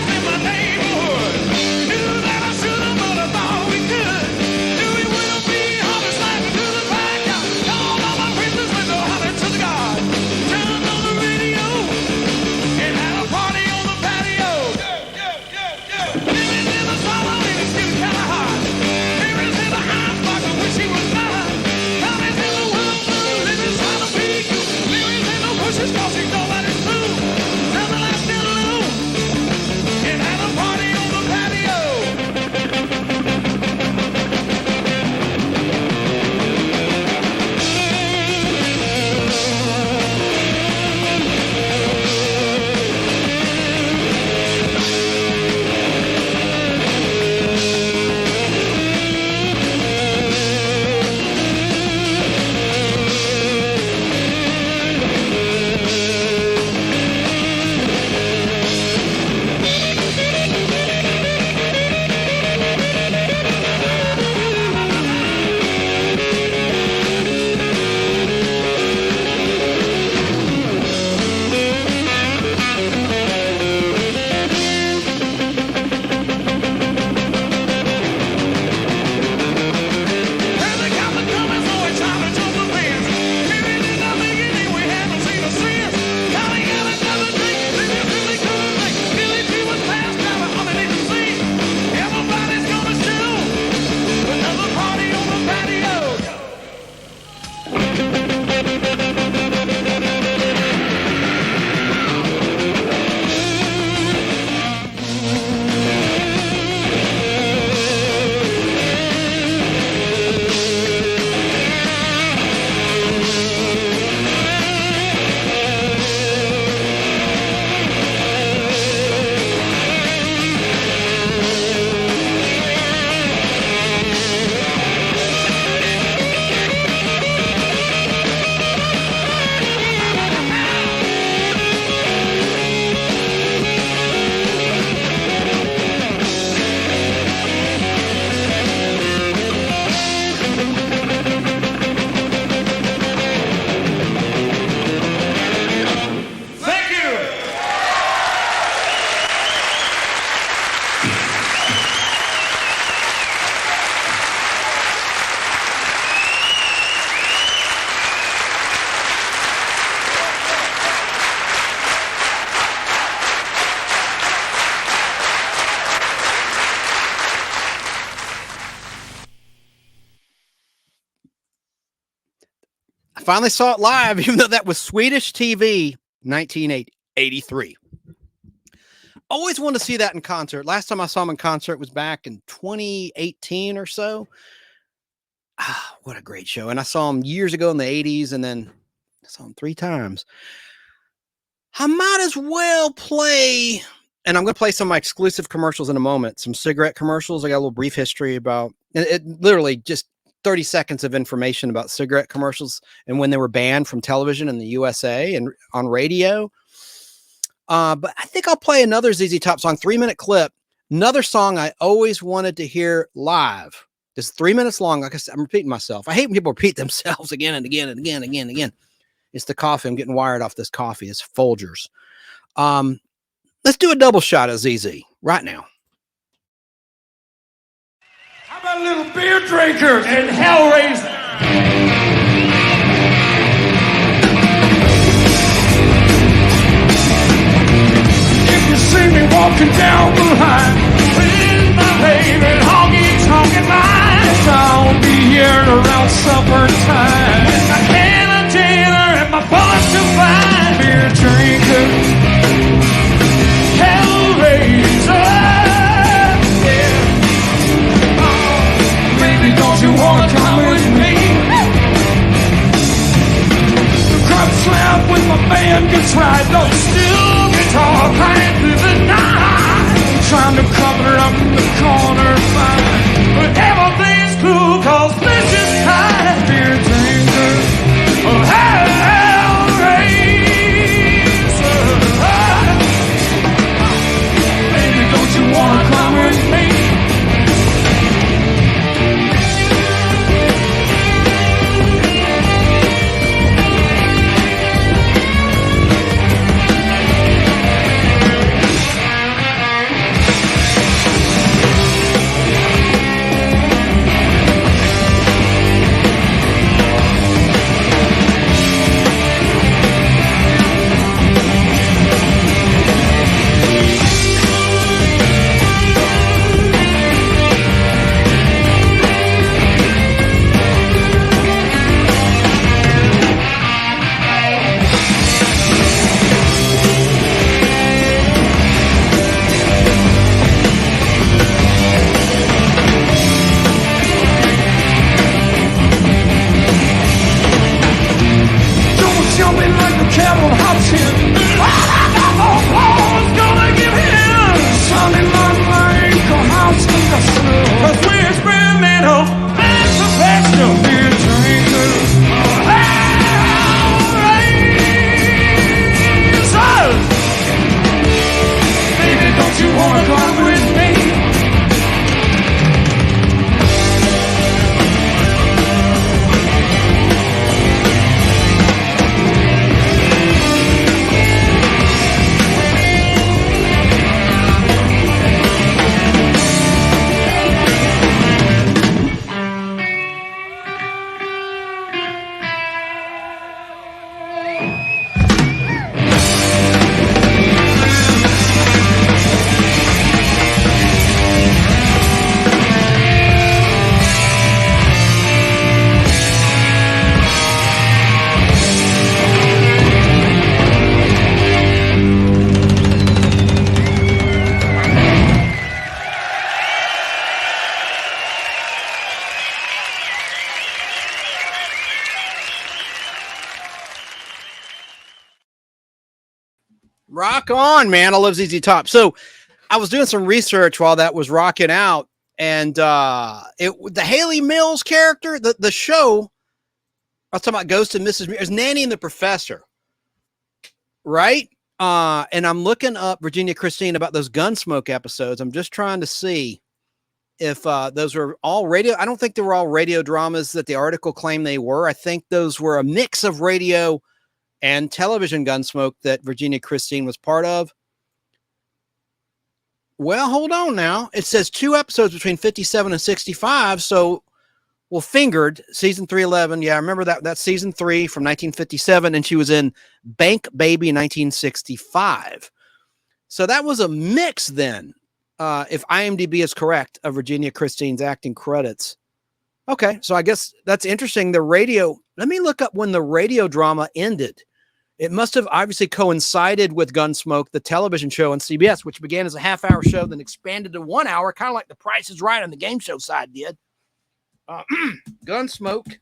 Speaker 3: finally saw it live, even though that was Swedish TV, 1983. Always wanted to see that in concert. Last time I saw him in concert was back in 2018 or so. What a great show. And I saw him years ago in the 80s, and then I saw him 3 times. I might as well play, and I'm going to play some of my exclusive commercials in a moment, some cigarette commercials. I got a little brief history about it, literally just 30 seconds of information about cigarette commercials and when they were banned from television in the USA and on radio. But I think I'll play another ZZ Top song, 3-minute clip, another song I always wanted to hear live. It's 3 minutes long. Like I said, I'm repeating myself. I hate when people repeat themselves again and again and again and again and again. It's the coffee. I'm getting wired off this coffee. It's Folgers. Let's do a double shot of ZZ right now.
Speaker 1: How about a little beer drinker and Hellraiser? If you see me walking down the line with my favorite honky-tonkin' lines, I'll be here around supper time with my can of dinner and my bunch of fine beer drinker, Hellraiser. Yeah. Oh, baby, don't you wanna come with me? The crowd slap when my band gets right, no steel guitar crying through the night, trying to cover up the corner fine, but everything's cool 'cause this is tight. Beer drinker, oh Hellraiser. Baby, don't you wanna come with me?
Speaker 3: Rock on, man. I love ZZ Top. So I was doing some research while that was rocking out, and the Haley Mills character, the show, I was talking about Ghost and Mrs. Is Nanny and the Professor, right? And I'm looking up Virginia Christine about those Gunsmoke episodes. I'm just trying to see if those were all radio. I don't think they were all radio dramas that the article claimed they were. I think those were a mix of radio and television Gunsmoke that Virginia Christine was part of. Well, hold on now. It says 2 episodes between 57 and 65. So, well, Fingered, season 311. Yeah, I remember that's season 3 from 1957. And she was in Bank Baby 1965. So that was a mix then, if IMDb is correct, of Virginia Christine's acting credits. Okay, so I guess that's interesting. The radio, Let me look up when the radio drama ended. It must have obviously coincided with Gunsmoke, the television show on CBS, which began as a half-hour show, then expanded to 1 hour, kind of like The Price is Right on the game show side did. Gunsmoke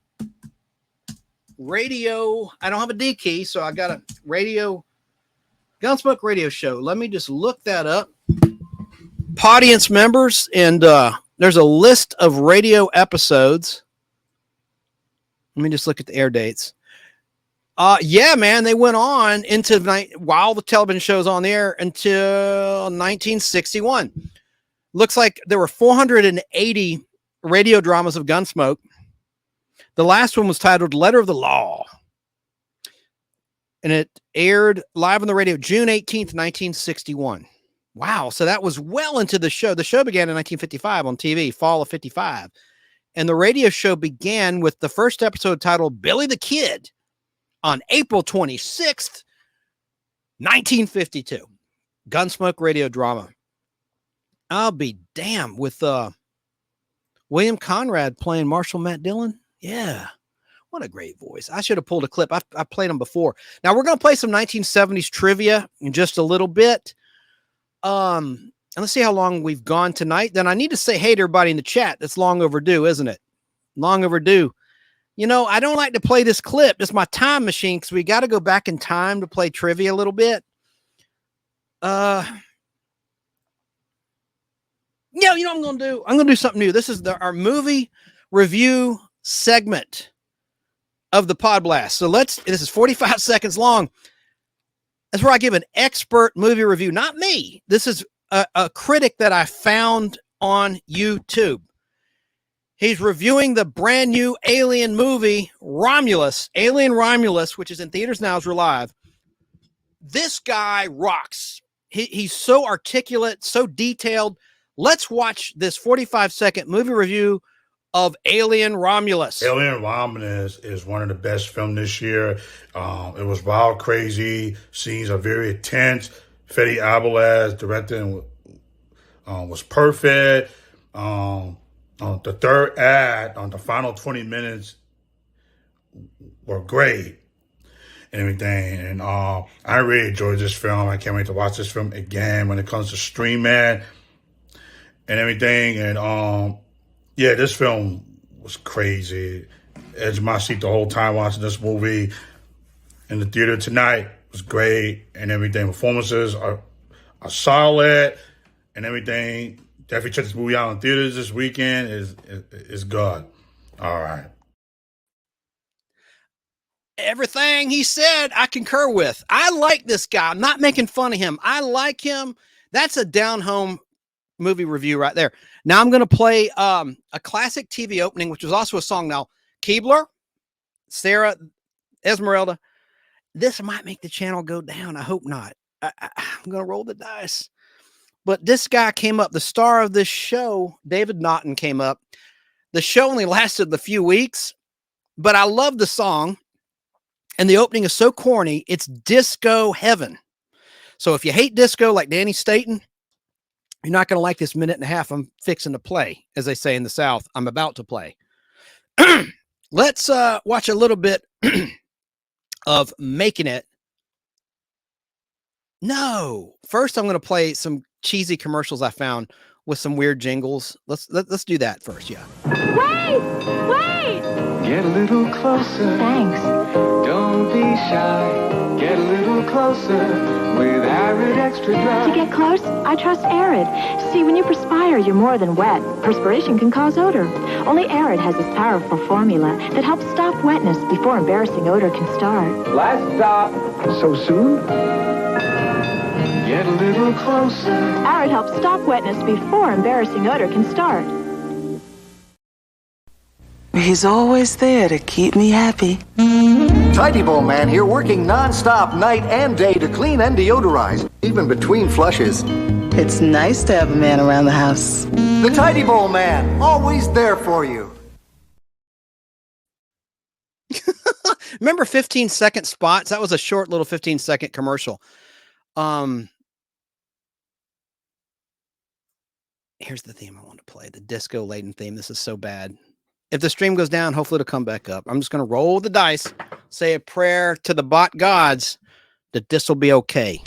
Speaker 3: radio. I don't have a D key, so I got a radio. Gunsmoke radio show. Let me just look that up. Audience members, and there's a list of radio episodes. Let me just look at the air dates. Yeah, man, they went on into while the television show's on the air until 1961. Looks like there were 480 radio dramas of Gunsmoke. The last one was titled Letter of the Law. And it aired live on the radio June 18th, 1961. Wow. So that was well into the show. The show began in 1955 on TV, fall of 55. And the radio show began with the first episode titled Billy the Kid on April 26th, 1952. Gunsmoke radio drama. I'll be damned with William Conrad playing Marshal Matt Dillon. Yeah. What a great voice. I should have pulled a clip. I've played them before. Now we're going to play some 1970s trivia in just a little bit. And let's see how long we've gone tonight. Then I need to say hey to everybody in the chat. That's long overdue, isn't it? Long overdue. You know, I don't like to play this clip. It's my time machine because we got to go back in time to play trivia a little bit. Yeah, you know what I'm going to do? I'm going to do something new. This is our movie review segment of the Podblast. So this is 45 seconds long. That's where I give an expert movie review. Not me. This is a critic that I found on YouTube. He's reviewing the brand new Alien movie, Alien Romulus, which is in theaters now, is live. This guy rocks. He's so articulate, so detailed. Let's watch this 45-second movie review of Alien Romulus.
Speaker 5: Alien Romulus is one of the best films this year. It was wild, crazy. Scenes are very intense. Fede Alvarez directing was perfect. The third act, the final 20 minutes were great and everything. And I really enjoyed this film. I can't wait to watch this film again when it comes to streaming and everything. And yeah, this film was crazy. Edge of my seat the whole time watching this movie in the theater tonight. Was great and everything. Performances are solid and everything. Definitely check this movie out in theaters this weekend. Is good. All right.
Speaker 3: Everything he said, I concur with. I like this guy. I'm not making fun of him. I like him. That's a down-home movie review right there. Now I'm going to play a classic TV opening, which was also a song. Now, Keebler, Sarah, Esmeralda, this might make the channel go down. I hope not. I'm going to roll the dice. But this guy came up, the star of this show, David Naughton, came up. The show only lasted a few weeks, but I love the song. And the opening is so corny, it's disco heaven. So if you hate disco like Danny Staton, you're not going to like this minute and a half I'm fixing to play. As they say in the South, I'm about to play. Let's watch a little bit of Making It. No, first I'm going to play some cheesy commercials I found with some weird jingles. Let's do that first. Yeah.
Speaker 1: Wait!
Speaker 14: Get a little closer.
Speaker 1: Thanks.
Speaker 14: Don't be shy. Get a little closer with Arid Extra Dry.
Speaker 22: To get close, I trust Arid. See, when you perspire, you're more than wet. Perspiration can cause odor. Only Arid has this powerful formula that helps stop wetness before embarrassing odor can start.
Speaker 14: Last stop. So soon? Get a little closer.
Speaker 22: Arid helps stop wetness before embarrassing odor can start.
Speaker 23: He's always there to keep me happy.
Speaker 24: Tidy Bowl Man here, working non-stop night and day to clean and deodorize, even between flushes.
Speaker 23: It's nice to have a man around the house.
Speaker 24: The Tidy Bowl Man, always there for you.
Speaker 3: Remember 15-second spots? That was a short little 15-second commercial. Here's the theme I want to play, the disco laden theme. This is so bad. If the stream goes down, hopefully it'll come back up. I'm just going to roll the dice, say a prayer to the bot gods that this will be okay.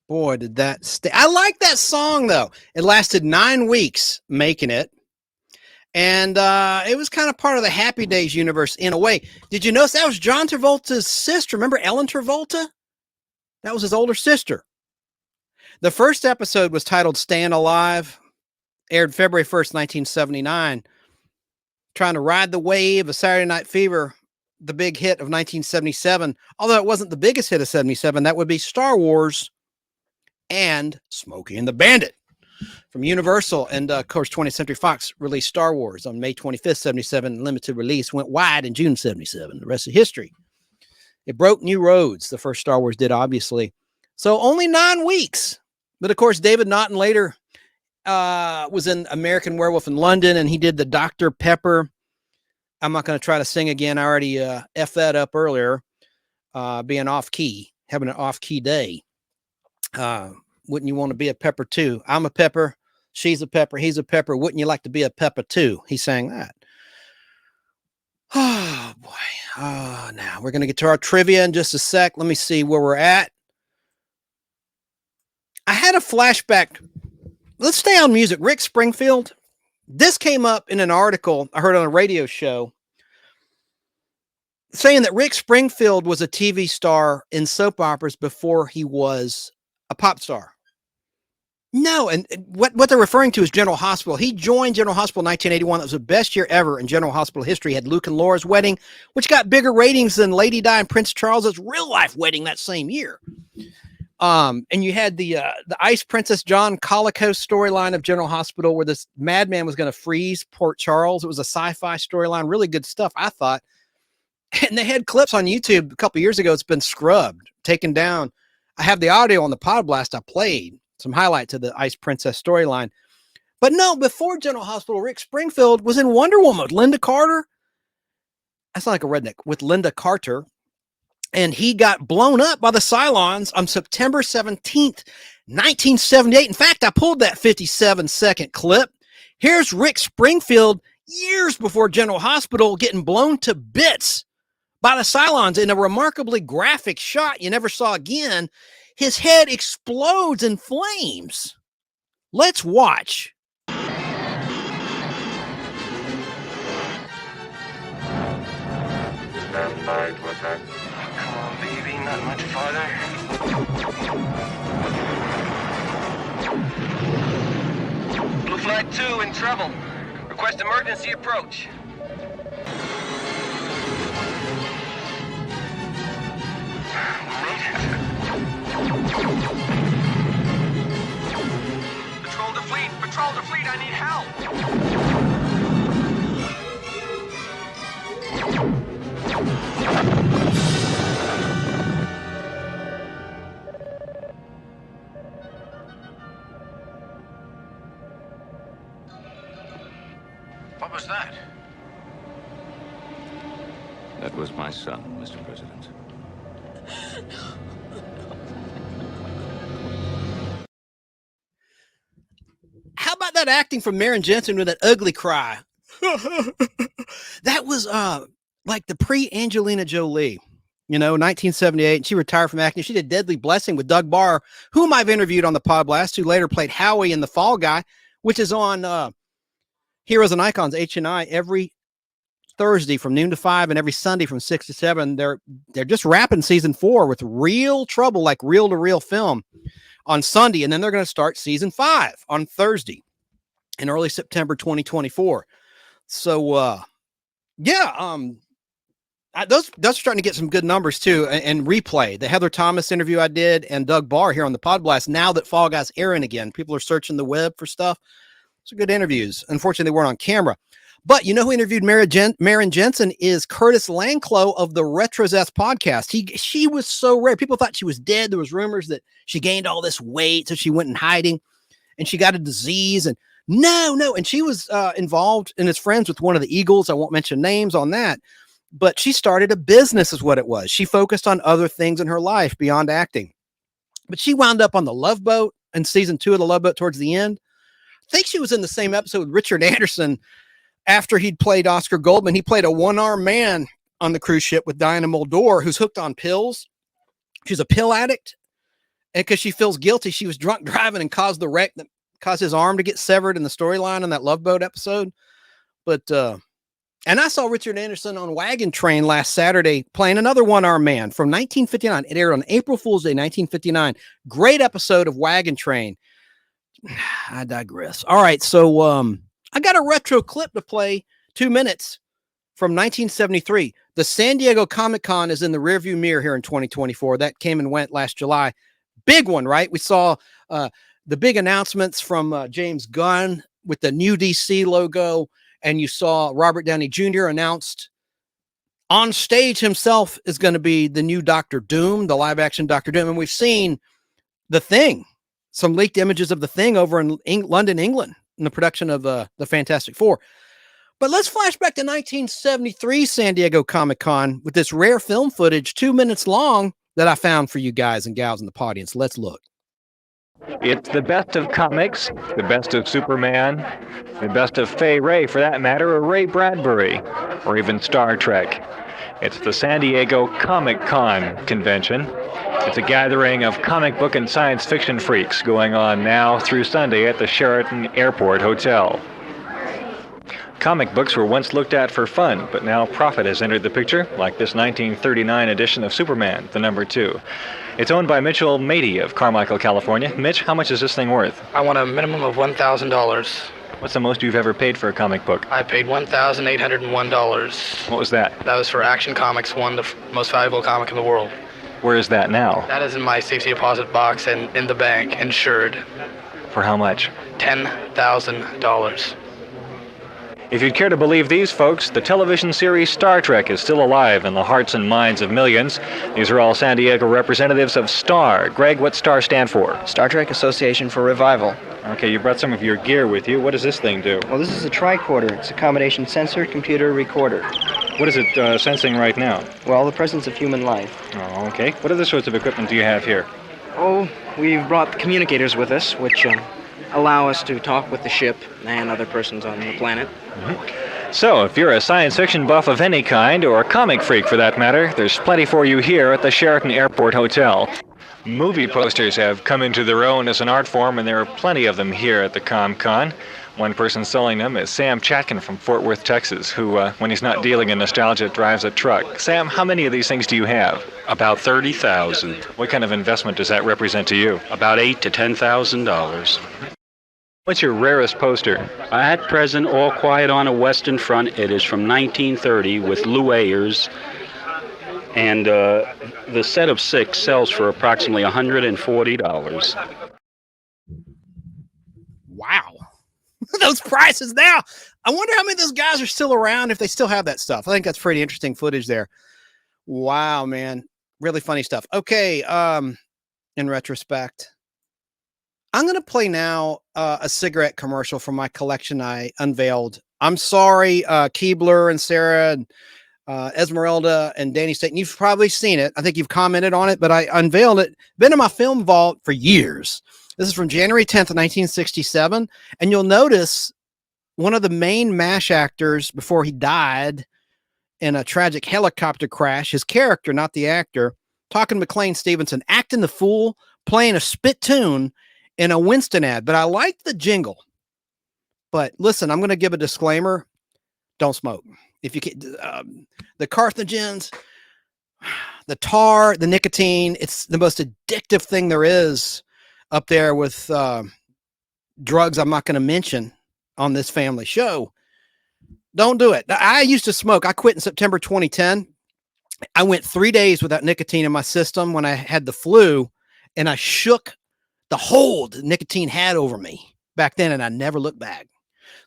Speaker 3: Boy, did that stay. I like that song, though. It lasted 9 weeks making it. And it was kind of part of the Happy Days universe in a way. Did you notice that was John Travolta's sister? Remember Ellen Travolta? That was his older sister. The first episode was titled Staying Alive, aired February 1st, 1979. Trying to ride the wave of Saturday Night Fever, the big hit of 1977. Although it wasn't the biggest hit of 77, that would be Star Wars and Smokey and the Bandit from Universal. And of course, 20th Century Fox released Star Wars on May 25th, 77, limited release, went wide in June 77. The rest is history. It broke new roads. The first Star Wars did, obviously. So only 9 weeks. But of course, David Naughton later was in American Werewolf in London, and he did the Dr. Pepper. I'm not going to try to sing again. I already F that up earlier, being off key, having an off key day. Wouldn't you want to be a pepper too? I'm a pepper. She's a pepper. He's a pepper. Wouldn't you like to be a pepper too? He sang that. Oh boy. Oh, now we're going to get to our trivia in just a sec. Let me see where we're at. I had a flashback. Let's stay on music. Rick Springfield. This came up in an article I heard on a radio show saying that Rick Springfield was a TV star in soap operas before he was a pop star. No, and what they're referring to is General Hospital. He joined General Hospital in 1981. That was the best year ever in General Hospital history. Had Luke and Laura's wedding, which got bigger ratings than Lady Di and Prince Charles's real life wedding that same year. And you had the Ice Princess John Colicos storyline of General Hospital, where this madman was going to freeze Port Charles. It was a sci-fi storyline, really good stuff, I thought. And they had clips on YouTube a couple years ago. It's been scrubbed, taken down. I have the audio on the Podblast. I played some highlights of the Ice Princess storyline. But no, before General Hospital, Rick Springfield was in Wonder Woman with Linda Carter. That's not like a redneck, with Linda Carter. And he got blown up by the Cylons on September 17th, 1978. In fact, I pulled that 57-second clip. Here's Rick Springfield years before General Hospital getting blown to bits by the Cylons in a remarkably graphic shot you never saw again. His head explodes in flames. Let's watch.
Speaker 4: Come on, baby, not much farther. Blue Flag 2 in trouble. Request emergency approach. Patrol the fleet. Patrol all the fleet. I need help.
Speaker 7: What was that?
Speaker 8: That was my son, Mr. President.
Speaker 3: How about that acting from Maren Jensen with that ugly cry? That was like the pre-Angelina Jolie, 1978. She retired from acting. She did Deadly Blessing with Doug Barr, whom I've interviewed on the Podblast, who later played Howie in The Fall Guy, which is on Heroes and Icons, HNI, every Thursday from noon to 5 and every Sunday from 6 to 7. They're just wrapping season 4 with Real Trouble, like reel-to-reel film on Sunday, and then they're going to start season 5 on Thursday in early September 2024. So those are starting to get some good numbers too, and replay the Heather Thomas interview I did and Doug Barr here on the Podblast. Now that Fall Guys airing again, people are searching the web for stuff. So good interviews. Unfortunately, they weren't on camera. But who interviewed Maren Jensen is Curtis Lanclow of the Retrozest podcast. She was so rare. People thought she was dead. There was rumors that she gained all this weight, so she went in hiding, and she got a disease. And no. And she was involved and is friends with one of the Eagles. I won't mention names on that. But she started a business is what it was. She focused on other things in her life beyond acting. But she wound up on the Love Boat in season 2 of the Love Boat towards the end. I think she was in the same episode with Richard Anderson. After he'd played Oscar Goldman, he played a one-armed man on the cruise ship with Diana Muldaur, who's hooked on pills. She's a pill addict. And because she feels guilty, she was drunk driving and caused the wreck that caused his arm to get severed in the storyline in that Love Boat episode. But, and I saw Richard Anderson on Wagon Train last Saturday playing another one-armed man from 1959. It aired on April Fool's Day, 1959. Great episode of Wagon Train. I digress. All right, so, I got a retro clip to play, 2 minutes from 1973. The San Diego Comic-Con is in the rearview mirror here in 2024. That came and went last July. Big one, right? We saw the big announcements from James Gunn with the new DC logo, and you saw Robert Downey Jr. announced on stage himself is going to be the new Dr. Doom, the live-action Dr. Doom. And we've seen The Thing, some leaked images of The Thing over in London, England, in the production of the Fantastic Four. But let's flash back to 1973 San Diego Comic-Con with this rare film footage, 2 minutes long, that I found for you guys and gals in the audience. Let's look.
Speaker 18: It's the best of comics, the best of Superman, the best of Fay Ray, for that matter, or Ray Bradbury, or even Star Trek. It's the San Diego Comic-Con convention. It's a gathering of comic book and science fiction freaks going on now through Sunday at the Sheraton Airport Hotel. Comic books were once looked at for fun, but now profit has entered the picture, like this 1939 edition of Superman, the number 2. It's owned by Mitchell Mady of Carmichael, California. Mitch, how much is this thing worth?
Speaker 9: I want a minimum of $1,000.
Speaker 18: What's the most you've ever paid for a comic book?
Speaker 9: I paid $1,801.
Speaker 18: What was that?
Speaker 9: That was for Action Comics 1, the most valuable comic in the world.
Speaker 18: Where is that now?
Speaker 9: That is in my safety deposit box and in the bank, insured.
Speaker 18: For how much?
Speaker 9: $10,000.
Speaker 18: If you'd care to believe these folks, the television series Star Trek is still alive in the hearts and minds of millions. These are all San Diego representatives of STAR. Greg, what's STAR stand for?
Speaker 11: Star Trek Association for Revival.
Speaker 18: Okay, you brought some of your gear with you. What does this thing do?
Speaker 11: Well, this is a tricorder. It's a combination sensor, computer, recorder.
Speaker 18: What is it sensing right now?
Speaker 11: Well, the presence of human life.
Speaker 18: Oh, okay. What other sorts of equipment do you have here?
Speaker 11: Oh, we've brought the communicators with us, which allow us to talk with the ship and other persons on the planet.
Speaker 18: Mm-hmm. So, if you're a science fiction buff of any kind, or a comic freak for that matter, there's plenty for you here at the Sheraton Airport Hotel. Movie posters have come into their own as an art form, and there are plenty of them here at the ComCon. One person selling them is Sam Chatkin from Fort Worth, Texas, who, when he's not dealing in nostalgia, drives a truck. Sam, how many of these things do you have?
Speaker 25: About 30,000.
Speaker 18: What kind of investment does that represent to you?
Speaker 25: About $8,000 to $10,000.
Speaker 18: What's your rarest poster?
Speaker 25: At present, All Quiet on a Western Front. It is from 1930 with Lou Ayres. And the set of 6 sells for approximately $140.
Speaker 3: Wow. those prices now. I wonder how many of those guys are still around, if they still have that stuff. I think that's pretty interesting footage there. Wow, man. Really funny stuff. Okay. In retrospect, I'm going to play now a cigarette commercial from my collection I unveiled. I'm sorry, Keebler and Sarah and Esmeralda and Danny Staten. You've probably seen it. I think you've commented on it, but I unveiled it. Been in my film vault for years. This is from January 10th, 1967. And you'll notice one of the main MASH actors before he died in a tragic helicopter crash, his character, not the actor, talking to McLean Stevenson, acting the fool, playing a spittoon in a Winston ad. But I like the jingle. But listen, I'm going to give a disclaimer. Don't smoke. If you can, the carcinogens, the tar, the nicotine, it's the most addictive thing there is up there with drugs I'm not going to mention on this family show. Don't do it. I used to smoke. I quit in September 2010. I went 3 days without nicotine in my system when I had the flu, and I shook the hold nicotine had over me back then, and I never looked back.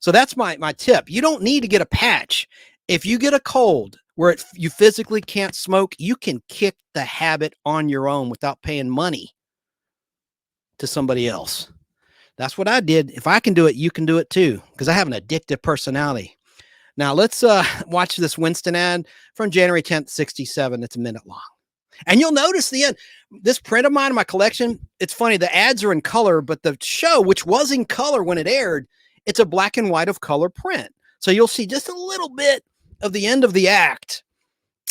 Speaker 3: So that's my tip. You don't need to get a patch. If you get a cold where you physically can't smoke, you can kick the habit on your own without paying money to somebody else. That's what I did. If I can do it, you can do it too, because I have an addictive personality. Now let's watch this Winston ad from January 10th, 67. It's a minute long. And you'll notice the end. This print of mine in my collection, it's funny. The ads are in color, but the show, which was in color when it aired, it's a black and white of color print. So you'll see just a little bit of the end of the act.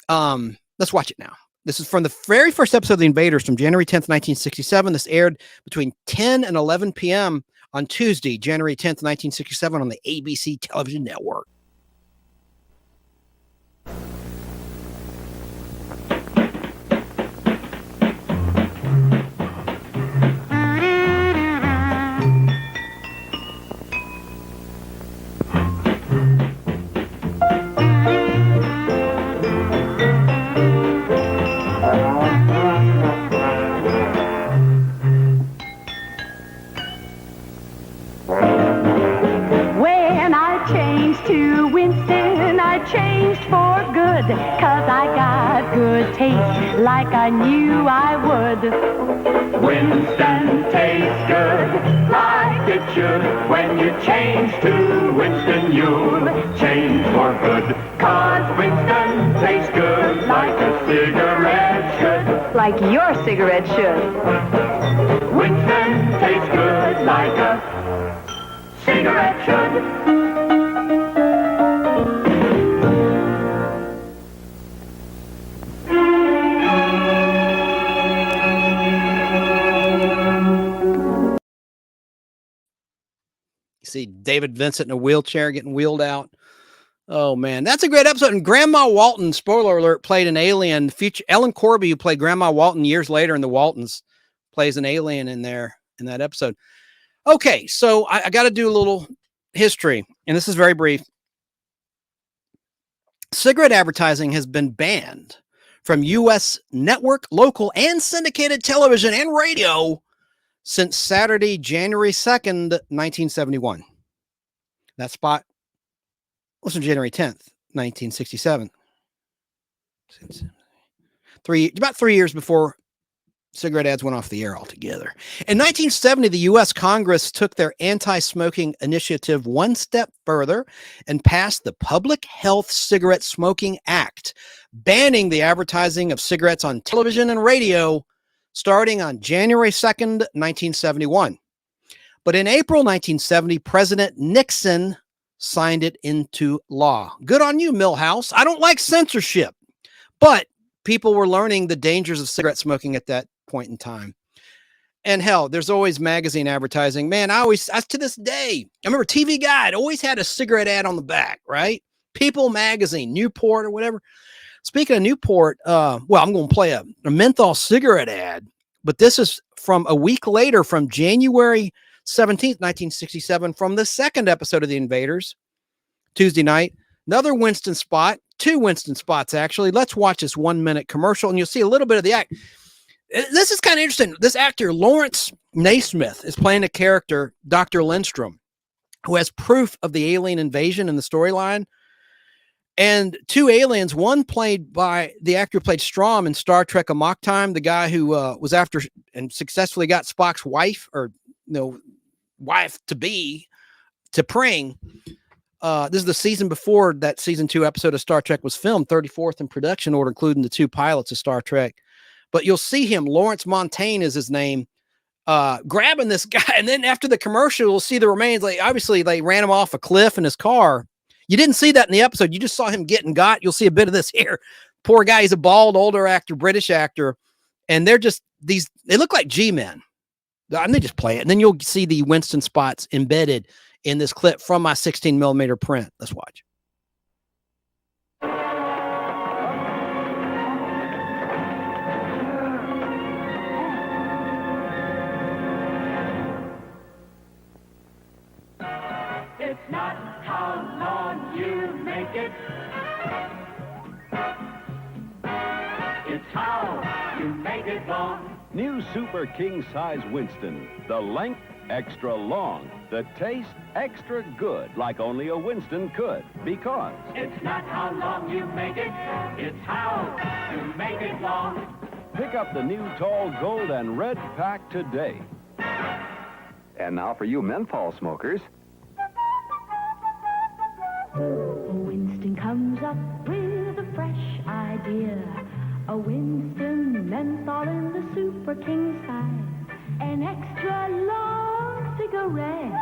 Speaker 3: Let's watch it now. This is from the very first episode of The Invaders from January 10th, 1967. This aired between 10 and 11 p.m. on Tuesday, January 10th, 1967 on the ABC television network.
Speaker 20: Changed for good, 'cause I got good taste like I knew I would.
Speaker 1: Winston tastes good like it should. When you change to Winston, you'll change for good. 'Cause Winston tastes good like a cigarette should.
Speaker 22: Like your cigarette should.
Speaker 1: Winston tastes good like a cigarette should.
Speaker 3: See David Vincent in a wheelchair getting wheeled out. Oh man, that's a great episode. And Grandma Walton, spoiler alert, played an alien. Future Ellen Corby, who played Grandma Walton years later in the Waltons, plays an alien in there in that episode. Okay, so I got to do a little history, and this is very brief. Cigarette advertising has been banned from U.S. network, local, and syndicated television and radio since Saturday, January 2nd, 1971. That spot was on January 10th, 1967. About 3 years before cigarette ads went off the air altogether. In 1970, the U.S. Congress took their anti-smoking initiative one step further and passed the Public Health Cigarette Smoking Act, banning the advertising of cigarettes on television and radio starting on January 2nd, 1971. But in April 1970, President Nixon signed it into law. Good on you, Milhouse. I don't like censorship, but people were learning the dangers of cigarette smoking at that point in time. And hell, there's always magazine advertising. Man, I to this day, I remember TV Guide always had a cigarette ad on the back, right? People magazine, Newport or whatever. Speaking of Newport, I'm going to play a menthol cigarette ad, but this is from a week later, from January 17th, 1967, from the second episode of The Invaders, Tuesday night. Another Winston spot, two Winston spots, actually. Let's watch this 1 minute commercial, and you'll see a little bit of the act. This is kind of interesting. This actor, Lawrence Naismith, is playing a character, Dr. Lindstrom. who has proof of the alien invasion in the storyline. And 2 aliens, one played by the actor who played Strom in Star Trek Amok Time, the guy who was after and successfully got Spock's wife, or wife to be, to Pring. This is the season before that season 2 episode of Star Trek was filmed, 34th in production order, including the 2 pilots of Star Trek. But you'll see him, Lawrence Montaigne is his name, grabbing this guy. And then after the commercial, you'll see the remains. Like, obviously, they ran him off a cliff in his car. You didn't see that in the episode. You just saw him getting got. You'll see a bit of this here. Poor guy. He's a bald, older actor, British actor. And they're just they look like G-men. And they just play it. And then you'll see the Winston spots embedded in this clip from my 16 millimeter print. Let's watch.
Speaker 1: It's not how long you make it. It's how you make it long.
Speaker 6: New Super King Size Winston. The length extra long. The taste extra good, like only a Winston could. Because
Speaker 1: it's not how long you make it. It's how you make it long.
Speaker 6: pick up the new tall gold and red pack today.
Speaker 10: And now for you menthol smokers.
Speaker 20: Winston comes up with a fresh idea. A Winston menthol in the Super King size. An extra long cigarette.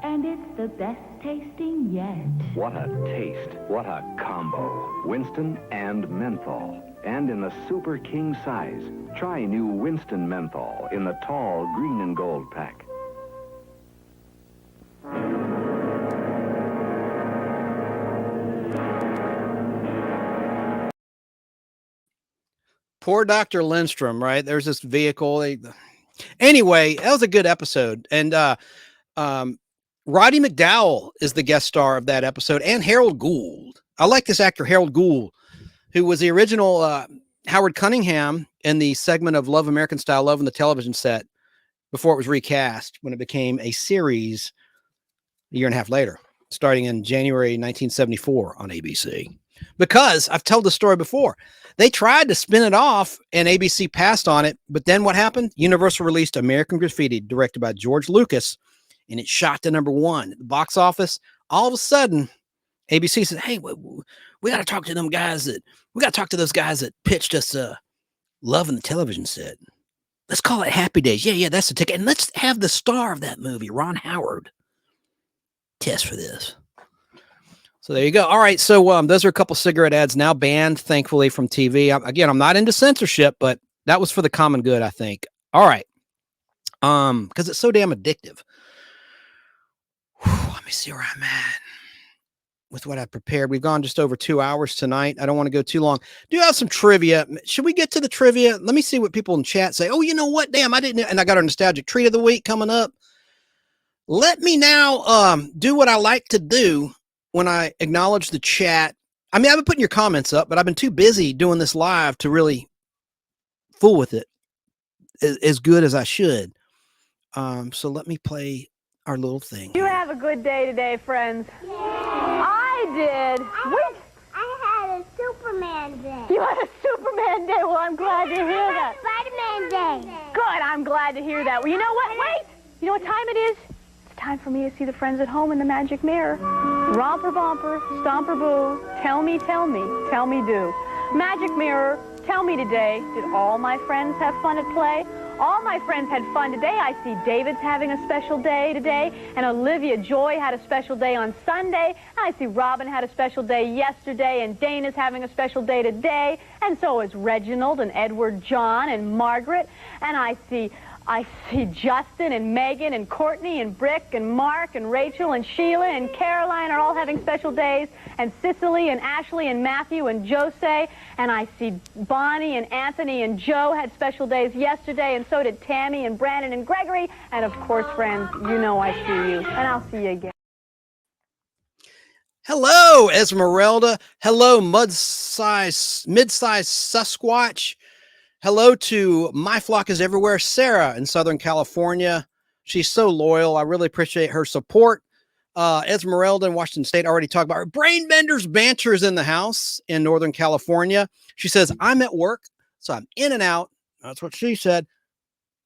Speaker 20: And it's the best tasting yet.
Speaker 10: What a taste. What a combo. Winston and menthol. And in the Super King size. Try new Winston menthol in the tall green and gold pack.
Speaker 3: Poor Dr. Lindstrom, right? There's this vehicle. Anyway, that was a good episode. And Roddy McDowell is the guest star of that episode, and Harold Gould. I like this actor, Harold Gould, who was the original Howard Cunningham in the segment of Love American Style Love on the television set before it was recast, when it became a series a year and a half later, starting in January 1974 on ABC. Because I've told the story before, they tried to spin it off and ABC passed on it. But then what happened? Universal released American Graffiti, directed by George Lucas, and it shot to #1 at the box office. All of a sudden, ABC said, "Hey, we got to talk to them guys we got to talk to those guys that pitched us Love in the television set. Let's call it Happy Days. Yeah, that's the ticket. And let's have the star of that movie, Ron Howard, test for this." So there you go. All right. So those are a couple cigarette ads now banned, thankfully, from TV. Again, I'm not into censorship, but that was for the common good, I think. All right. Because it's so damn addictive. Let me see where I'm at with what I prepared. We've gone just over 2 hours tonight. I don't want to go too long. Do have some trivia. Should we get to the trivia? Let me see what people in chat say. Oh, you know what? Damn, I didn't. And I got our nostalgic treat of the week coming up. Let me now do what I like to do when I acknowledge the chat. I mean, I've been putting your comments up, but I've been too busy doing this live to really fool with it as good as I should. So let me play our little thing.
Speaker 7: You have a good day today, friends.
Speaker 2: Yeah.
Speaker 7: I did.
Speaker 2: I had a Superman day.
Speaker 7: You had a Superman day. Well, I'm glad to hear that.
Speaker 2: Spider-Man day.
Speaker 7: Good. I'm glad to hear that. Well, you know what? Wait. You know what time it is? It's time for me to see the friends at home in the magic mirror. Romper bumper, stomper boo, tell me, do. Magic mirror, tell me today, did all my friends have fun at play? All my friends had fun today. I see David's having a special day today, and Olivia Joy had a special day on Sunday, and I see Robin had a special day yesterday, and Dana's having a special day today, and so is Reginald and Edward John and Margaret, and I see Justin and Megan and Courtney and Brick and Mark and Rachel and Sheila and Caroline are all having special days, and Cicely and Ashley and Matthew and Jose, and I see Bonnie and Anthony and Joe had special days yesterday, and so did Tammy and Brandon and Gregory, and of course, friends, you know I see you, and I'll see you again.
Speaker 3: Hello, Esmeralda. Hello, mid-sized Sasquatch. Hello to My Flock is Everywhere, Sarah in Southern California. She's so loyal. I really appreciate her support. Esmeralda in Washington State already talked about her. Brain Benders Banter's in the house in Northern California. She says, I'm at work, so I'm in and out. That's what she said.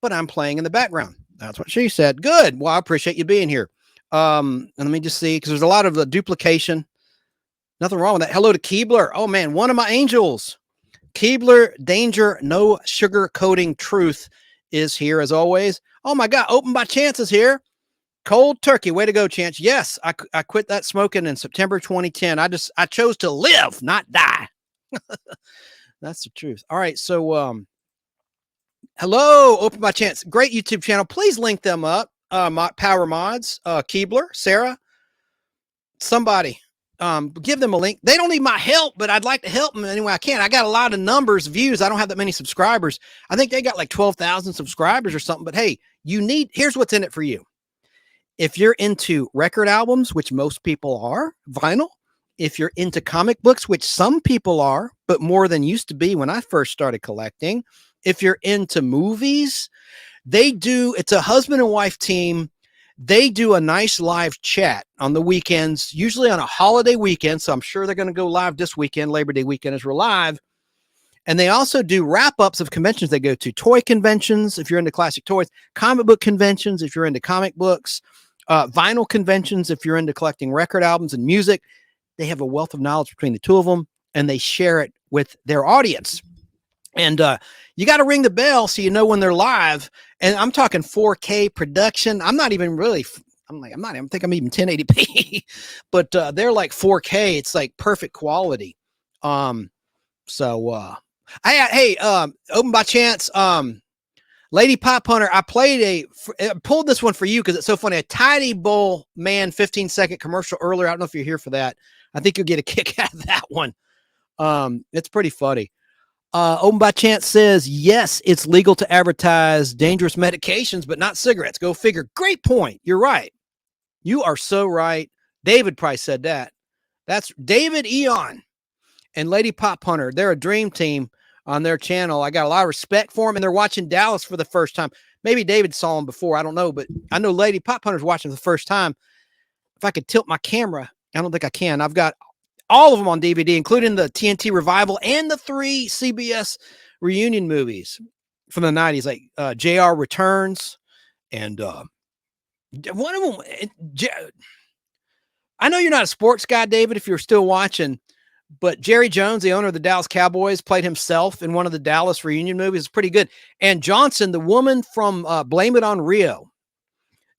Speaker 3: But I'm playing in the background. That's what she said. Good. Well, I appreciate you being here. And let me just see, because there's a lot of duplication. Nothing wrong with that. Hello to Keebler. Oh, man, one of my angels. Keebler Danger, no sugar coating truth is here as always. Oh, my God. Open by Chance is here. Cold turkey. Way to go, Chance. Yes, I quit that smoking in September 2010. I chose to live, not die. That's the truth. All right. So, hello, Open by Chance. Great YouTube channel. Please link them up. Power Mods, Keebler, Sarah, somebody, give them a link. They don't need my help, but I'd like to help them any way I can. I got a lot of numbers, views. I don't have that many subscribers. I think they got like 12,000 subscribers or something, but hey, here's what's in it for you. If you're into record albums, which most people are, vinyl, if you're into comic books, which some people are, but more than used to be when I first started collecting, if you're into movies, it's a husband and wife team. They do a nice live chat on the weekends, usually on a holiday weekend. So I'm sure they're going to go live this weekend. Labor Day weekend is we're live. And they also do wrap-ups of conventions they go to. Toy conventions, if you're into classic toys. Comic book conventions, if you're into comic books. Vinyl conventions, if you're into collecting record albums and music. They have a wealth of knowledge between the two of them, and they share it with their audience. And you got to ring the bell so you know when they're live. And I'm talking 4K production. I'm not even really, I think I'm even 1080p, but they're like 4K. It's like perfect quality. Hey, Open by Chance, Lady Pop Hunter, I pulled this one for you because it's so funny. A Tidy Bowl Man 15-second commercial earlier. I don't know if you're here for that. I think you'll get a kick out of that one. It's pretty funny. Open by Chance says, yes, it's legal to advertise dangerous medications, but not cigarettes. Go figure. Great point. You're right. You are so right. David probably said that. That's David Eon and Lady Pop Hunter. They're a dream team on their channel. I got a lot of respect for them, and they're watching Dallas for the first time. Maybe David saw them before. I don't know, but I know Lady Pop Hunter's watching for the first time. If I could tilt my camera, I don't think I can. I've got all of them on DVD, including the TNT revival and the 3 CBS reunion movies from the 90s, like JR Returns. And one of them, I know you're not a sports guy, David, if you're still watching, but Jerry Jones, the owner of the Dallas Cowboys, played himself in one of the Dallas reunion movies. It's pretty good. And Johnson, the woman from Blame It on Rio,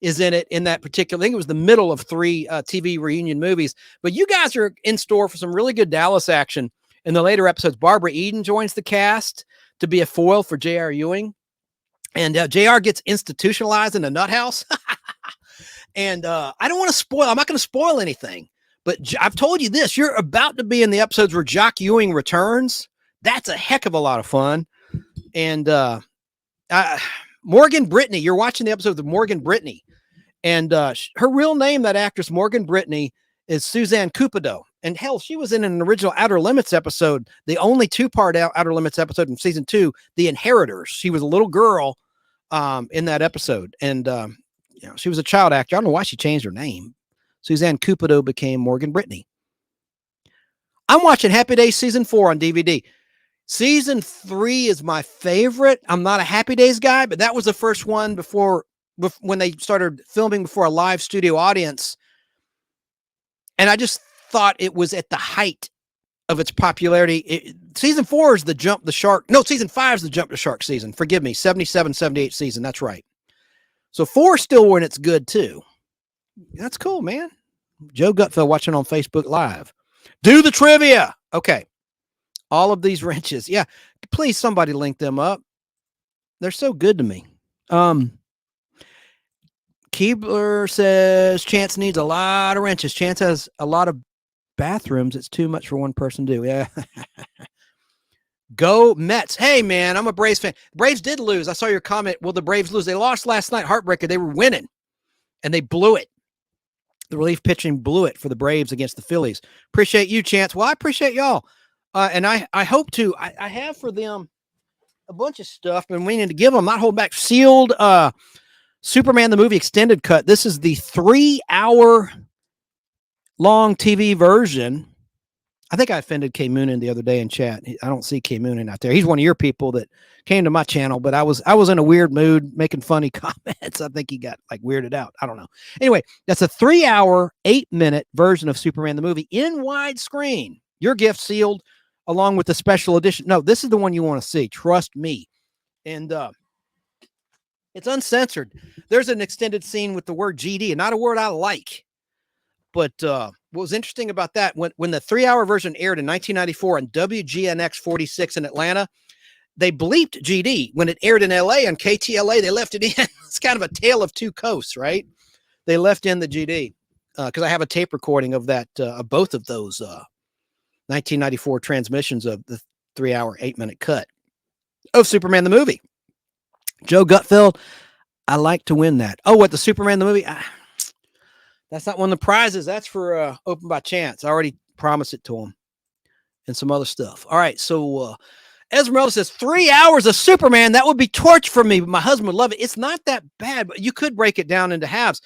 Speaker 3: is in it in that particular, I think it was the middle of 3 TV reunion movies. But you guys are in store for some really good Dallas action in the later episodes. Barbara Eden joins the cast to be a foil for J.R. Ewing. And JR gets institutionalized in a nut house. And I don't want to spoil. I'm not going to spoil anything. But I've told you this. You're about to be in the episodes where Jock Ewing returns. That's a heck of a lot of fun. And Morgan Brittany. You're watching the episodes of Morgan Brittany. And her real name, that actress, Morgan Brittany, is Suzanne Cupido. And hell, she was in an original Outer Limits episode, the only 2-part Outer Limits episode from season 2, The Inheritors. She was a little girl in that episode. And she was a child actor. I don't know why she changed her name. Suzanne Cupido became Morgan Brittany. I'm watching Happy Days season 4 on DVD. Season 3 is my favorite. I'm not a Happy Days guy, but that was the first one when they started filming before a live studio audience. And I just thought it was at the height of its popularity. Season 4 is the Jump the Shark. No, season 5 is the Jump the Shark season. Forgive me. 77, 78 season. That's right. So 4 is still when it's good too. That's cool, man. Joe Gutfeld watching on Facebook Live. Do the trivia. Okay. All of these wrenches. Yeah. Please, somebody link them up. They're so good to me. Keebler says Chance needs a lot of wrenches. Chance has a lot of bathrooms. It's too much for one person to do. Yeah. Go Mets. Hey, man, I'm a Braves fan. Braves did lose. I saw your comment. Will the Braves lose? They lost last night. Heartbreaker. They were winning, and they blew it. The relief pitching blew it for the Braves against the Phillies. Appreciate you, Chance. Well, I appreciate y'all. And I hope to. I have for them a bunch of stuff, and we need to give them, not hold back, sealed Superman the Movie Extended Cut. This is the 3-hour long TV version. I think I offended K Moonin the other day in chat. I don't see K Moonin out there. He's one of your people that came to my channel, but I was in a weird mood making funny comments. I think he got like weirded out. I don't know. Anyway, that's a 3-hour, 8-minute version of Superman the movie in widescreen. Your gift sealed along with the special edition. No, this is the one you want to see. Trust me. And it's uncensored. There's an extended scene with the word GD, and not a word I like. But what was interesting about that, when the 3-hour version aired in 1994 on WGNX 46 in Atlanta, they bleeped GD. When it aired in LA on KTLA, they left it in. It's kind of a tale of two coasts, right? They left in the GD because I have a tape recording of that, of both of those 1994 transmissions of the 3-hour, 8-minute cut of Superman the movie. Joe Gutfeld, I like to win that. Oh, what, the Superman the movie? That's not one of the prizes. That's for Open by Chance. I already promised it to him and some other stuff. All right. So Esmeralda says 3 hours of Superman. That would be torture for me, but my husband would love it. It's not that bad, but you could break it down into halves.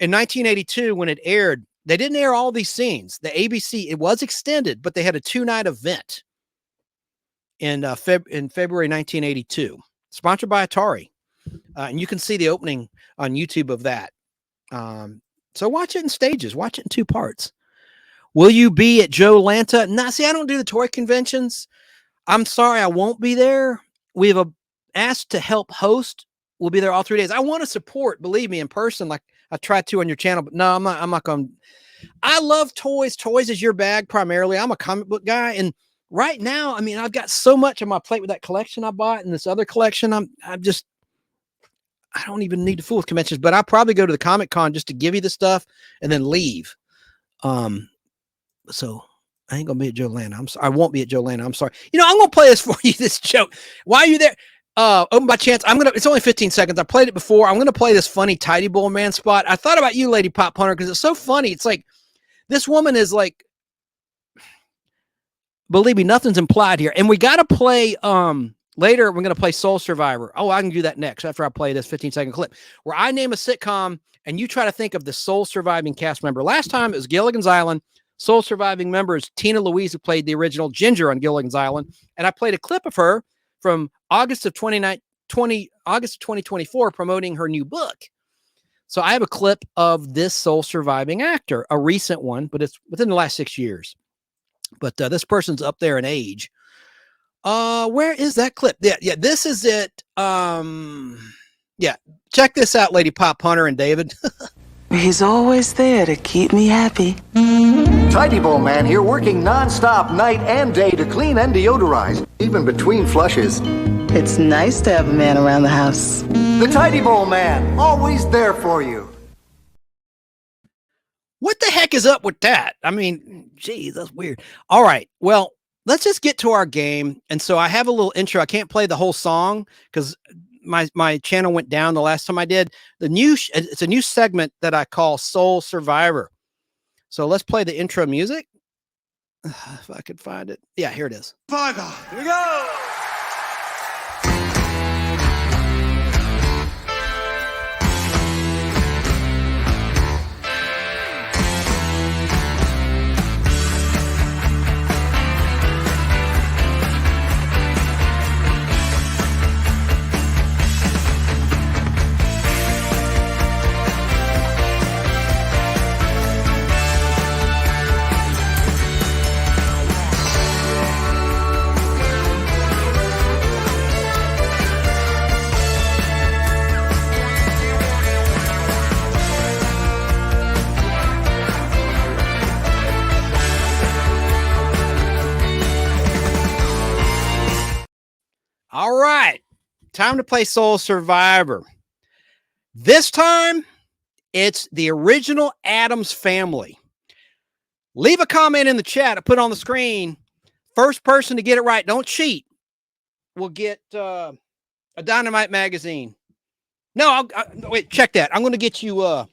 Speaker 3: In 1982, when it aired, they didn't air all these scenes. The ABC, it was extended, but they had a 2-night event in February 1982, sponsored by Atari. And you can see the opening on YouTube of that. So watch it in stages. Watch it in 2 parts. Will you be at Joe Lanta? Nah, see, I don't do the toy conventions. I'm sorry, I won't be there. We have asked to help host. We'll be there all 3 days. I want to support, believe me, in person, like I tried to on your channel, but no, I'm not going to. I love toys. Toys is your bag primarily. I'm a comic book guy. And right now, I mean, I've got so much on my plate with that collection I bought and this other collection. I don't even need to fool with conventions, but I'll probably go to the Comic Con just to give you the stuff and then leave. So I ain't gonna be at Joe Lanta. I'm sorry. I won't be at Joe Lanta. I'm sorry. You know, I'm gonna play this for you. This joke. Why are you there? Open by Chance. It's only 15 seconds. I played it before. I'm gonna play this funny Tidy Bowl Man spot. I thought about you, Lady Pop Hunter, because it's so funny. It's like this woman is like, believe me, nothing's implied here. And we gotta play later, we're going to play Soul Survivor. Oh, I can do that next after I play this 15-second clip where I name a sitcom and you try to think of the soul surviving cast member. Last time it was Gilligan's Island. Soul surviving member is Tina Louise, who played the original Ginger on Gilligan's Island. And I played a clip of her from August of 2024 promoting her new book. So I have a clip of this soul surviving actor, a recent one, but it's within the last 6 years. But this person's up there in age. Where is that clip? Yeah, this is it. Yeah, check this out, Lady Pop Hunter and David.
Speaker 23: He's always there to keep me happy.
Speaker 24: Tidy Bowl Man here, working non-stop night and day to clean and deodorize, even between flushes.
Speaker 23: It's nice to have a man around the house.
Speaker 24: The Tidy Bowl Man, always there for you.
Speaker 3: What the heck is up with that? I mean, geez, that's weird. All right, well, let's just get to our game. And so I have a little intro. I can't play the whole song because my channel went down the last time I did. It's a new segment that I call Soul Survivor. So let's play the intro music. If I could find it. Yeah, here it is.
Speaker 1: Here we go.
Speaker 3: All right, time to play Soul Survivor. This time, it's the original Addams Family. Leave a comment in the chat. I put on the screen. First person to get it right, don't cheat, will get a Dynamite magazine. No, wait, check that. I'm going to get you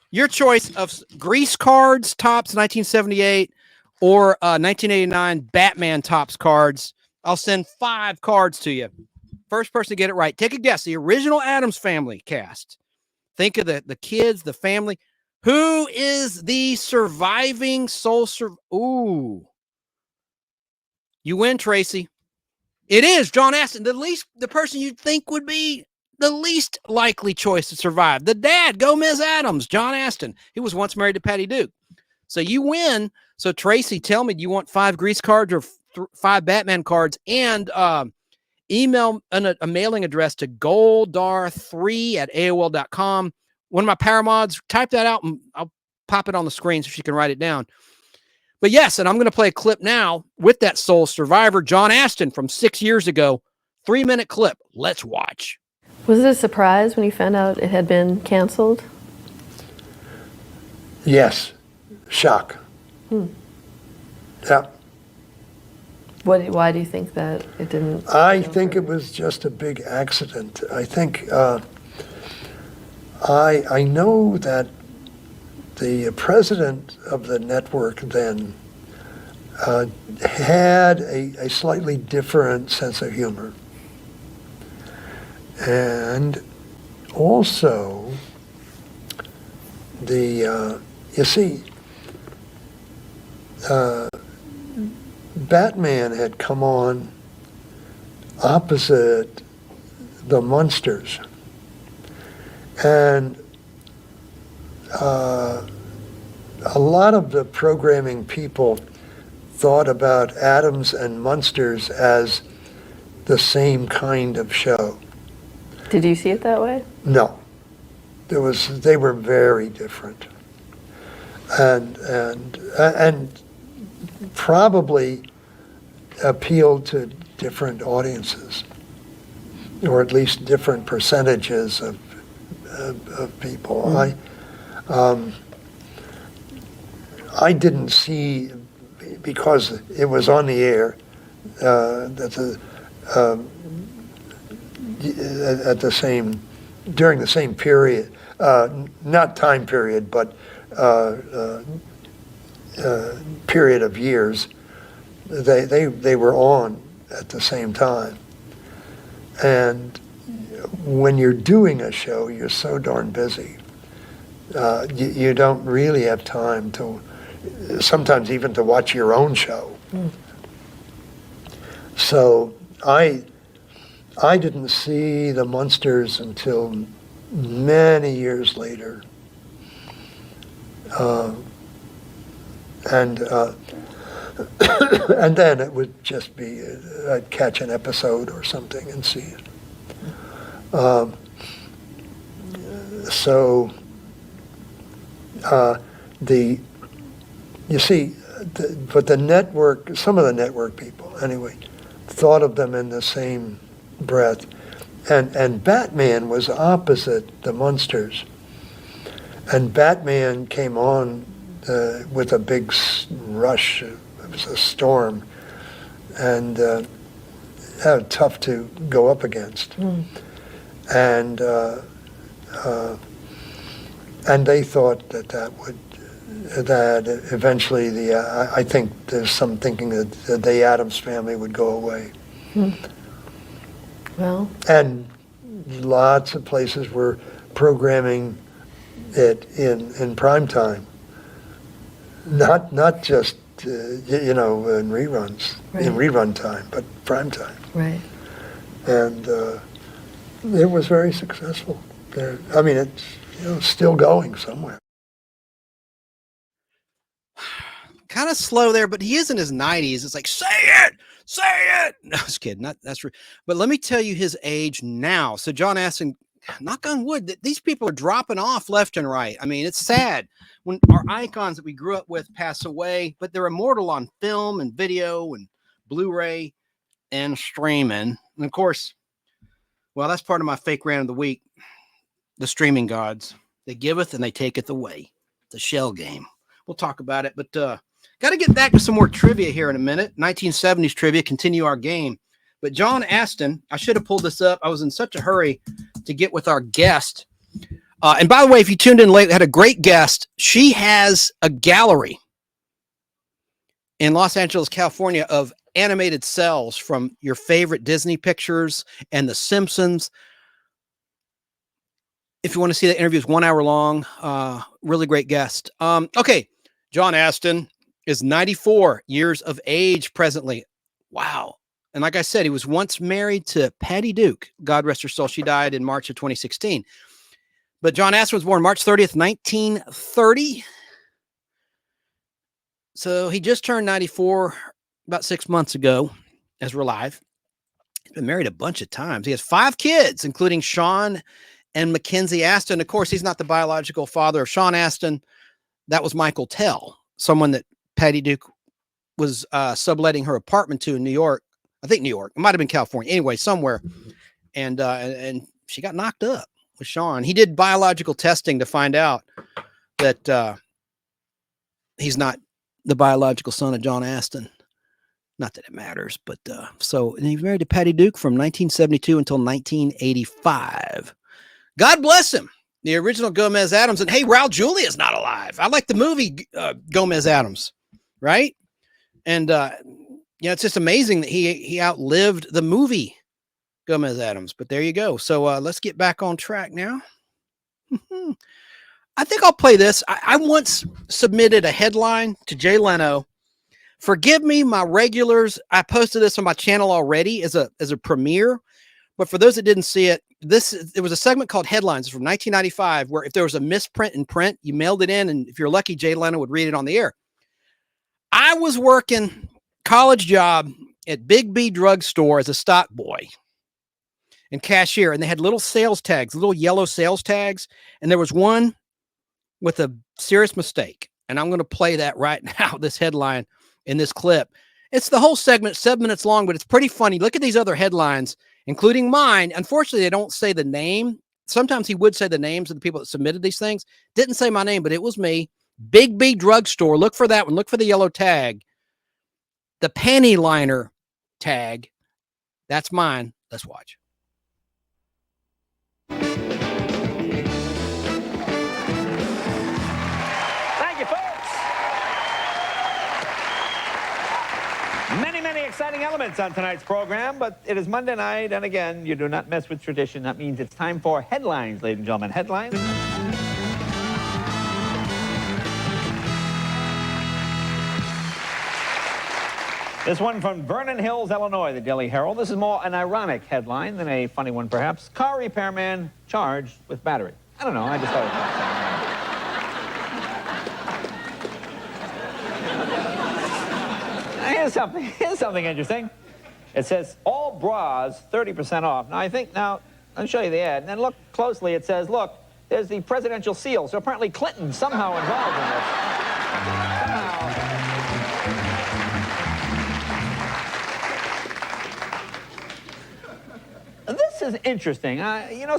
Speaker 3: your choice of Grease cards, Topps 1978, or 1989 Batman Topps cards. I'll send 5 cards to you. First person to get it right. Take a guess. The original Addams Family cast. Think of the kids, the family. Who is the surviving soul Ooh. You win, Tracy. It is John Astin, the person you'd think would be the least likely choice to survive. The dad, Gomez Addams, John Astin. He was once married to Patty Duke. So you win. So Tracy, tell me, do you want 5 Grease cards or 5 Batman cards? And email a mailing address to goldar3@aol.com. One of my power mods, type that out and I'll pop it on the screen so she can write it down. But yes, and I'm going to play a clip now with that soul survivor, John Astin, from 6 years ago. 3-minute clip. Let's watch.
Speaker 12: Was it a surprise when you found out it had been canceled?
Speaker 13: Yes. Shock. Yeah.
Speaker 12: Why do you think that it didn't?
Speaker 13: I think it was just a big accident. I think I know that the president of the network then had a slightly different sense of humor. And also, you see, Batman had come on opposite the Munsters. And a lot of the programming people thought about Addams and Munsters as the same kind of show.
Speaker 12: Did you see it that way?
Speaker 13: No. They were very different. And probably appealed to different audiences, or at least different percentages of people. I didn't see, because it was on the air, during the same period, not time period, but period of years, they were on at the same time. And when you're doing a show, you're so darn busy. You don't really have time to, sometimes even to watch your own show. So I didn't see the Munsters until many years later. And then it would just be, I'd catch an episode or something and see it. But the network, some of the network people anyway, thought of them in the same breath. And Batman was opposite the Munsters. And Batman came on with a big rush. It was a storm. And tough to go up against. And they thought that eventually I think there's some thinking that the Addams Family would go away.
Speaker 12: Well.
Speaker 13: And lots of places were programming it in prime time. Not just in reruns, right. In rerun time, but prime time.
Speaker 12: Right.
Speaker 13: And it was very successful. I mean, it's still going somewhere.
Speaker 3: Kind of slow there, but he is in his 90s. It's like, say it. No, I was kidding. That's true. But let me tell you his age now. So John Astin, knock on wood, these people are dropping off left and right. I mean, it's sad when our icons that we grew up with pass away, but they're immortal on film and video and Blu-ray and streaming. And of course, well, that's part of my fake rant of the week. The streaming gods, they giveth and they taketh away. It's a shell game. We'll talk about it, but got to get back to some more trivia here in a minute. 1970s trivia, continue our game. But John Astin, I should have pulled this up. I was in such a hurry to get with our guest. And by the way, if you tuned in late, had a great guest. She has a gallery in Los Angeles, California, of animated cells from your favorite Disney pictures and The Simpsons. If you want to see that interview, it's 1 hour long. Really great guest. Okay. John Astin is 94 years of age presently. Wow. And like I said, he was once married to Patty Duke. God rest her soul. She died in March of 2016. But John Astin was born March 30th, 1930. So he just turned 94 about 6 months ago as we're live. He's been married a bunch of times. He has 5 kids, including Sean and Mackenzie Astin. Of course, he's not the biological father of Sean Astin. That was Michael Tell, someone that Patty Duke was subletting her apartment to in New York. I think New York. It might have been California. Anyway, somewhere. And she got knocked up with Sean. He did biological testing to find out that he's not the biological son of John Astin. Not that it matters, but so and he was married to Patty Duke from 1972 until 1985. God bless him. The original Gomez Addams. And hey, Raul Julia's not alive. I like the movie Gomez Addams, right? And it's just amazing that he outlived the movie Gomez Addams. But there you go. So let's get back on track now. I think I'll play this. I once submitted a headline to Jay Leno. Forgive me, my regulars. I posted this on my channel already as a premiere. But for those that didn't see it, it was a segment called Headlines from 1995, where if there was a misprint in print, you mailed it in, and if you're lucky, Jay Leno would read it on the air. I was working college job at Big B drugstore as a stock boy and cashier, and they had little sales tags, little yellow sales tags, and there was one with a serious mistake. And I'm going to play that right now, this headline in this clip. It's the whole segment, 7 minutes long, but it's pretty funny. Look at these other headlines, including mine. Unfortunately, they don't say the name. Sometimes he would say the names of the people that submitted these things. Didn't say my name, but it was me. Big B drugstore. Look for that one. Look for the yellow tag. The panty liner tag. That's mine. Let's watch.
Speaker 15: Thank you, folks. Many exciting elements on tonight's program, but it is Monday night, and again, you do not mess with tradition. That means it's time for headlines, ladies and gentlemen. Headlines. This one from Vernon Hills, Illinois, the Daily Herald. This is more an ironic headline than a funny one, perhaps. Car repairman charged with battery. I don't know, I just thought it was Here's something interesting. It says, all bras 30% off. Now, I'll show you the ad. And then look closely. It says, look, there's the presidential seal. So apparently Clinton's somehow involved in this. This is interesting.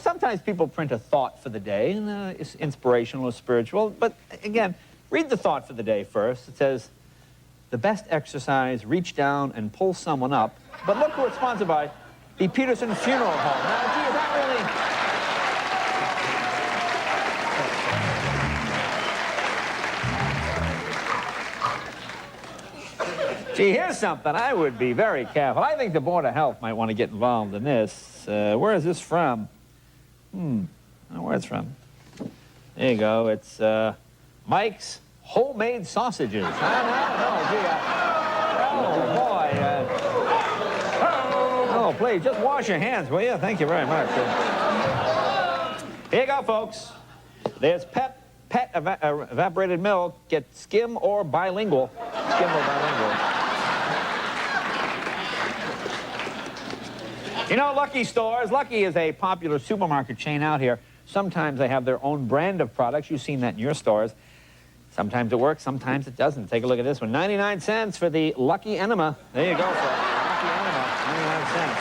Speaker 15: Sometimes people print a thought for the day, and it's inspirational or spiritual. But again, read the thought for the day first. It says, the best exercise, reach down and pull someone up. But look who it's sponsored by, the Peterson Funeral Home. Now, gee, is that really... Gee, here's something. I would be very careful. I think the Board of Health might want to get involved in this. Where is this from? I don't know where it's from. There you go. It's Mike's Homemade Sausages. Oh, please, just wash your hands, will you? Thank you very much. Here you go, folks. There's pet evaporated milk. Get skim or bilingual. Skim or bilingual. Lucky stores. Lucky is a popular supermarket chain out here. Sometimes they have their own brand of products. You've seen that in your stores. Sometimes it works, sometimes it doesn't. Take a look at this one. 99 cents for the Lucky Enema. There you go, folks. Lucky Enema, 99 cents.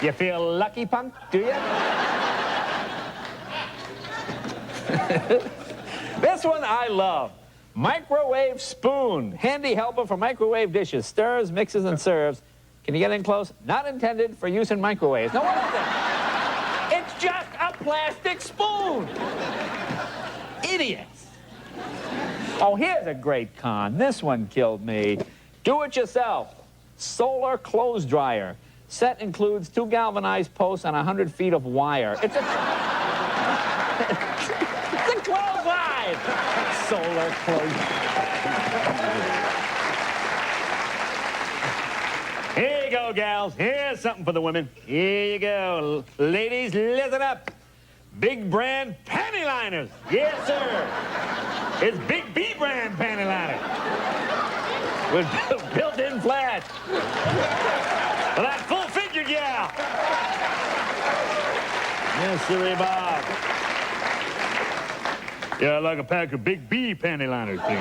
Speaker 15: You feel lucky, punk, do you? This one I love. Microwave spoon. Handy helper for microwave dishes. Stirs, mixes, and serves. Can you get in close? Not intended for use in microwaves. No, what is it? It's just a plastic spoon. Idiots. Oh, here's a great con. This one killed me. Do it yourself. Solar clothes dryer. Set includes 2 galvanized posts and 100 feet of wire. It's a 12-line. Solar clothes. Here you go, gals. Here's something for the women. Here you go. Ladies, listen up. Big brand panty liners. Yes, sir. It's Big B brand panty liner. With built-in flash. For that full figure gal. Yes, sir, Bob. Yeah, I like a pack of Big B panty liners, too.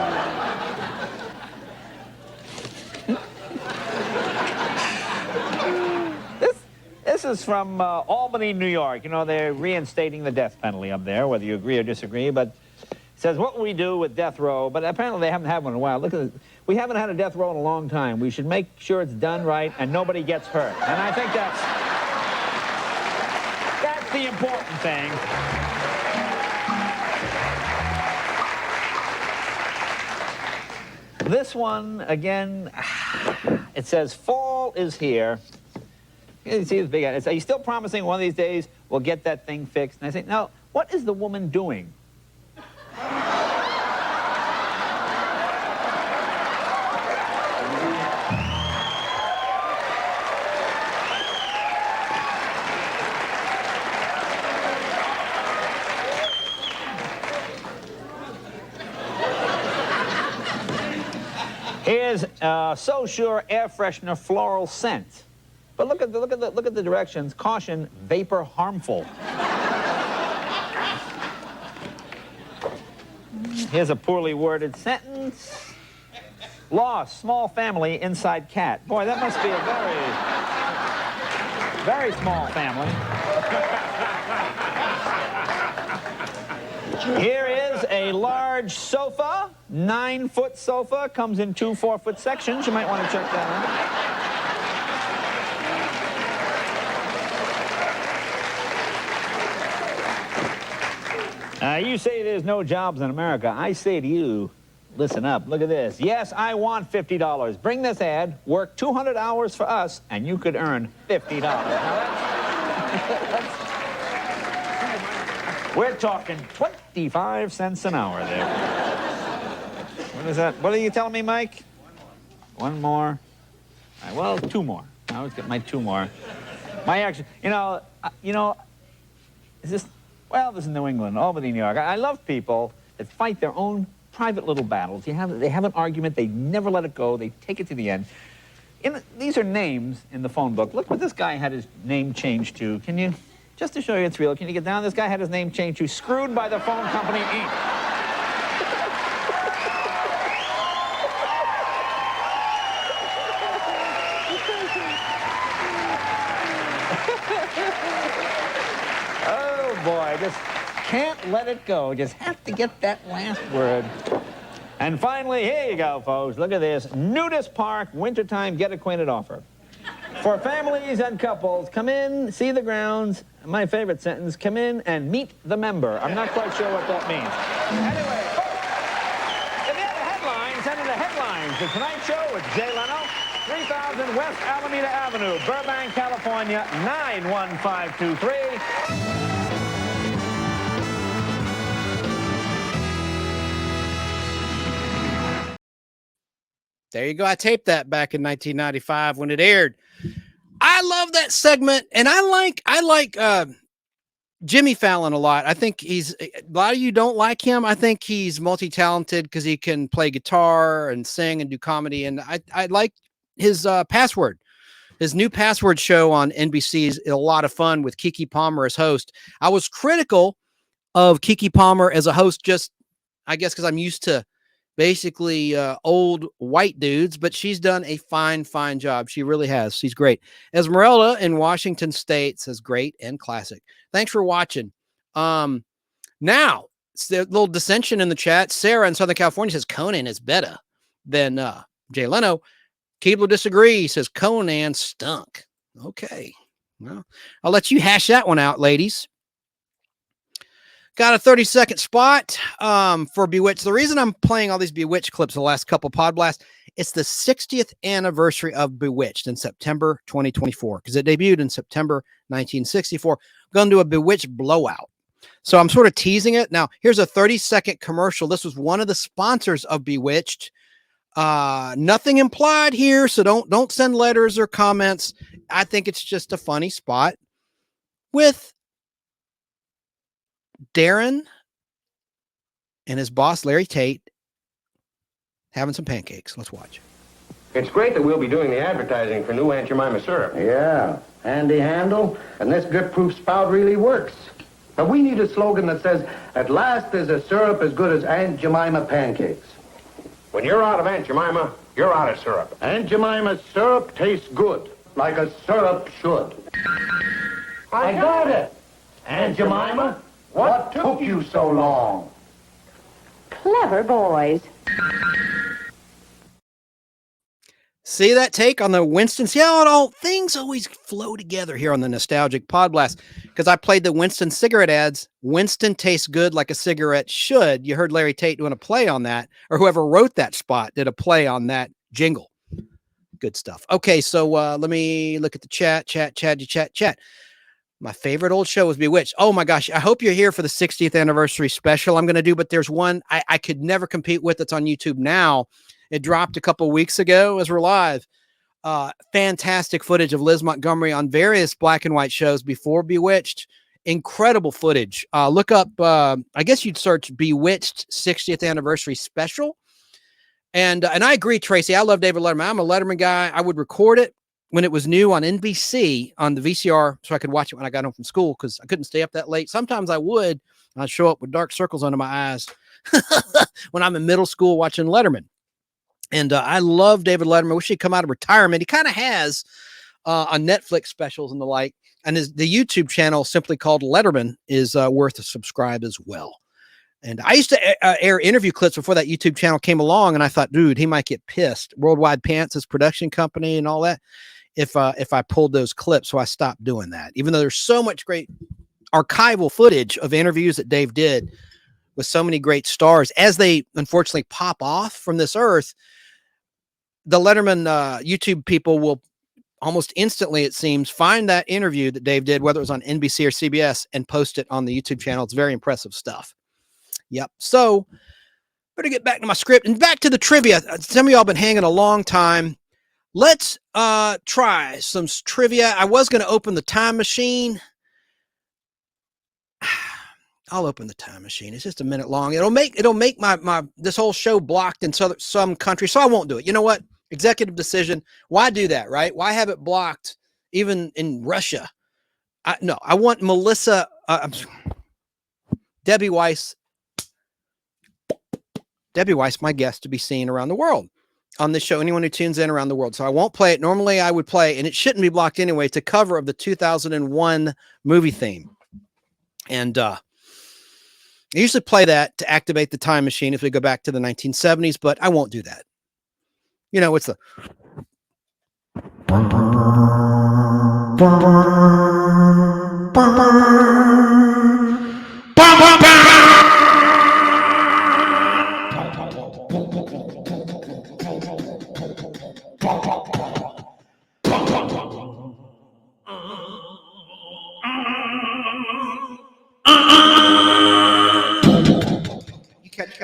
Speaker 15: This is from Albany, New York. You know, they're reinstating the death penalty up there, whether you agree or disagree, but it says, what will we do with death row? But apparently they haven't had one in a while. Look at it. We haven't had a death row in a long time. We should make sure it's done right and nobody gets hurt. And I think that's the important thing. This one, again, it says, fall is here. You see this big ad. Are you still promising one of these days we'll get that thing fixed? And I say, no, what is the woman doing? Here's So Sure air freshener floral scent. But look at the directions. Caution, vapor harmful. Here's a poorly worded sentence. Lost, small family, inside cat. Boy, that must be a very small family. Here is a large sofa, 9-foot sofa, comes in 2 4-foot sections. You might want to check that out. You say there's no jobs in America. I say to you, listen up. Look at this. Yes, I want $50. Bring this ad, work 200 hours for us, and you could earn $50. Now we're talking 25 cents an hour there. What is that? What are you telling me, Mike? One more. All right, well, 2 more. I always get my 2 more. My action, you know, is this... Well, this is New England, Albany, New York. I love people that fight their own private little battles. They have an argument. They never let it go. They take it to the end. These are names in the phone book. Look what this guy had his name changed to. Can you, just to show you it's real, can you get down? This guy had his name changed to Screwed by the Phone Company, Inc. Boy, just can't let it go. Just have to get that last word. And finally, here you go, folks. Look at this. Nudist Park Wintertime Get Acquainted offer. For families and couples, come in, see the grounds. My favorite sentence, come in and meet the member. I'm not quite sure what that means. Anyway, folks, if you have the headlines, send in the headlines. The Tonight Show with Jay Leno, 3000 West Alameda Avenue, Burbank, California, 91523.
Speaker 3: There you go. I taped that back in 1995 when it aired. I love that segment, and I like Jimmy Fallon a lot. I think a lot of you don't like him. I think he's multi-talented because he can play guitar and sing and do comedy. And I like his Password. His new Password show on NBC is a lot of fun with Keke Palmer as host. I was critical of Keke Palmer as a host, just I guess because I'm used to basically old white dudes, but she's done a fine job. She really has. She's great. Esmeralda in Washington State says great and classic. Thanks for watching. Now, it's a little dissension in the chat. Sarah in Southern California says Conan is better than Jay Leno. Keebler disagrees, says Conan stunk. Okay. Well, I'll let you hash that one out, ladies. Got a 30-second spot for Bewitched. The reason I'm playing all these Bewitched clips the last couple Podblasts, it's the 60th anniversary of Bewitched in September 2024, because it debuted in September 1964. Going to do a Bewitched blowout. So I'm sort of teasing it. Now, here's a 30-second commercial. This was one of the sponsors of Bewitched. Nothing implied here, so don't send letters or comments. I think it's just a funny spot with Darren and his boss, Larry Tate, having some pancakes. Let's watch.
Speaker 5: It's great that we'll be doing the advertising for new Aunt Jemima syrup.
Speaker 24: Yeah, handy handle, and this drip-proof spout really works. But we need a slogan that says, at last there's a syrup as good as Aunt Jemima pancakes.
Speaker 5: When you're out of Aunt Jemima, you're out of syrup.
Speaker 24: Aunt Jemima's syrup tastes good, like a syrup should. I got it! Aunt Jemima, what took you so long?
Speaker 22: Clever boys.
Speaker 3: See that take on the Winston? See how it all things always flow together here on the Nostalgic Podblast, because I played the Winston cigarette ads. Winston tastes good like a cigarette should. You heard Larry Tate doing a play on that, or whoever wrote that spot did a play on that jingle. Good stuff. Okay, so let me look at the chat. My favorite old show was Bewitched. Oh my gosh, I hope you're here for the 60th anniversary special I'm going to do, but there's one I could never compete with that's on YouTube now. It dropped a couple weeks ago as we're live. Fantastic footage of Liz Montgomery on various black and white shows before Bewitched. Incredible footage. Look up, I guess you'd search Bewitched 60th anniversary special. And I agree, Tracy. I love David Letterman. I'm a Letterman guy. I would record it when it was new on NBC on the VCR so I could watch it when I got home from school, because I couldn't stay up that late. Sometimes I would. I'd show up with dark circles under my eyes when I'm in middle school watching Letterman. And I love David Letterman. I wish he'd come out of retirement. He kind of has on Netflix specials and the like. And the YouTube channel, simply called Letterman, is worth a subscribe as well. And I used to air interview clips before that YouTube channel came along, and I thought, dude, he might get pissed. Worldwide Pants, his production company and all that, if I pulled those clips. So I stopped doing that, even though there's so much great archival footage of interviews that Dave did with so many great stars. As they unfortunately pop off from this earth, the Letterman YouTube people will almost instantly, it seems, find that interview that Dave did, whether it was on NBC or CBS, and post it on the YouTube channel. It's very impressive stuff. Yep. So better get back to my script and back to the trivia. Some of y'all been hanging a long time. Let's try some trivia. I was going to open the time machine. I'll open the time machine. It's just a minute long. It'll make my this whole show blocked in some country, so I won't do it. You know what? Executive decision. Why do that, right? Why have it blocked even in Russia? No, I want Melissa, Debbie Weiss, my guest, to be seen around the world on this show. Anyone who tunes in around the world. So I won't play it. Normally I would play, and it shouldn't be blocked anyway. It's a cover of the 2001 movie theme. And I usually play that to activate the time machine if we go back to the 1970s, but I won't do that. You know, it's the...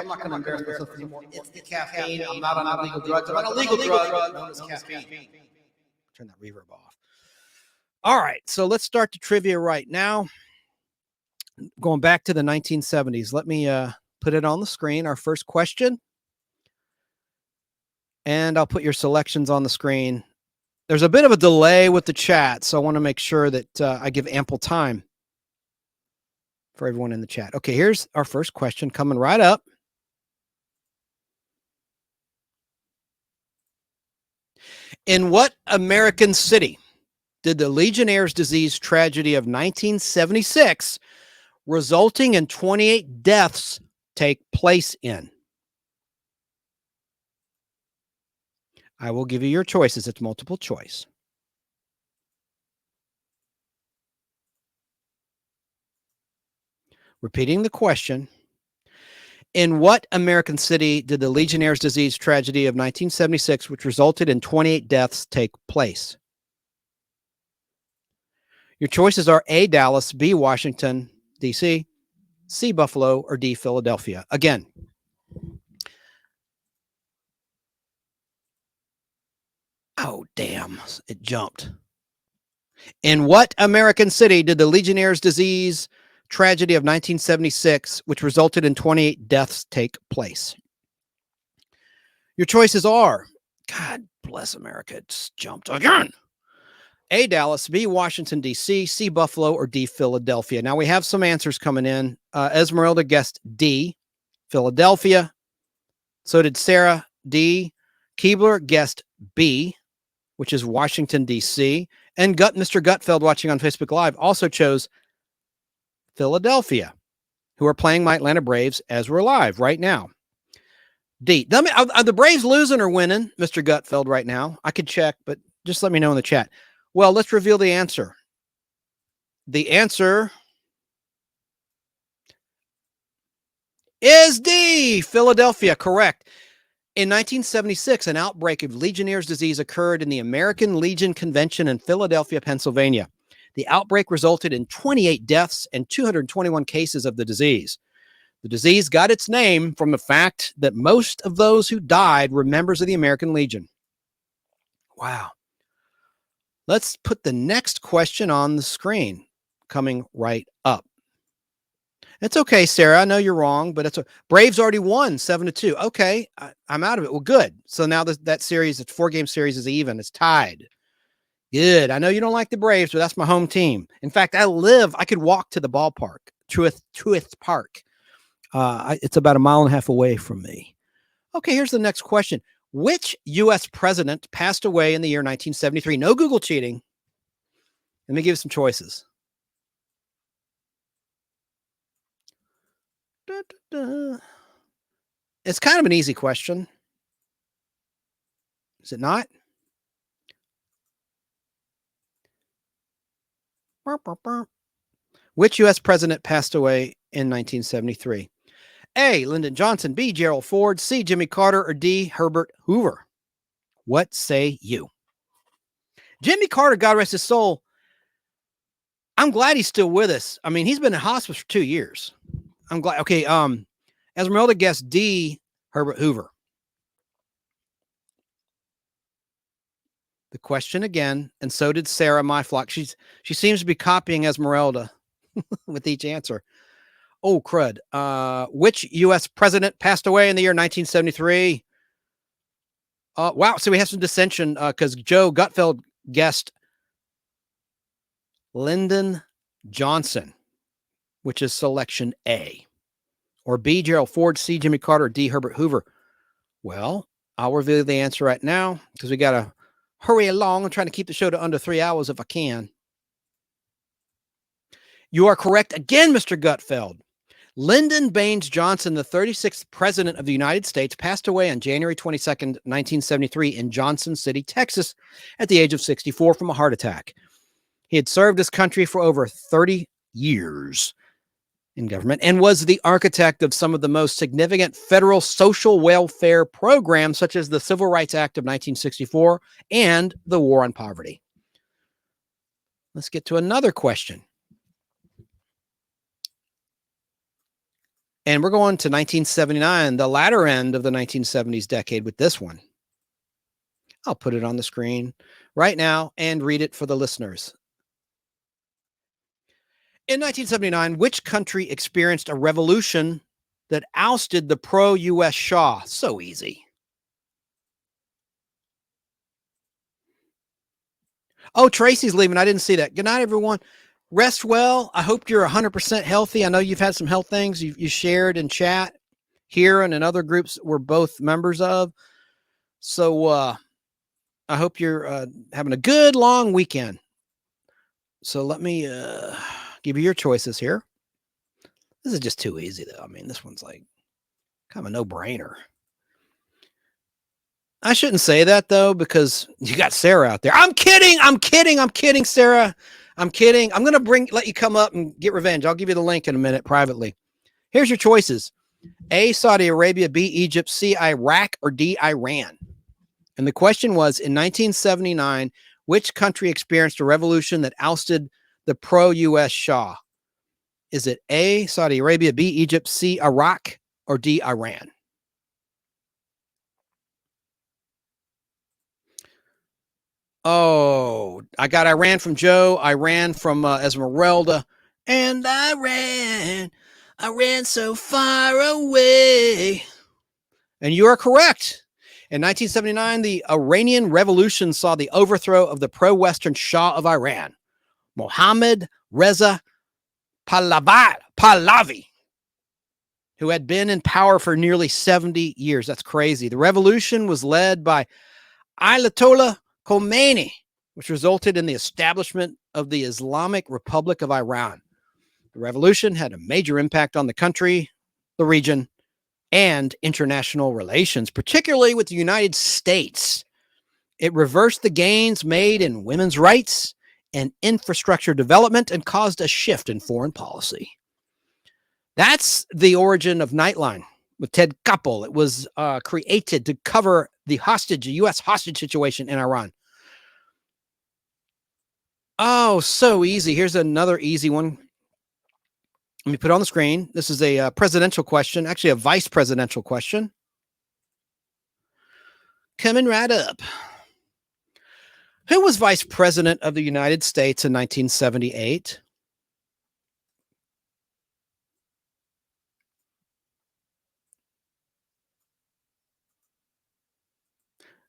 Speaker 3: I'm not going to embarrass myself anymore. It's the caffeine. I'm not on illegal drugs. I'm on a legal drug known as caffeine. Turn that reverb off. All right, so let's start the trivia right now. Going back to the 1970s. Let me put it on the screen. Our first question. And I'll put your selections on the screen. There's a bit of a delay with the chat, so I want to make sure that I give ample time for everyone in the chat. Okay, here's our first question coming right up. In what American city did the Legionnaire's disease tragedy of 1976, resulting in 28 deaths, take place in? I will give you your choices. It's multiple choice. Repeating the question. In what American city did the Legionnaire's disease tragedy of 1976, which resulted in 28 deaths, take place? Your choices are A, Dallas, B, Washington, D.C., C, Buffalo, or D, Philadelphia. Again, oh, damn, it jumped. In what American city did the Legionnaire's disease tragedy of 1976, which resulted in 28 deaths, take place? Your choices are, God bless America, it's jumped again. A, Dallas, B, Washington, D.C., C, Buffalo, or D, Philadelphia. Now we have some answers coming in. Esmeralda guessed D, Philadelphia. So did Sarah, D. Keebler guessed B, which is Washington, D.C. And Mr. Gutfeld, watching on Facebook Live, also chose Philadelphia, who are playing my Atlanta Braves as we're live right now. D. Are the Braves losing or winning, Mr. Gutfeld, right now? I could check, but just let me know in the chat. Well, let's reveal the answer. The answer is D, Philadelphia, correct. In 1976, an outbreak of Legionnaire's disease occurred in the American Legion Convention in Philadelphia, Pennsylvania. The outbreak resulted in 28 deaths and 221 cases of the disease. The disease got its name from the fact that most of those who died were members of the American Legion. Wow. Let's put the next question on the screen, coming right up. It's okay, Sarah. I know you're wrong, but Braves already won 7-2. Okay, I'm out of it. Well, good. So now that series, that 4-game series, is even. It's tied. Good. I know you don't like the Braves, but that's my home team. In fact, I could walk to the ballpark, Truist Park. It's about a mile and a half away from me. Okay, here's the next question. Which U.S. president passed away in the year 1973? No Google cheating. Let me give you some choices. It's kind of an easy question. Is it not? Which U.S. president passed away in 1973? A, Lyndon Johnson, B, Gerald Ford, C, Jimmy Carter, or D, Herbert Hoover? What say you? Jimmy Carter, God rest his soul, I'm glad he's still with us. I mean, he's been in hospice for 2 years. I'm glad. Okay, Esmeralda guessed D, Herbert Hoover. The question again, and so did Sarah Myflock. She seems to be copying Esmeralda with each answer. Oh, crud. Which U.S. president passed away in the year 1973? Wow. So we have some dissension because Joe Gutfeld guessed Lyndon Johnson, which is selection A. Or B, Gerald Ford, C, Jimmy Carter, D, Herbert Hoover. Well, I'll reveal the answer right now because we got to hurry along. I'm trying to keep the show to under 3 hours if I can. You are correct again, Mr. Gutfeld. Lyndon Baines Johnson, the 36th president of the United States, passed away on January 22nd, 1973 in Johnson City, Texas, at the age of 64 from a heart attack. He had served his country for over 30 years in government and was the architect of some of the most significant federal social welfare programs, such as the Civil Rights Act of 1964 and the War on Poverty. Let's get to another question. And we're going to 1979, the latter end of the 1970s decade with this one. I'll put it on the screen right now and read it for the listeners. In 1979, which country experienced a revolution that ousted the pro-U.S. Shah? So easy. Oh, Tracy's leaving. I didn't see that. Good night, everyone. Rest well. I hope you're 100% healthy. I know you've had some health things you shared in chat here and in other groups we're both members of. So I hope you're having a good long weekend. So let me give you your choices here. This is just too easy, though. I mean, this one's like kind of a no-brainer. I shouldn't say that, though, because you got Sarah out there. I'm kidding, Sarah. I'm kidding. I'm going to let you come up and get revenge. I'll give you the link in a minute privately. Here's your choices. A, Saudi Arabia, B, Egypt, C, Iraq, or D, Iran. And the question was, in 1979, which country experienced a revolution that ousted the pro-U.S. Shah? Is it A, Saudi Arabia, B, Egypt, C, Iraq, or D, Iran? Oh, I got Iran from Joe. I ran from Esmeralda. And I ran so far away. And you are correct. In 1979, the Iranian Revolution saw the overthrow of the pro-Western Shah of Iran, Mohammad Reza Pahlavi, who had been in power for nearly 70 years. That's crazy. The revolution was led by Ayatollah Khomeini, which resulted in the establishment of the Islamic Republic of Iran. The revolution had a major impact on the country, the region, and international relations, particularly with the United States. It reversed the gains made in women's rights and infrastructure development and caused a shift in foreign policy. That's the origin of Nightline with Ted Koppel. It was created to cover the U.S. hostage situation in Iran. Oh, so easy. Here's another easy one. Let me put it on the screen. This is a presidential question, actually a vice presidential question. Coming right up. Who was vice president of the United States in 1978?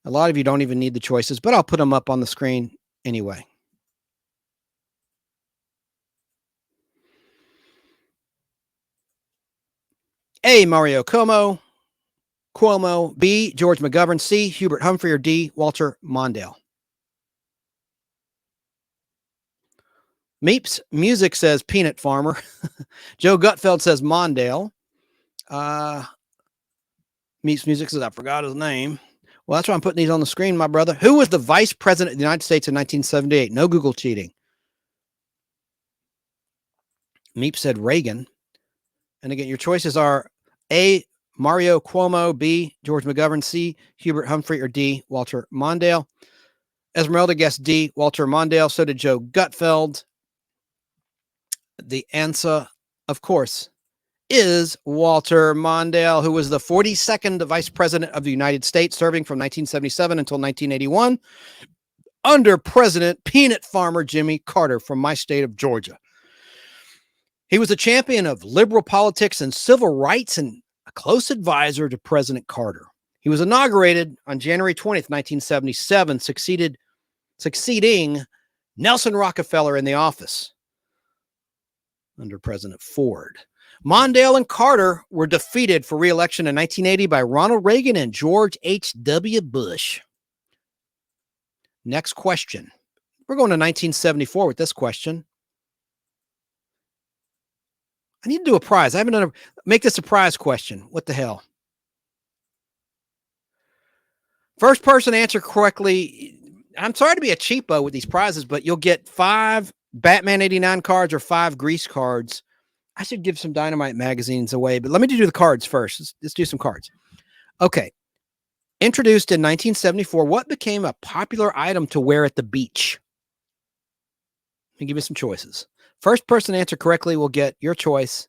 Speaker 3: A lot of you don't even need the choices, but I'll put them up on the screen anyway. A, Mario Cuomo. B, George McGovern. C, Hubert Humphrey. Or D, Walter Mondale. Meeps Music says Peanut Farmer. Joe Gutfeld says Mondale. Meeps Music says I forgot his name. Well, that's why I'm putting these on the screen, my brother. Who was the vice president of the United States in 1978? No Google cheating. Meep said Reagan. And again, your choices are A, Mario Cuomo, B, George McGovern, C, Hubert Humphrey, or D, Walter Mondale. Esmeralda guessed D, Walter Mondale. So did Joe Gutfeld. The answer, of course, is Walter Mondale, who was the 42nd vice president of the United States, serving from 1977 until 1981 under President Peanut Farmer Jimmy Carter from my state of Georgia. He was a champion of liberal politics and civil rights and a close advisor to President Carter. He was inaugurated on January 20th, 1977, succeeding Nelson Rockefeller in the office under President Ford. Mondale and Carter were defeated for re-election in 1980 by Ronald Reagan and George H.W. Bush. Next question. We're going to 1974 with this question. I need to do a prize. I haven't done make this a prize question. What the hell? First person to answer correctly. I'm sorry to be a cheapo with these prizes, but you'll get 5 Batman 89 cards or 5 Grease cards. I should give some Dynamite magazines away, but let me do the cards first. Let's do some cards. Okay. Introduced in 1974, what became a popular item to wear at the beach? Let me give you some choices. First person to answer correctly will get your choice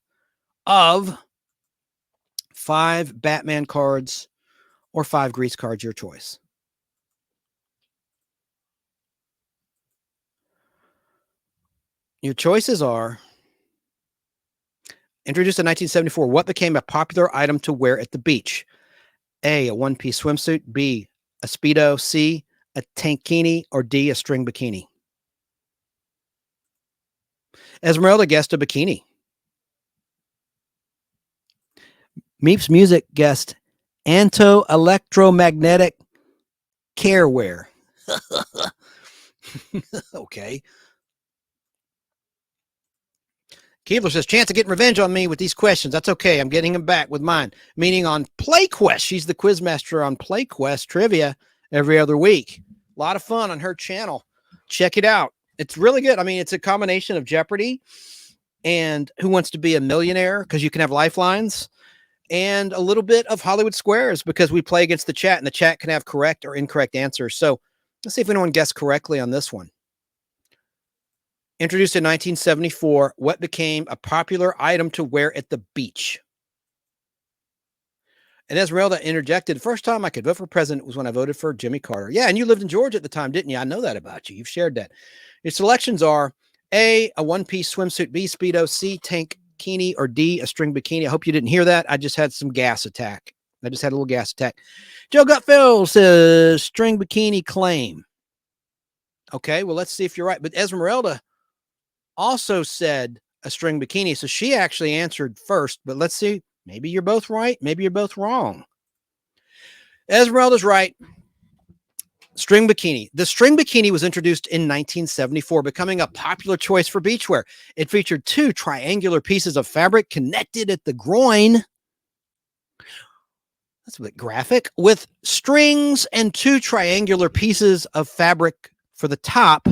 Speaker 3: of 5 Batman cards or 5 Grease cards, your choice. Your choices are introduced in 1974. What became a popular item to wear at the beach? A, a one-piece swimsuit. B, a Speedo. C, a tankini. Or D, a string bikini. Esmeralda guessed a bikini. Meeps Music guessed anto-electromagnetic care wear. Okay. Keebler says, chance of getting revenge on me with these questions. That's okay. I'm getting them back with mine. Meaning on PlayQuest. She's the quizmaster on PlayQuest trivia every other week. A lot of fun on her channel. Check it out. It's really good. I mean, it's a combination of Jeopardy and Who Wants to Be a Millionaire, because you can have lifelines, and a little bit of Hollywood Squares because we play against the chat, and the chat can have correct or incorrect answers. So let's see if anyone guessed correctly on this one. Introduced in 1974, what became a popular item to wear at the beach? And Esmeralda interjected, the first time I could vote for president was when I voted for Jimmy Carter. Yeah, and you lived in Georgia at the time, didn't you? I know that about you. You've shared that. Your selections are A, a one-piece swimsuit, B, Speedo, C, tank bikini, or D, a string bikini. I hope you didn't hear that. I just had some gas attack. I just had a little gas attack. Joe Gutfeld says string bikini claim. Okay, well, let's see if you're right. But Esmeralda also said a string bikini, so she actually answered first. But let's see. Maybe you're both right. Maybe you're both wrong. Esmeralda's right. String bikini. The string bikini was introduced in 1974, becoming a popular choice for beachwear. It featured two triangular pieces of fabric connected at the groin. That's a bit graphic. With strings and two triangular pieces of fabric for the top,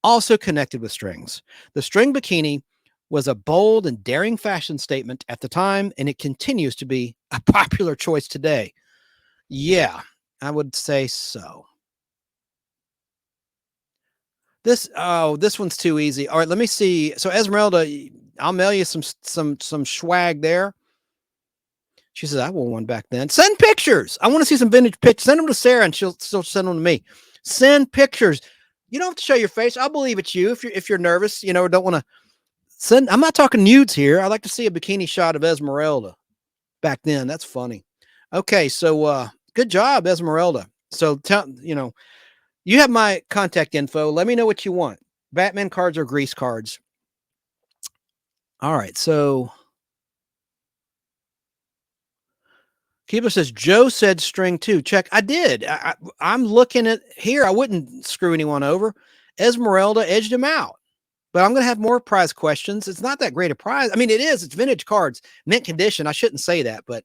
Speaker 3: also connected with strings. The string bikini was a bold and daring fashion statement at the time, and it continues to be a popular choice today. Yeah, I would say so. This one's too easy. All right, let me see. So Esmeralda, I'll mail you some swag there. She says, I wore one back then. Send pictures. I want to see some vintage pictures. Send them to Sarah, and she'll send them to me. Send pictures. You don't have to show your face. I'll believe it's you if you're nervous, or don't want to send. I'm not talking nudes here. I like to see a bikini shot of Esmeralda back then. That's funny. Okay, so good job, Esmeralda. So tell you have my contact info. Let me know what you want. Batman cards or grease cards. All right, so Keebler says, Joe said string too. Check. I did. I'm looking at here. I wouldn't screw anyone over. Esmeralda edged him out. But I'm going to have more prize questions. It's not that great a prize. I mean, it is. It's vintage cards. Mint condition. I shouldn't say that, but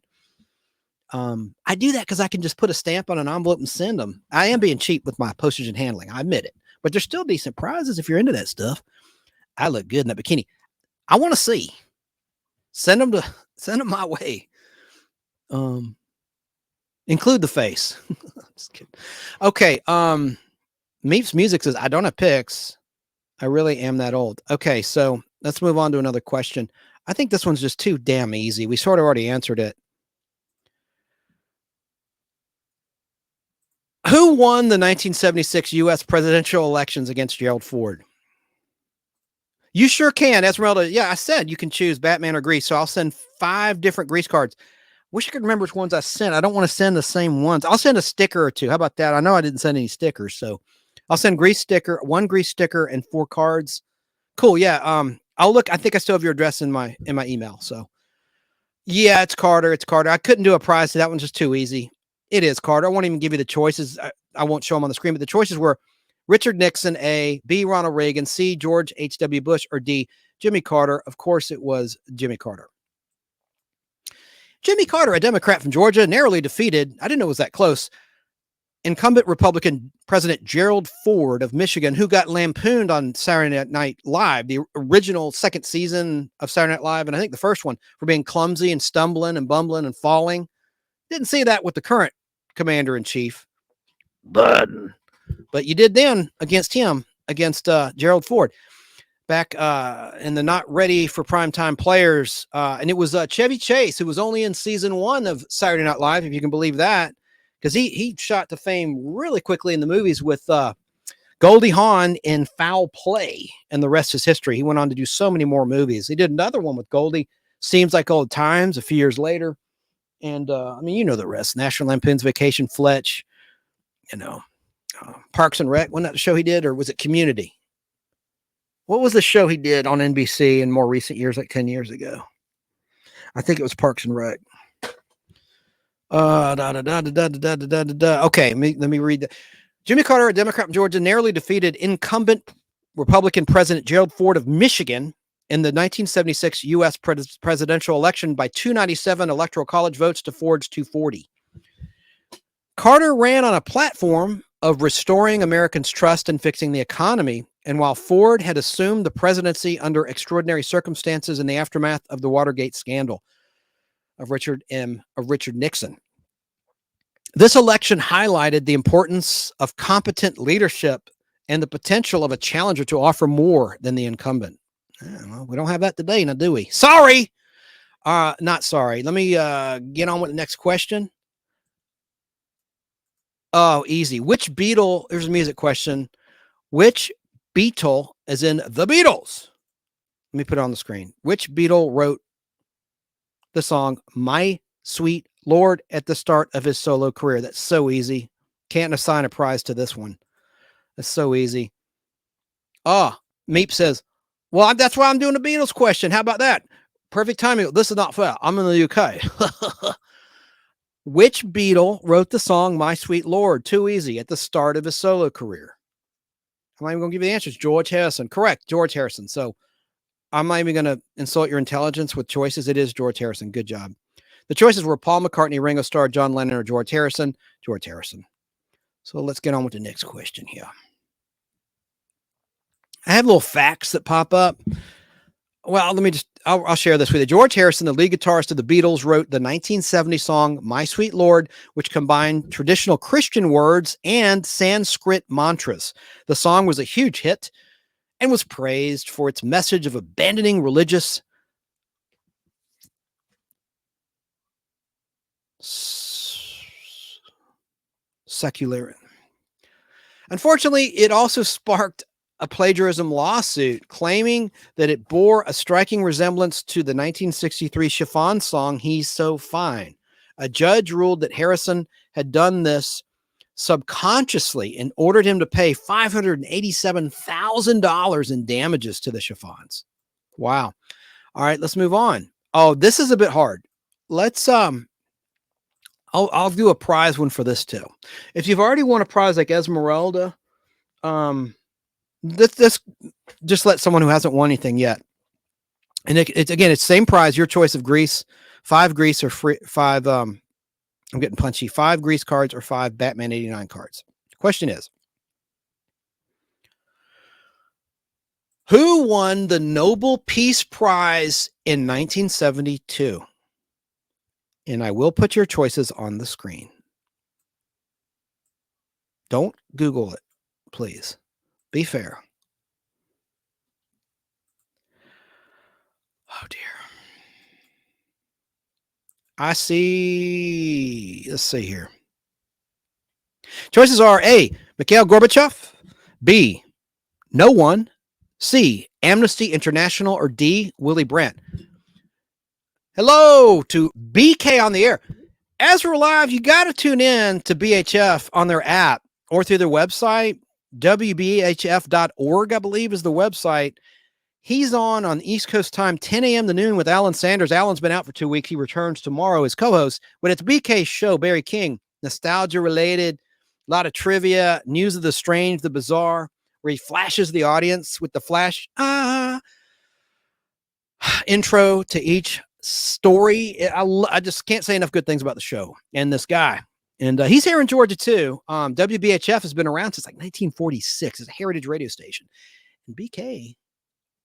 Speaker 3: I do that because I can just put a stamp on an envelope and send them. I am being cheap with my postage and handling. I admit it. But there's still decent prizes if you're into that stuff. I look good in that bikini. I want to see. Send them my way. Include the face. I'm just kidding. Okay. Meeps Music says, I don't have pics. I really am that old. Okay, so let's move on to another question. I think this one's just too damn easy. We sort of already answered it. Who won the 1976 U.S. presidential elections against Gerald Ford? You sure can, Esmeralda. Yeah, I said you can choose Batman or Grease, so I'll send 5 different Grease cards. Wish I could remember which ones I sent. I don't want to send the same ones. I'll send a sticker or 2. How about that? I know I didn't send any stickers, so I'll send one Grease sticker and 4 cards. Cool. Yeah. I'll look. I think I still have your address in my email. So yeah, it's Carter. It's Carter. I couldn't do a prize. So that one's just too easy. It is Carter. I won't even give you the choices. I won't show them on the screen, but the choices were Richard Nixon, A, B, Ronald Reagan, C, George H.W. Bush, or D, Jimmy Carter. Of course, it was Jimmy Carter. Jimmy Carter, a Democrat from Georgia, narrowly defeated, I didn't know it was that close, incumbent Republican President Gerald Ford of Michigan, who got lampooned on Saturday Night Live, the original second season of Saturday Night Live, and I think the first one, for being clumsy and stumbling and bumbling and falling. Didn't see that with the current commander-in-chief, but you did then against Gerald Ford. Back in the not ready for primetime players. And it was Chevy Chase, who was only in season 1 of Saturday Night Live, if you can believe that, because he shot to fame really quickly in the movies with Goldie Hawn in Foul Play, and the rest is history. He went on to do so many more movies. He did another one with Goldie, Seems Like Old Times, a few years later. And I mean, you know the rest. National Lampoon's Vacation, Fletch, Parks and Rec. Wasn't that the show he did, or was it Community? What was the show he did on NBC in more recent years, like 10 years ago? I think it was Parks and Rec. Okay, let me read that. Jimmy Carter, a Democrat from Georgia, narrowly defeated incumbent Republican President Gerald Ford of Michigan in the 1976 U.S. presidential election by 297 electoral college votes to Ford's 240. Carter ran on a platform of restoring Americans' trust and fixing the economy, And while Ford had assumed the presidency under extraordinary circumstances in the aftermath of the Watergate scandal of Richard Nixon. This election highlighted the importance of competent leadership and the potential of a challenger to offer more than the incumbent. Well, we don't have that today, now do we? Sorry. Not sorry. Let me get on with the next question. Oh, easy. Which Beatle, here's a music question. Which Beatle, as in the Beatles? Let me put it on the screen. Which Beatle wrote the song My Sweet Lord at the start of his solo career? That's so easy. Can't assign a prize to this one. That's so easy. Meep says, well, that's why I'm doing the Beatles question. How about that? Perfect timing. This is not fair. I'm in the UK. Which Beatle wrote the song My Sweet Lord? Too easy. At the start of his solo career. I'm not even going to give you the answers. George Harrison. Correct. George Harrison. So I'm not even going to insult your intelligence with choices. It is George Harrison. Good job. The choices were Paul McCartney, Ringo Starr, John Lennon, or George Harrison. George Harrison. So let's get on with the next question here. I have little facts that pop up. Well, I'll share this with you. George Harrison, the lead guitarist of the Beatles, wrote the 1970 song My Sweet Lord, which combined traditional Christian words and Sanskrit mantras. The song was a huge hit and was praised for its message of abandoning religious secular. Unfortunately, it also sparked a plagiarism lawsuit claiming that it bore a striking resemblance to the 1963 Chiffon song He's So Fine. A judge ruled that Harrison had done this subconsciously and ordered him to pay $587,000 in damages to the Chiffons. Wow. All right, let's move on. Oh, this is a bit hard. Let's I'll do a prize one for this too. If you've already won a prize like Esmeralda, this just let someone who hasn't won anything yet. And it's again, it's same prize, your choice of Grease, 5 Grease or 5 I'm getting punchy, 5 Grease cards or 5 Batman 89 cards. The question is, who won the Nobel Peace Prize in 1972? And I will put your choices on the screen. Don't Google it, please. Be fair. Oh, dear. I see. Let's see here. Choices are A, Mikhail Gorbachev, B, no one, C, Amnesty International, or D, Willy Brandt. Hello to BK on the air. As we're live, you got to tune in to BHF on their app or through their website. WBHF.org, I believe, is the website. He's on East Coast time, 10 a.m. to noon with Alan Sanders. Alan's been out for 2 weeks. He returns tomorrow as co-host. But it's BK's show, Barry King, nostalgia-related, a lot of trivia, news of the strange, the bizarre, where he flashes the audience with the flash intro to each story. I just can't say enough good things about the show and this guy. And he's here in Georgia, too. WBHF has been around since like 1946. It's a heritage radio station. And BK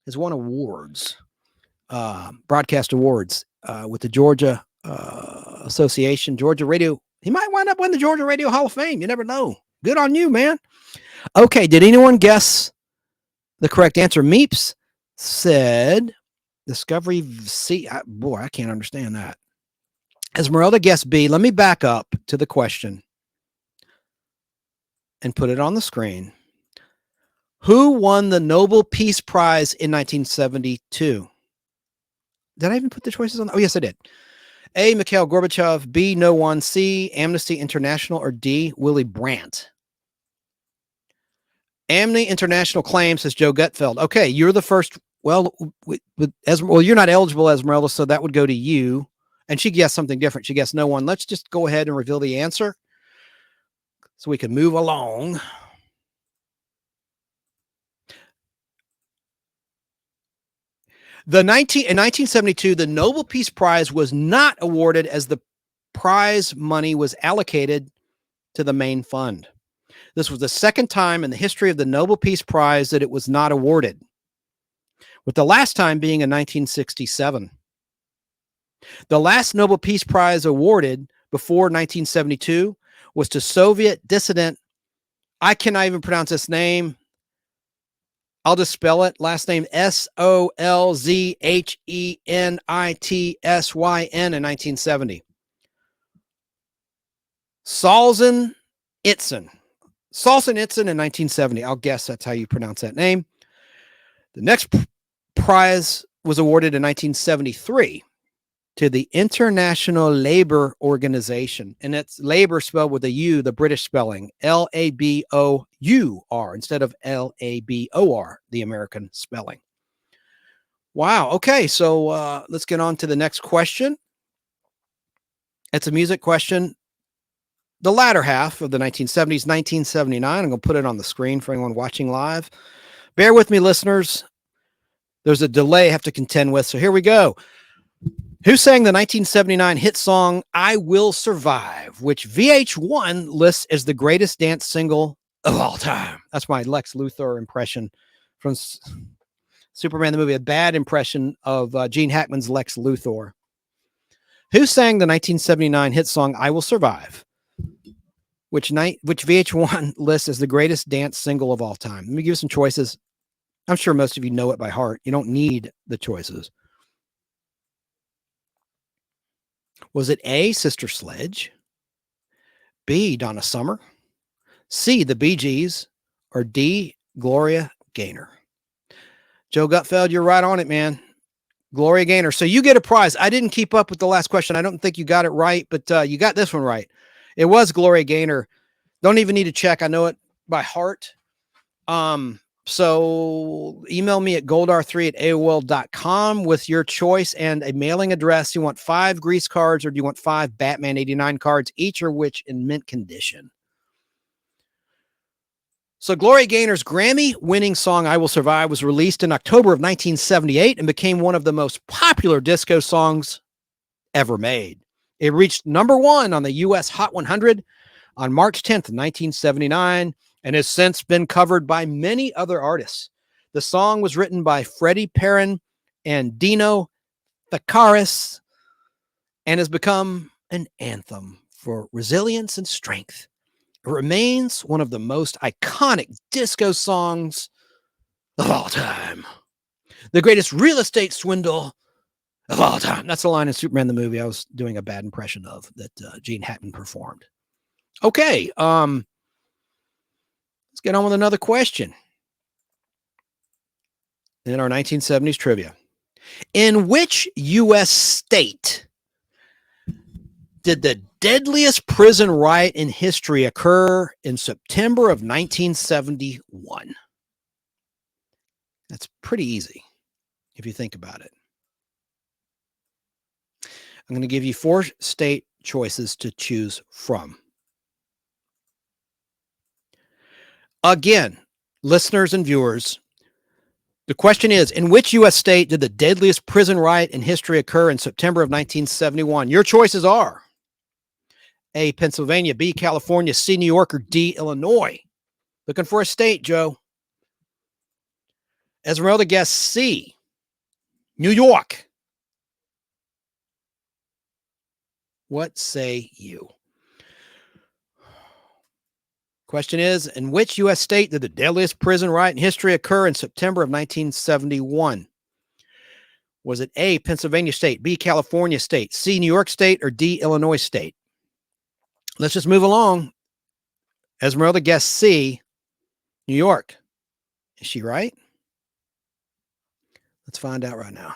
Speaker 3: has won awards, broadcast awards with the Georgia Association, Georgia Radio. He might wind up winning the Georgia Radio Hall of Fame. You never know. Good on you, man. Okay, did anyone guess the correct answer? Meeps said Discovery C. Boy, I can't understand that. Esmeralda guessed B. Let me back up to the question and put it on the screen. Who won the Nobel Peace Prize in 1972? Did I even put the choices on? Oh, yes, I did. A, Mikhail Gorbachev, B, no one, C, Amnesty International, or D, Willy Brandt. Amnesty International claims, says Joe Gutfeld. Okay, you're the first. Well, you're not eligible, Esmeralda, so that would go to you. And she guessed something different. She guessed no one. Let's just go ahead and reveal the answer so we can move along. In 1972, the Nobel Peace Prize was not awarded as the prize money was allocated to the main fund. This was the second time in the history of the Nobel Peace Prize that it was not awarded, with the last time being in 1967. The last Nobel Peace Prize awarded before 1972 was to Soviet dissident, I cannot even pronounce this name. I'll just spell it. Last name Solzhenitsyn in 1970. Solzhenitsyn in 1970. I'll guess that's how you pronounce that name. The next prize was awarded in 1973 to the International Labour Organization. And it's labor spelled with a U, the British spelling, L-A-B-O-U-R, instead of L-A-B-O-R, the American spelling. Wow. Okay, so let's get on to the next question. It's a music question. The latter half of the 1970s, 1979. I'm going to put it on the screen for anyone watching live. Bear with me, listeners. There's a delay I have to contend with, so here we go. Who sang the 1979 hit song, I Will Survive, which VH1 lists as the greatest dance single of all time? That's my Lex Luthor impression from Superman the movie, a bad impression of Gene Hackman's Lex Luthor. Who sang the 1979 hit song, I Will Survive, which VH1 lists as the greatest dance single of all time? Let me give you some choices. I'm sure most of you know it by heart. You don't need the choices. Was it A, Sister Sledge, B, Donna Summer, C, the Bee Gees, or D, Gloria Gaynor? Joe Gutfeld, you're right on it, man. Gloria Gaynor. So you get a prize. I didn't keep up with the last question. I don't think you got it right, but you got this one right. It was Gloria Gaynor. Don't even need to check. I know it by heart. So email me at goldar3@aol.com with your choice and a mailing address. You want 5 Grease cards, or do you want 5 Batman 89 cards, each or which in mint condition? So Gloria Gaynor's Grammy-winning song, I Will Survive, was released in October of 1978 and became one of the most popular disco songs ever made. It reached #1 on the U.S. Hot 100 on March 10th, 1979, and has since been covered by many other artists. The song was written by Freddie Perrin and Dino Thakaris and has become an anthem for resilience and strength. It remains one of the most iconic disco songs of all time. The greatest real estate swindle of all time. That's the line in Superman the movie I was doing a bad impression of that Gene Hackman performed. Okay, let's get on with another question in our 1970s trivia. In which U.S. state did the deadliest prison riot in history occur in September of 1971? That's pretty easy if you think about it. I'm going to give you 4 state choices to choose from. Again, listeners and viewers, the question is, in which U.S. state did the deadliest prison riot in history occur in September of 1971? Your choices are A, Pennsylvania, B, California, C, New York, or D, Illinois. Looking for a state, Joe. Esmeralda guessed C, New York. What say you? Question is, in which U.S. state did the deadliest prison riot in history occur in September of 1971? Was it A, Pennsylvania state, B, California state, C, New York state, or D, Illinois state? Let's just move along. Esmeralda guessed C, New York. Is she right? Let's find out right now.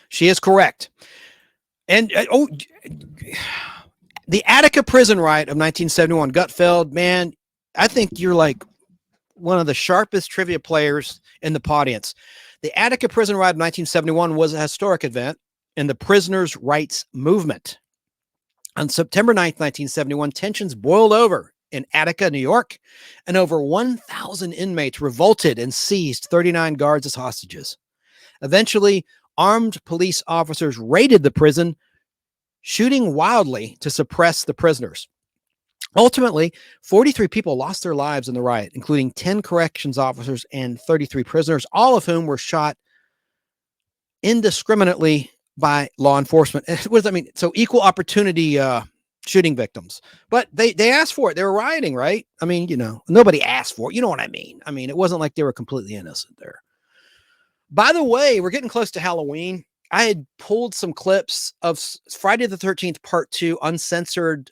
Speaker 3: She is correct. And the Attica prison riot of 1971, Gutfeld, man, I think you're like one of the sharpest trivia players in the audience. The Attica prison riot of 1971 was a historic event in the prisoners' rights movement. On September 9th, 1971, tensions boiled over in Attica, New York, and over 1,000 inmates revolted and seized 39 guards as hostages. Eventually, armed police officers raided the prison, shooting wildly to suppress the prisoners. Ultimately, 43 people lost their lives in the riot, including 10 corrections officers and 33 prisoners, all of whom were shot indiscriminately by law enforcement. And what does that mean? So equal opportunity shooting victims. But they asked for it. They were rioting, right? I mean, you know, nobody asked for it. You know what I mean? I mean, it wasn't like they were completely innocent there. By the way, we're getting close to Halloween. I had pulled some clips of Friday the 13th Part 2 uncensored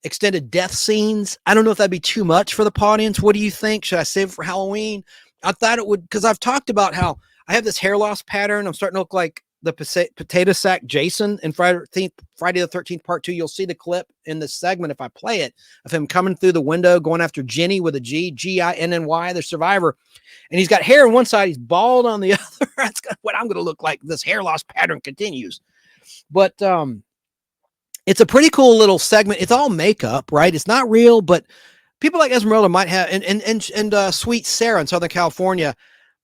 Speaker 3: extended death scenes. I don't know if that'd be too much for the audience. What do you think? Should I save it for Halloween? I thought it would, because I've talked about how I have this hair loss pattern. I'm starting to look like the potato sack Jason in Friday the 13th Part 2. You'll see the clip in this segment if I play it of him coming through the window going after Jenny with a G-I-N-N-Y, the survivor. And he's got hair on one side, he's bald on the other. That's what I'm going to look like. This hair loss pattern continues. But it's a pretty cool little segment. It's all makeup, right? It's not real, but people like Esmeralda might have, and Sweet Sarah in Southern California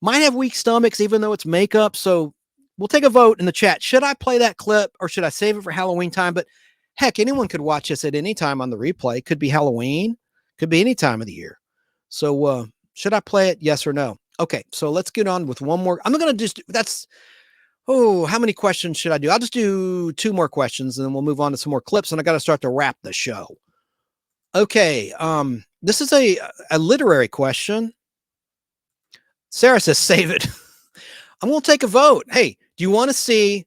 Speaker 3: might have weak stomachs, even though it's makeup. So we'll take a vote in the chat. Should I play that clip or should I save it for Halloween time? But heck, anyone could watch this at any time on the replay. Could be Halloween, could be any time of the year. So should I play it? Yes or no? Okay, so let's get on with one more. I'm not going to just, how many questions should I do? I'll just do 2 more questions and then we'll move on to some more clips, and I got to start to wrap the show. Okay. This is a literary question. Sarah says, save it. I'm going to take a vote. Hey, do you want to see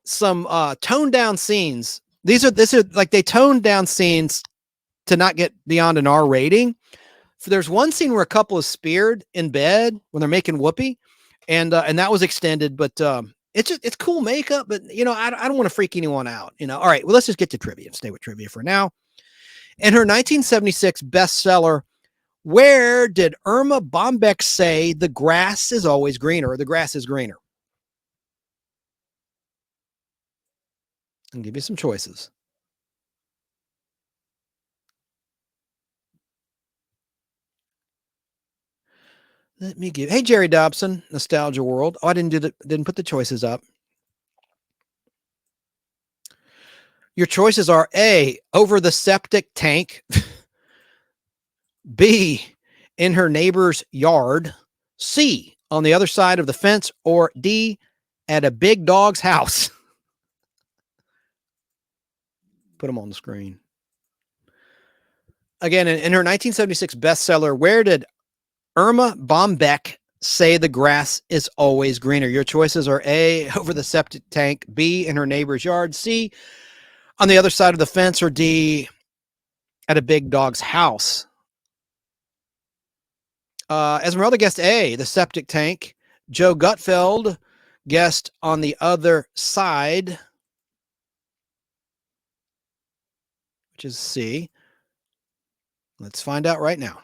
Speaker 3: some toned down scenes? These are like, they toned down scenes to not get beyond an R rating. So there's one scene where a couple is speared in bed when they're making whoopee, and that was extended, but it's cool makeup, but you know, I don't want to freak anyone out, you know. All right, well, let's just get to trivia and stay with trivia for now. In her 1976 bestseller, where did Irma Bombeck say the grass is always greener, or the grass is greener? I'll give you some choices. Let me give. Hey, Jerry Dobson, Nostalgia World. Oh, I didn't put the choices up. Your choices are A, over the septic tank, B, in her neighbor's yard, C, on the other side of the fence, or D, at a big dog's house. Put them on the screen. Again, in her 1976 bestseller, where did Irma Bombeck say the grass is always greener? Your choices are A, over the septic tank, B, in her neighbor's yard, C, on the other side of the fence, or D, at a big dog's house. Esmeralda guessed A, the septic tank. Joe Gutfeld guessed on the other side, which is C. Let's find out right now.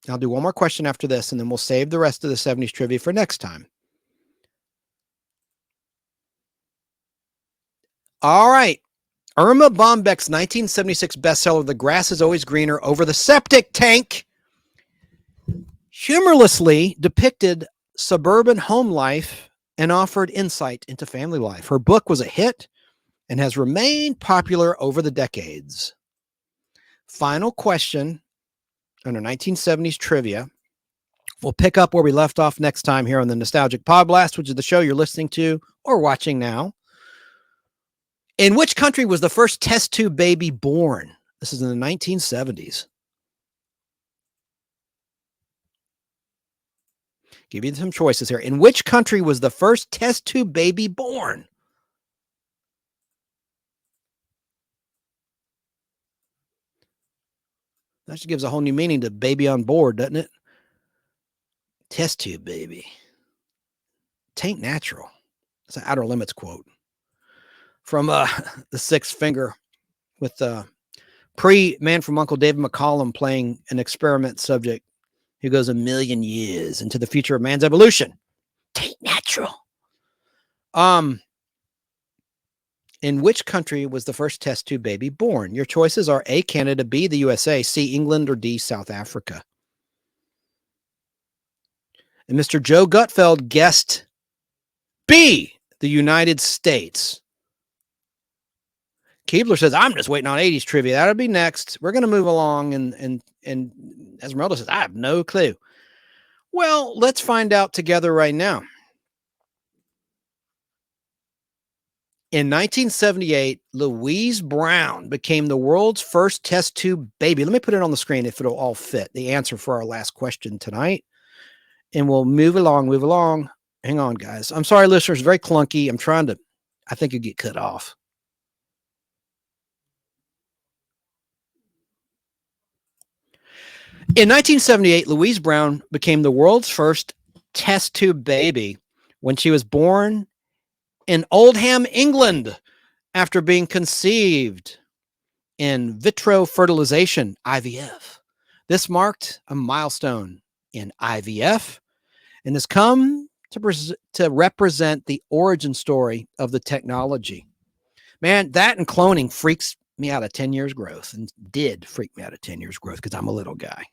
Speaker 3: I'll do one more question after this, and then we'll save the rest of the 70s trivia for next time. All right. Irma Bombeck's 1976 bestseller, The Grass is Always Greener, over the septic tank, humorlessly depicted suburban home life and offered insight into family life. Her book was a hit and has remained popular over the decades. Final question on our 1970s trivia. We'll pick up where we left off next time here on the Nostalgic Podblast, which is the show you're listening to or watching now. In which country was the first test tube baby born? This is in the 1970s. Give you some choices here. In which country was the first test tube baby born? That just gives a whole new meaning to baby on board, doesn't it? Test tube baby. Tain't natural. It's an Outer Limits quote from The Sixth Finger, with pre-Man from Uncle David McCollum playing an experiment subject who goes 1,000,000 years into the future of man's evolution. Tain't natural. In which country was the first test tube baby born? Your choices are A, Canada, B, the USA, C, England, or D, South Africa. And Mr. Joe Gutfeld guessed B, the United States. Keebler says, I'm just waiting on 80s trivia. That'll be next. We're going to move along. And Esmeralda says, I have no clue. Well, let's find out together right now. In 1978, Louise Brown became the world's first test tube baby. Let me put it on the screen if it'll all fit. The answer for our last question tonight. And we'll move along. Hang on, guys. I'm sorry, listeners. Very clunky. I think you get cut off. In 1978, Louise Brown became the world's first test tube baby when she was born in Oldham, England, after being conceived in vitro fertilization, IVF. This marked a milestone in IVF and has come to represent the origin story of the technology. Man, that and cloning freaks me out of 10 years growth, and did freak me out of 10 years growth because I'm a little guy.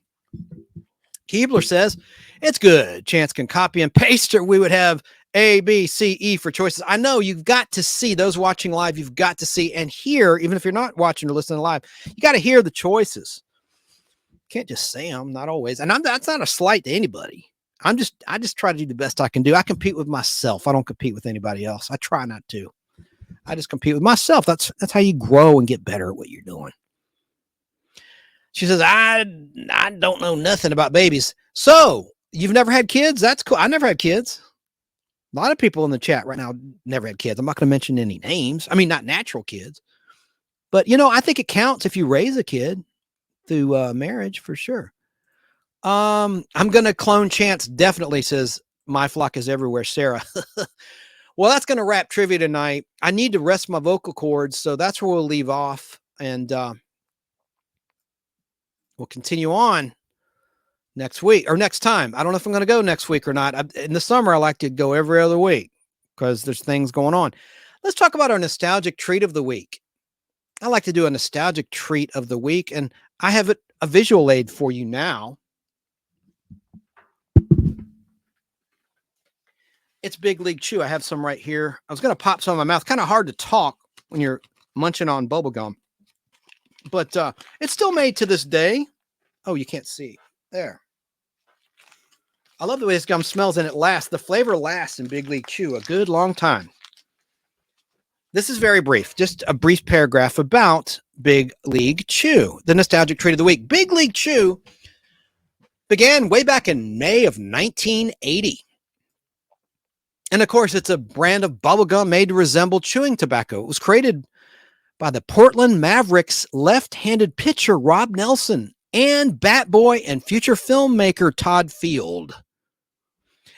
Speaker 3: Keebler says, it's good. Chance can copy and paste, or we would have A, B, C, E for choices. I know you've got to see, those watching live, you've got to see and hear, even if you're not watching or listening live, you got to hear the choices. Can't just say them, not always. And that's not a slight to anybody. I just try to do the best I can do. I compete with myself. I don't compete with anybody else. I try not to. I just compete with myself. That's how you grow and get better at what you're doing. She says, I don't know nothing about babies. So you've never had kids? That's cool. I never had kids. A lot of people in the chat right now never had kids. I'm not going to mention any names. I mean, not natural kids, but I think it counts if you raise a kid through marriage for sure. I'm going to clone Chance. Definitely, says my flock is everywhere, Sarah. Well, that's going to wrap trivia tonight. I need to rest my vocal cords, so that's where we'll leave off, and we'll continue on next week or next time. I don't know if I'm going to go next week or not. In the summer, I like to go every other week because there's things going on. Let's talk about our nostalgic treat of the week. I like to do a nostalgic treat of the week, and I have a visual aid for you now. It's Big League Chew. I have some right here. I was going to pop some in my mouth. Kind of hard to talk when you're munching on bubble gum, but it's still made to this day. Oh, you can't see there. I love the way this gum smells, and it lasts. The flavor lasts in Big League Chew a good long time. This is very brief, just a brief paragraph about Big League Chew, the nostalgic treat of the week. Big League Chew began way back in May of 1980. And of course, it's a brand of bubblegum made to resemble chewing tobacco. It was created by the Portland Mavericks left-handed pitcher Rob Nelson and bat boy and future filmmaker Todd Field.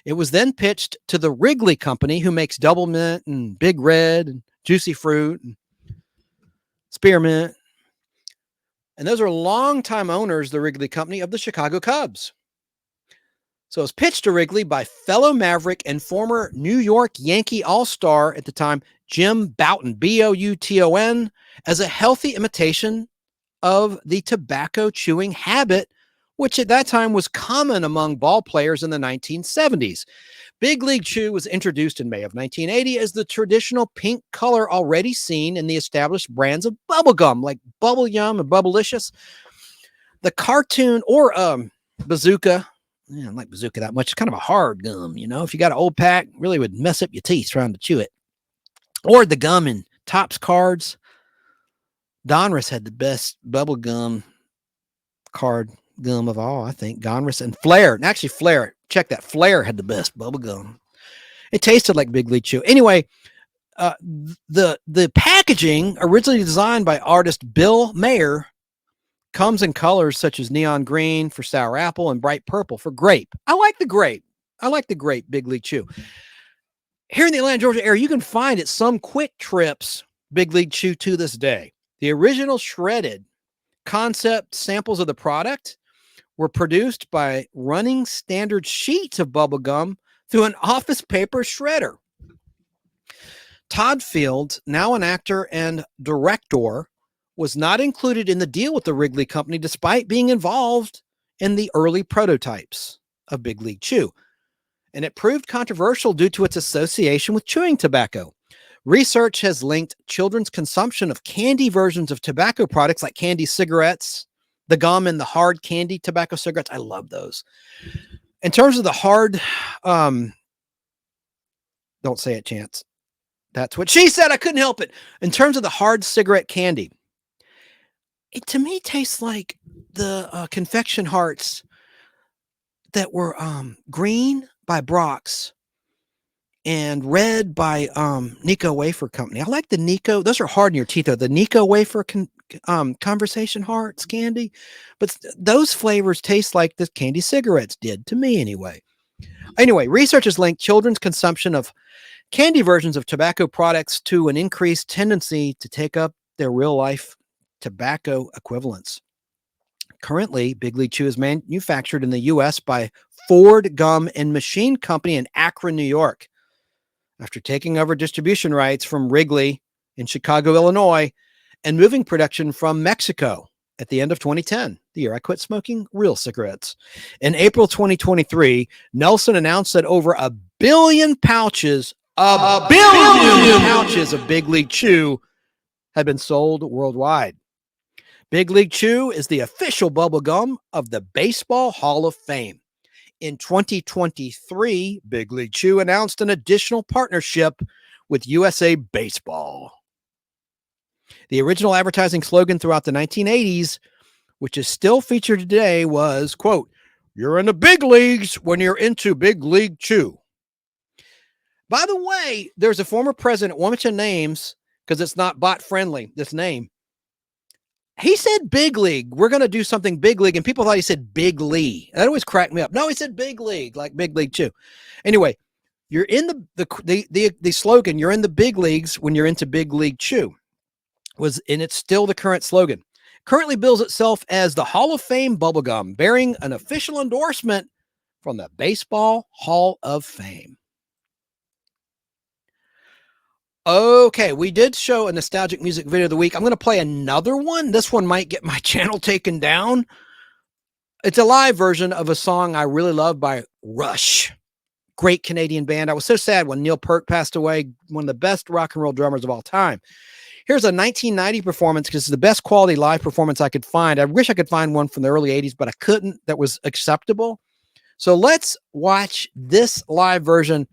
Speaker 3: It was then pitched to the Wrigley Company, who makes Double Mint and Big Red and Juicy Fruit and Spearmint. And those are longtime owners, the Wrigley Company, of the Chicago Cubs. So it was pitched to Wrigley by fellow Maverick and former New York Yankee All-Star at the time, Jim Bouton, Bouton, as a healthy imitation of the tobacco chewing habit, which at that time was common among ball players in the 1970s. Big League Chew was introduced in May of 1980 as the traditional pink color already seen in the established brands of bubblegum like Bubble Yum and Bubblicious. The cartoon or Bazooka, I don't like Bazooka that much. It's kind of a hard gum, if you got an old pack, really would mess up your teeth trying to chew it. Or the gum in Topps cards. Donruss had the best bubble gum card gum of all, I think. Donruss and Flair. And actually, Flair, check that. Flair had the best bubble gum. It tasted like Big League Chew. Anyway, the packaging, originally designed by artist Bill Mayer, comes in colors such as neon green for sour apple and bright purple for grape. I like the grape Big League Chew. Here in the Atlanta, Georgia area, you can find at some Quick Trips Big League Chew to this day. The original shredded concept samples of the product were produced by running standard sheets of bubble gum through an office paper shredder. Todd Field, now an actor and director, was not included in the deal with the Wrigley Company despite being involved in the early prototypes of Big League Chew. And it proved controversial due to its association with chewing tobacco. Research has linked children's consumption of candy versions of tobacco products like candy cigarettes, the gum and the hard candy tobacco cigarettes. I love those. In terms of the hard, don't say it, Chance. That's what she said. I couldn't help it. In terms of the hard cigarette candy, it to me tastes like the confection hearts that were green by Brock's and red by Nico Wafer Company. I like the Nico. Those are hard in your teeth, though. The Nico Wafer Conversation Hearts candy. But those flavors taste like the candy cigarettes did to me anyway. Anyway, research has linked children's consumption of candy versions of tobacco products to an increased tendency to take up their real-life tobacco equivalents. Currently, Big League Chew is manufactured in the U.S. by Ford Gum and Machine Company in Akron, New York. After taking over distribution rights from Wrigley in Chicago, Illinois, and moving production from Mexico at the end of 2010, the year I quit smoking real cigarettes. In April 2023, Nelson announced that over 1 billion pouches, a billion pouches of Big League Chew had been sold worldwide. Big League Chew is the official bubble gum of the Baseball Hall of Fame. In 2023, Big League Chew announced an additional partnership with USA Baseball. The original advertising slogan throughout the 1980s, which is still featured today, was, quote, "You're in the big leagues when you're into Big League Chew." By the way, there's a former president, won't mention names because it's not bot friendly, this name. He said big league. We're going to do something big league. And people thought he said Big Lee. That always cracked me up. No, he said big league, like Big League Chew. Anyway, you're in the slogan, you're in the big leagues when you're into Big League Chew. And it's still the current slogan. Currently bills itself as the Hall of Fame bubblegum, bearing an official endorsement from the Baseball Hall of Fame. Okay, we did show a nostalgic music video of the week. I'm going to play another one. This one might get my channel taken down. It's a live version of a song I really love by Rush. Great Canadian band. I was so sad when Neil Peart passed away, one of the best rock and roll drummers of all time. Here's a 1990 performance because it's the best quality live performance I could find. I wish I could find one from the early 80s, but I couldn't. That was acceptable. So let's watch this live version.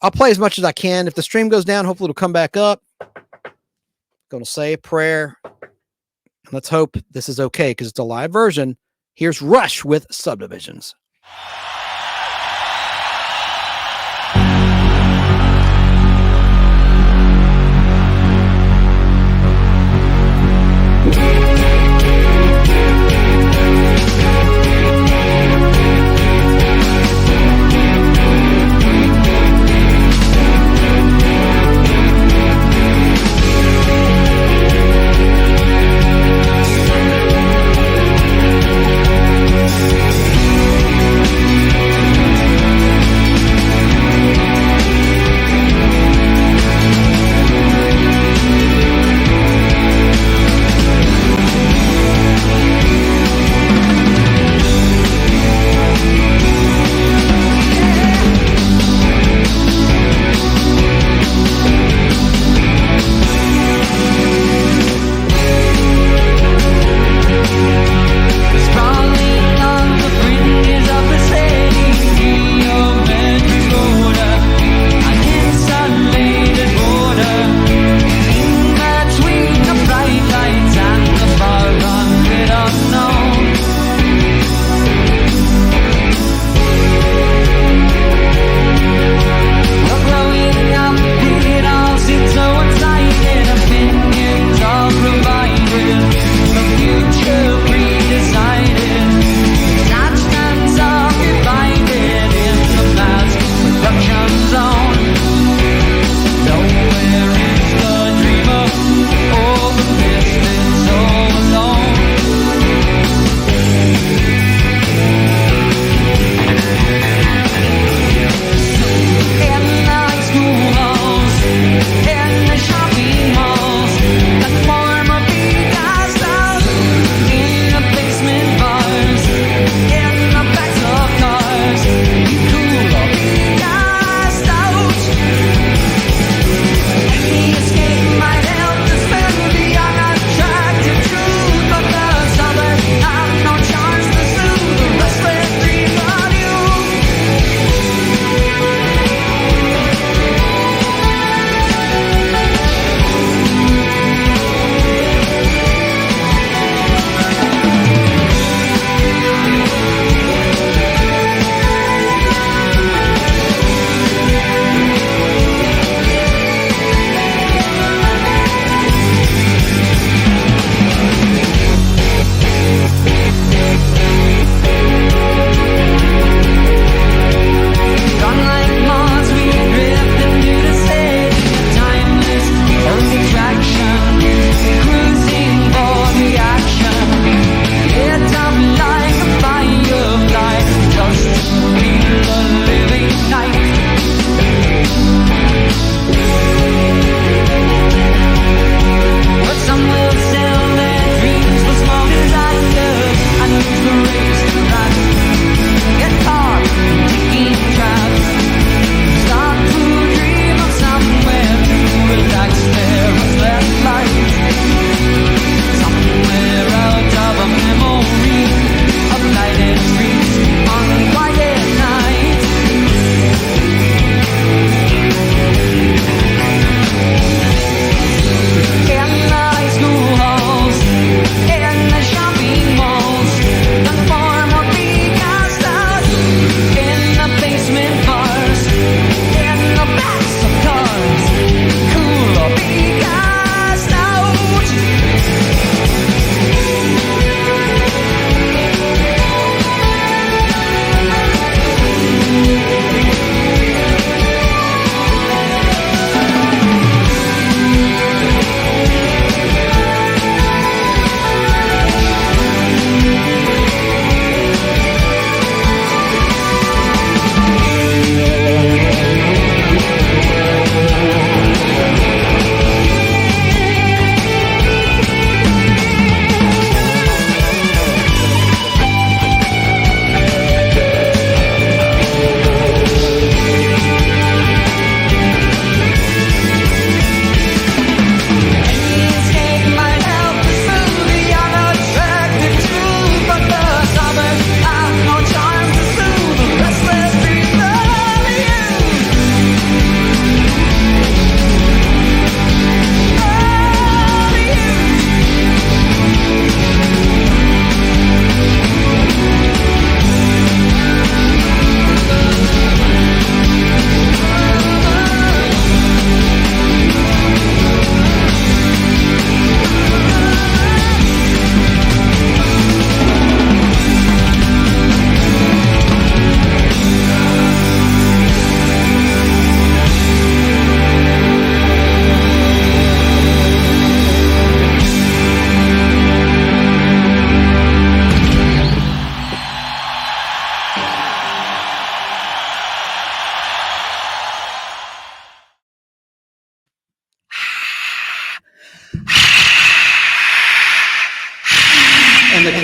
Speaker 3: I'll play as much as I can. If the stream goes down, hopefully it'll come back up. Going to say a prayer. Let's hope this is okay because it's a live version. Here's Rush with Subdivisions.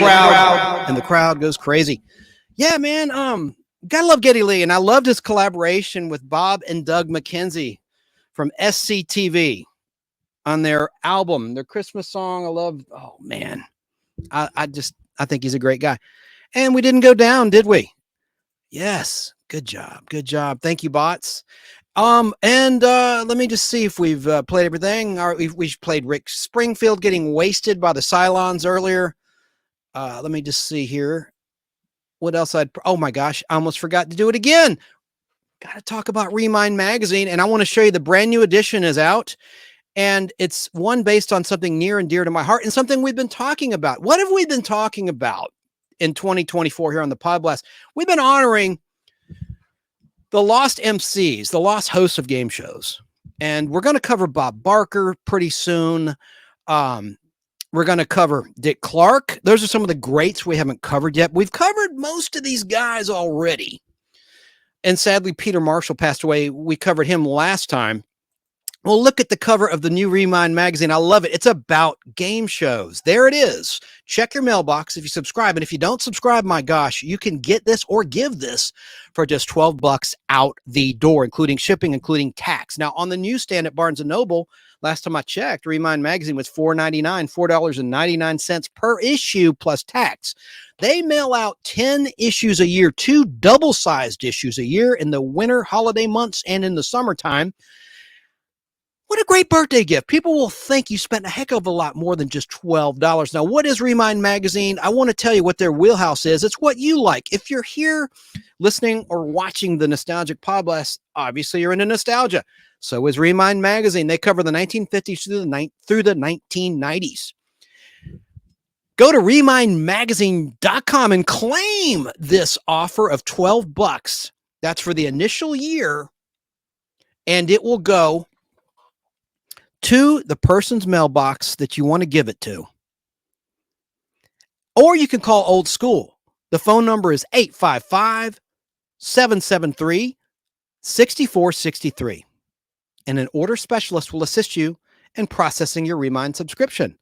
Speaker 3: and the crowd goes crazy. Yeah, man. Gotta love Geddy Lee, and I loved his collaboration with Bob and Doug McKenzie from SCTV on their album, their Christmas song. I love. Oh man, I think he's a great guy. And we didn't go down, did we? Yes. Good job. Good job. Thank you, bots. And let me just see if we've played everything. We've played Rick Springfield getting wasted by the Cylons earlier. Let me just see here. What else oh my gosh, I almost forgot to do it again. Got to talk about Remind Magazine, and I want to show you the brand new edition is out, and it's one based on something near and dear to my heart and something we've been talking about. What have we been talking about in 2024 here on the Podblast? We've been honoring the lost MCs, the lost hosts of game shows, and we're going to cover Bob Barker pretty soon. We're going to cover Dick Clark. Those are some of the greats we haven't covered yet. We've covered most of these guys already. And sadly, Peter Marshall passed away. We covered him last time. Well, look at the cover of the new Remind magazine. I love it. It's about game shows. There it is. Check your mailbox if you subscribe. And if you don't subscribe, my gosh, you can get this or give this for just $12 out the door, including shipping, including tax. Now, on the newsstand at Barnes & Noble, last time I checked, Remind magazine was $4.99 per issue plus tax. They mail out 10 issues a year, 2 double-sized issues a year in the winter holiday months and in the summertime. What a great birthday gift. People will think you spent a heck of a lot more than just $12. Now, what is Remind Magazine? I want to tell you what their wheelhouse is. It's what you like. If you're here listening or watching the Nostalgic Podblast, obviously you're into nostalgia. So is Remind Magazine. They cover the 1950s through the 1990s. Go to remindmagazine.com and claim this offer of $12. That's for the initial year, and it will go to the person's mailbox that you want to give it to. Or you can call old school. The phone number is 855-773-6463. And an order specialist will assist you in processing your Remind subscription.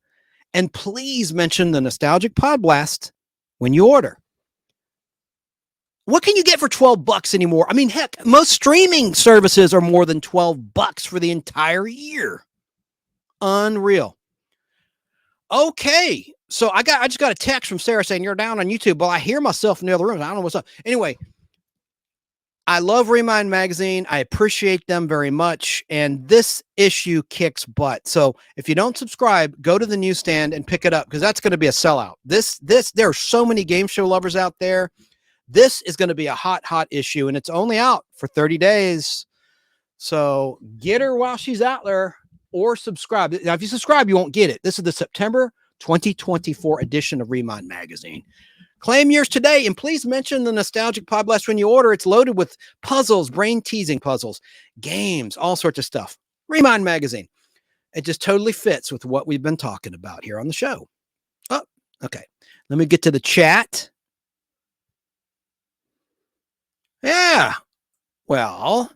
Speaker 3: And please mention the Nostalgic Podblast when you order. What can you get for $12 anymore? I mean, heck, most streaming services are more than $12 for the entire year. Unreal. Okay, so I just got a text from Sarah saying you're down on YouTube. Well, I hear myself in the other room. I don't know what's up. Anyway, I love Remind Magazine. I appreciate them very much, and this issue kicks butt. So if you don't subscribe, go to the newsstand and pick it up because that's going to be a sellout. There are so many game show lovers out there. This is going to be a hot issue, and it's only out for 30 days. So get her while she's out there. Or subscribe. Now, if you subscribe, you won't get it. This is the September 2024 edition of Remind Magazine. Claim yours today, and please mention the Nostalgic Podblast when you order. It's loaded with puzzles, brain-teasing puzzles, games, all sorts of stuff. Remind Magazine. It just totally fits with what we've been talking about here on the show. Oh, okay. Let me get to the chat. Yeah. Well,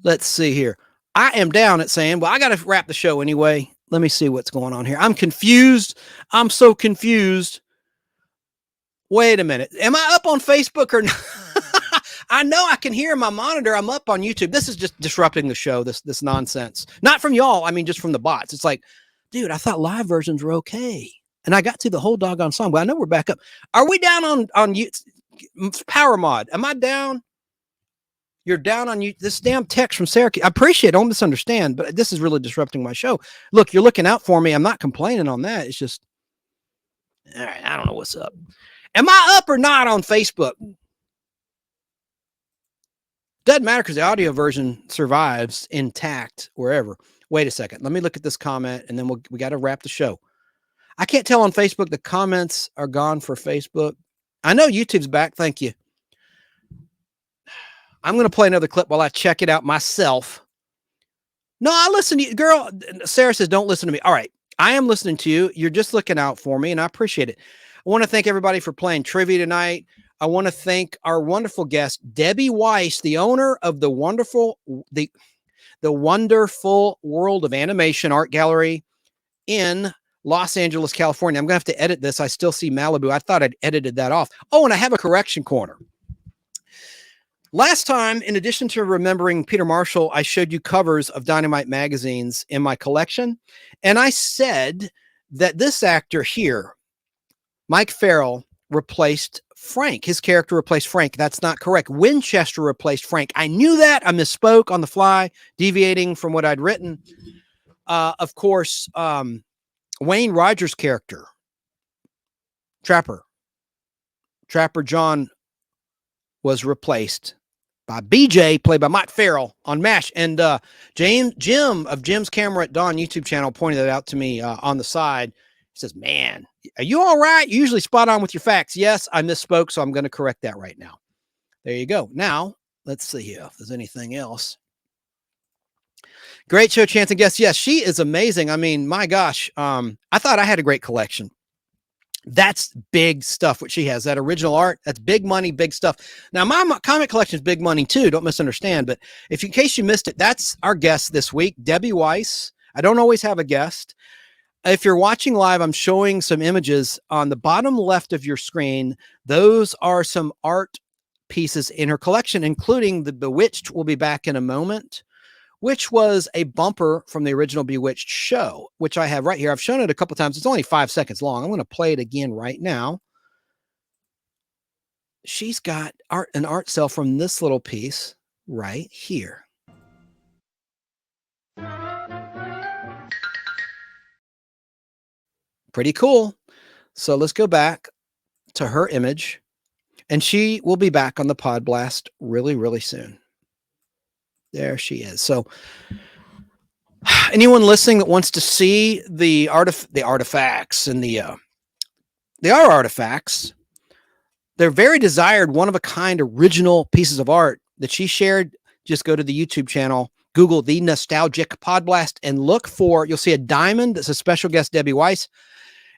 Speaker 3: let's see here. I am down at saying, well, I got to wrap the show anyway. Let me see what's going on here. I'm confused. I'm so confused. Wait a minute. Am I up on Facebook or not? I know I can hear my monitor. I'm up on YouTube. This is just disrupting the show, this nonsense. Not from y'all. I mean, just from the bots. It's like, dude, I thought live versions were okay. And I got through the whole doggone song, but I know we're back up. Are we down on Power Mod? Am I down? You're down on you. This damn text from Sarah. I appreciate it. Don't misunderstand, but this is really disrupting my show. Look, you're looking out for me. I'm not complaining on that. It's just, all right, I don't know what's up. Am I up or not on Facebook? Doesn't matter because the audio version survives intact wherever. Wait a second. Let me look at this comment, and then we got to wrap the show. I can't tell on Facebook. The comments are gone for Facebook. I know YouTube's back. Thank you. I'm going to play another clip while I check it out myself. No, I listen to you. Girl, Sarah says, don't listen to me. All right. I am listening to you. You're just looking out for me, and I appreciate it. I want to thank everybody for playing trivia tonight. I want to thank our wonderful guest, Debbie Weiss, the owner of the wonderful World of Animation Art Gallery in Los Angeles, California. I'm going to have to edit this. I still see Malibu. I thought I'd edited that off. Oh, and I have a correction corner. Last time, in addition to remembering Peter Marshall, I showed you covers of Dynamite magazines in my collection. And I said that this actor here, Mike Farrell, replaced Frank. His character replaced Frank. That's not correct. Winchester replaced Frank. I knew that. I misspoke on the fly, deviating from what I'd written. Of course, Wayne Rogers' character, Trapper John, was replaced by BJ, played by Mike Farrell on MASH. And Jim of Jim's Camera at Dawn YouTube channel pointed that out to me on the side. He says, man, are you all right? You're usually spot on with your facts. Yes, I misspoke, so I'm going to correct that right now. There you go. Now, let's see here if there's anything else. Great show, Chance and Guest. Yes, she is amazing. I mean, my gosh, I thought I had a great collection. That's big stuff, what she has. That original art, that's big money, big stuff. Now, my comic collection is big money, too. Don't misunderstand. But if in case you missed it, that's our guest this week, Debbie Weiss. I don't always have a guest. If you're watching live, I'm showing some images on the bottom left of your screen. Those are some art pieces in her collection, including the Bewitched will be back in a moment, which was a bumper from the original Bewitched show, which I have right here. I've shown it a couple times. It's only 5 seconds long. I'm going to play it again right now. She's got an art cell from this little piece right here. Pretty cool. So let's go back to her image, and she will be back on the Podblast really, really soon. There she is. So anyone listening that wants to see the artifacts and they are artifacts. They're very desired, one-of-a-kind original pieces of art that she shared. Just go to the YouTube channel, Google the Nostalgic Podblast, and look for, you'll see a diamond that's a special guest, Debbie Weiss.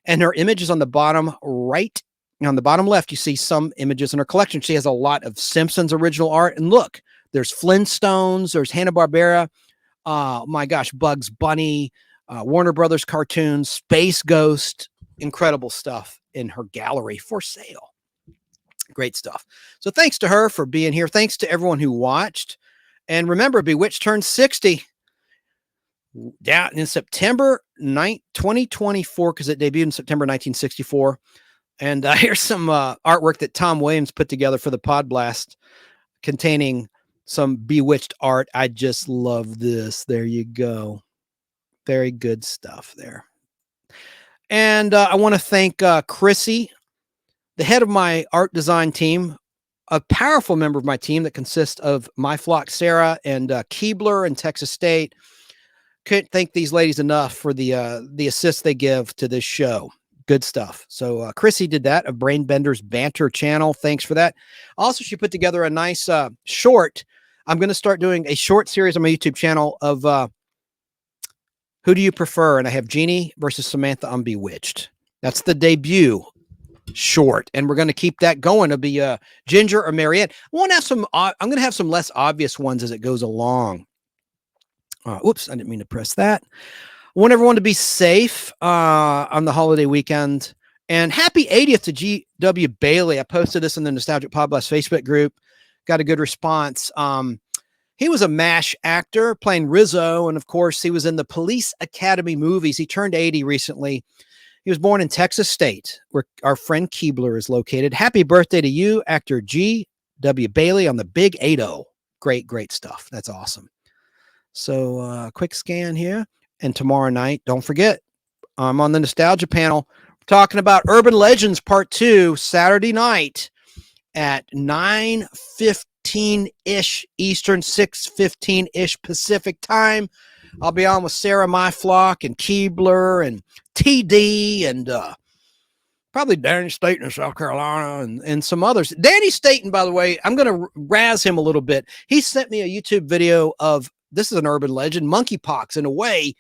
Speaker 3: And her image is on the bottom right. On the bottom left, you see some images in her collection. She has a lot of Simpsons original art. And look, there's Flintstones, there's Hanna-Barbera, my gosh, Bugs Bunny, Warner Brothers cartoons, Space Ghost, incredible stuff in her gallery for sale. Great stuff. So thanks to her for being here. Thanks to everyone who watched. And remember, Bewitched turned 60. Down in September 2024, because it debuted in September 1964. And here's some artwork that Tom Williams put together for the Podblast, containing some Bewitched art. I just love this. There you go. Very good stuff there. And I want to thank Chrissy, the head of my art design team, a powerful member of my team that consists of my flock, Sarah, and Keebler and Texas State. Couldn't thank these ladies enough for the assist they give to this show. Good stuff. So Chrissy did that, of Brainbender's Banter channel. Thanks for that. Also, she put together a nice short. I'm going to start doing a short series on my YouTube channel of Who Do You Prefer? And I have Jeannie versus Samantha on Bewitched. That's the debut short. And we're going to keep that going. It'll be Ginger or Mariette. I want to have some, I'm going to have some less obvious ones as it goes along. Oops, I didn't mean to press that. I want everyone to be safe on the holiday weekend. And happy 80th to G.W. Bailey. I posted this in the Nostalgic Podblast Facebook group. Got a good response. He was a MASH actor playing Rizzo. And of course, he was in the Police Academy movies. He turned 80 recently. He was born in Texas State, where our friend Keebler is located. Happy birthday to you, actor G.W. Bailey on the Big 80. Great, great stuff. That's awesome. So quick scan here. And tomorrow night, don't forget, I'm on the Nostalgia panel. We're talking about Urban Legends Part 2, Saturday night at 9:15-ish Eastern, 6:15-ish Pacific time. I'll be on with Sarah Myflock and Keebler and TD and probably Danny Staten in South Carolina and some others. Danny Staten, by the way, I'm going to razz him a little bit. He sent me a YouTube video of, this is an urban legend, monkeypox. In a way,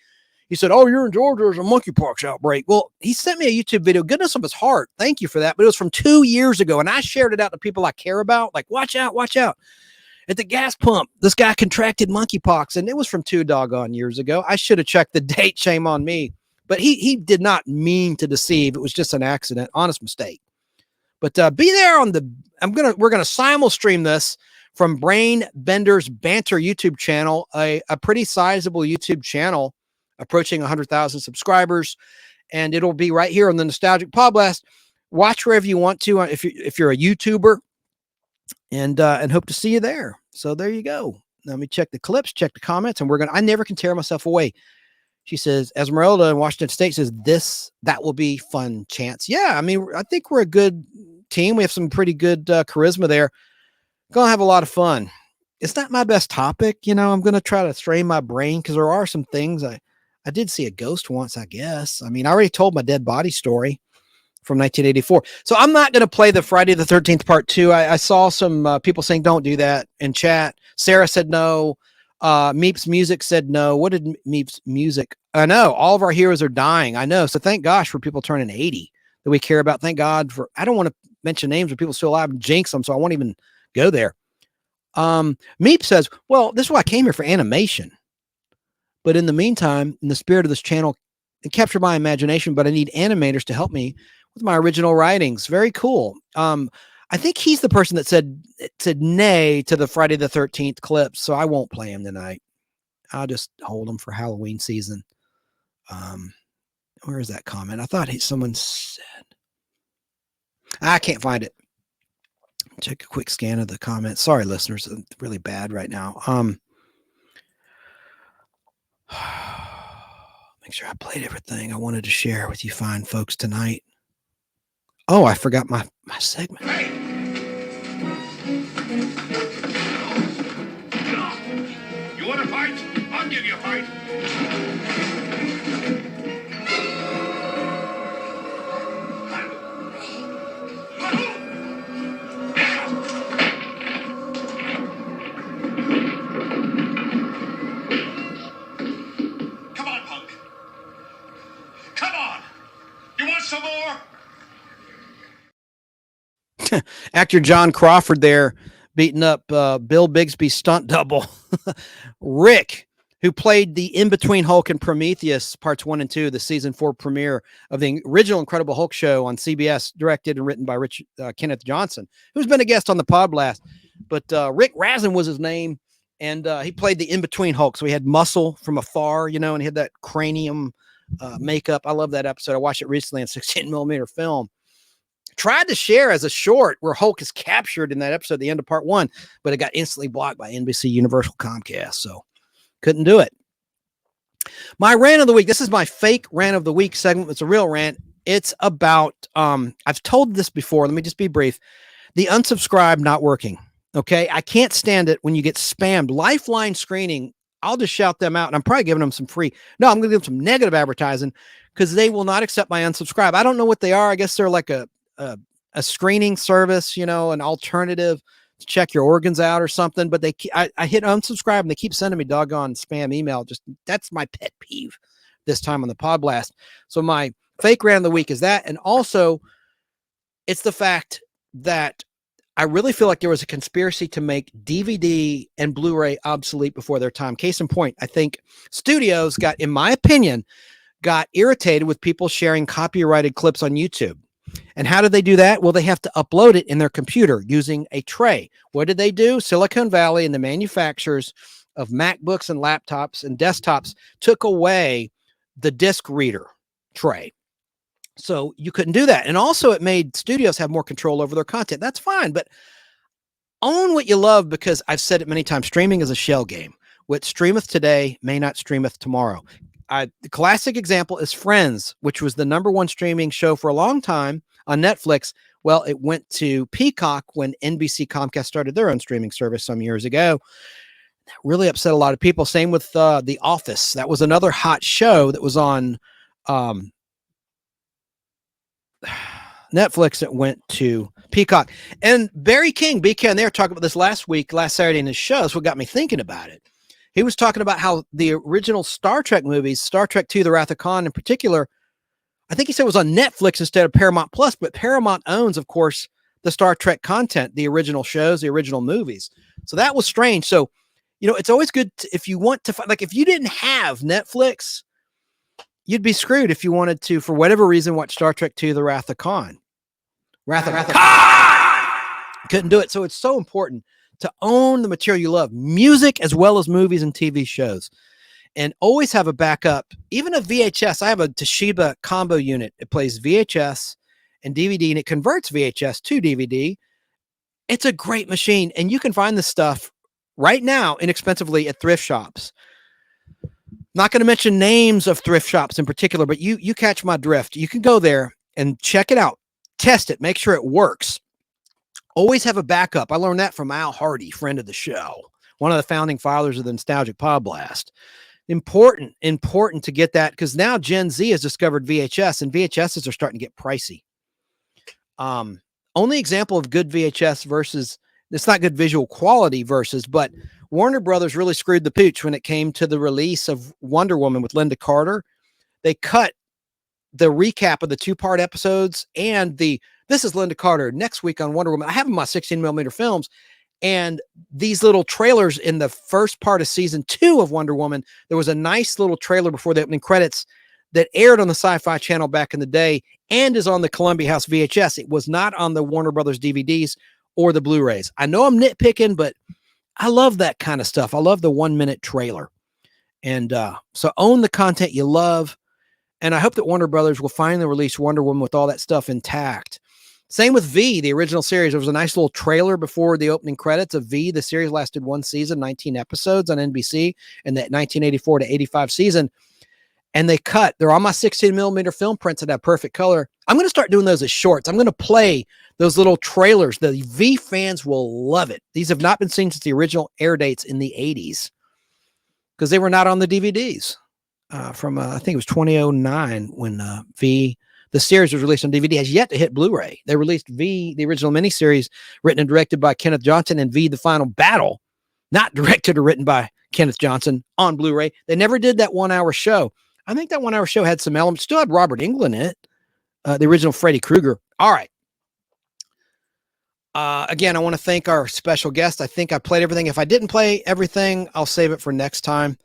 Speaker 3: he said, oh, you're in Georgia, there's a monkeypox outbreak. Well, he sent me a YouTube video, goodness of his heart. Thank you for that. But it was from 2 years ago. And I shared it out to people I care about. Like, watch out, watch out. At the gas pump, this guy contracted monkeypox. And it was from 2 doggone years ago. I should have checked the date. Shame on me. but he did not mean to deceive. It was just an accident, honest mistake. But be there on the, we're going to simul stream this from Brain Bender's Banter YouTube channel, a pretty sizable YouTube channel approaching 100,000 subscribers. And it'll be right here on the Nostalgic Podblast. Watch wherever you want to, if you're a YouTuber, and hope to see you there. So there you go. Let me check the clips, check the comments, and I never can tear myself away. She says, Esmeralda in Washington State says, that will be fun, Chance. Yeah, I mean, I think we're a good team. We have some pretty good charisma there. Gonna have a lot of fun. It's not my best topic. I'm going to try to strain my brain because there are some things. I did see a ghost once, I guess. I mean, I already told my dead body story from 1984. So I'm not going to play the Friday the 13th part 2. I saw some people saying don't do that in chat. Sarah said no. Meeps Music said no. What did Meeps Music? I know all of our heroes are dying. I know. So thank gosh for people turning 80 that we care about. Thank God for, I don't want to mention names of people still alive and jinx them. So I won't even go there. Meep says, well, this is why I came here, for animation. But in the meantime, in the spirit of this channel, it captured my imagination, but I need animators to help me with my original writings. Very cool. I think he's the person that said nay to the Friday the 13th clips, so I won't play him tonight. I'll just hold them for Halloween season. Where is that comment? I thought someone said. I can't find it. Check a quick scan of the comments. Sorry, listeners. It's really bad right now. Make sure I played everything I wanted to share with you fine folks tonight. Oh, I forgot my segment.
Speaker 1: Hey! You want to fight? I'll give you a fight. Come on, punk. Come on. You want some more?
Speaker 3: Actor John Crawford there beating up Bill Bixby's stunt double, Rick, who played the in-between Hulk and Prometheus parts 1 and 2, the season 4 premiere of the original Incredible Hulk show on CBS, directed and written by Kenneth Johnson, who's been a guest on the Podblast. But Rick Razin was his name, and he played the in-between Hulk. So he had muscle from afar, and he had that cranium makeup. I love that episode. I watched it recently on 16mm film. Tried to share as a short where Hulk is captured in that episode at the end of part 1, but it got instantly blocked by NBC Universal Comcast, so couldn't do it. My rant of the week. This is my fake rant of the week segment. It's a real rant. It's about, I've told this before. Let me just be brief. The unsubscribe not working. Okay. I can't stand it when you get spammed. Lifeline screening. I'll just shout them out, and I'm probably giving them some free. No, I'm going to give them some negative advertising because they will not accept my unsubscribe. I don't know what they are. I guess they're like a screening service, an alternative to check your organs out or something. But I hit unsubscribe and they keep sending me doggone spam email. Just that's my pet peeve this time on the Podblast. So my fake rant of the week is that. And also it's the fact that I really feel like there was a conspiracy to make DVD and Blu-ray obsolete before their time. Case in point, I think studios in my opinion, got irritated with people sharing copyrighted clips on YouTube. And how do they do that? Well, they have to upload it in their computer using a tray. What did they do? Silicon Valley and the manufacturers of MacBooks and laptops and desktops took away the disc reader tray. So you couldn't do that. And also it made studios have more control over their content. That's fine, but own what you love, because I've said it many times, streaming is a shell game. What streameth today may not streameth tomorrow. The classic example is Friends, which was the #1 streaming show for a long time on Netflix. Well, it went to Peacock when NBC Comcast started their own streaming service some years ago. That really upset a lot of people. Same with The Office. That was another hot show that was on Netflix that went to Peacock. And Barry King, BK, and they were talking about this last Saturday in his show. That's what got me thinking about it. He was talking about how the original Star Trek movies, Star Trek II, The Wrath of Khan in particular, I think he said it was on Netflix instead of Paramount Plus, but Paramount owns, of course, the Star Trek content, the original shows, the original movies. So that was strange. So, it's always good if you want to find, like if you didn't have Netflix, you'd be screwed if you wanted to, for whatever reason, watch Star Trek II, The Wrath of Khan. Wrath of Khan! Couldn't do it. So it's so important to own the material you love, music as well as movies and TV shows. And always have a backup, even a VHS. I have a Toshiba combo unit. It plays VHS and DVD, and it converts VHS to DVD. It's a great machine, and you can find this stuff right now inexpensively at thrift shops. Not going to mention names of thrift shops in particular, but you catch my drift. You can go there and check it out, test it, make sure it works. Always have a backup. I learned that from Al Hardy, friend of the show, one of the founding fathers of the Nostalgic Podblast. Important to get that, because now Gen Z has discovered VHS, and VHSs are starting to get pricey. Only example of good VHS versus, it's not good visual quality versus, but Warner Brothers really screwed the pooch when it came to the release of Wonder Woman with Linda Carter. They cut the recap of the 2-part episodes and this is Linda Carter next week on Wonder Woman. I have my 16mm films, and these little trailers in the first part of season 2 of Wonder Woman. There was a nice little trailer before the opening credits that aired on the Sci-Fi Channel back in the day and is on the Columbia House VHS. It was not on the Warner Brothers DVDs or the Blu-rays. I know I'm nitpicking, but I love that kind of stuff. I love the 1-minute trailer. And so own the content you love. And I hope that Warner Brothers will finally release Wonder Woman with all that stuff intact. Same with V, the original series. There was a nice little trailer before the opening credits of V. The series lasted 1 season, 19 episodes on NBC in that 1984 to 85 season. And they're on my 16mm film prints that have perfect color. I'm going to start doing those as shorts. I'm going to play those little trailers. The V fans will love it. These have not been seen since the original air dates in the 80s, because they were not on the DVDs from, I think it was 2009 when the series was released on DVD, has yet to hit Blu-ray. They released V, the original miniseries, written and directed by Kenneth Johnson, and V, The Final Battle, not directed or written by Kenneth Johnson, on Blu-ray. They never did that 1-hour show. I think that 1-hour show had some elements, still had Robert Englund in it, the original Freddy Krueger. All right. Again, I want to thank our special guest. I think I played everything. If I didn't play everything, I'll save it for next time.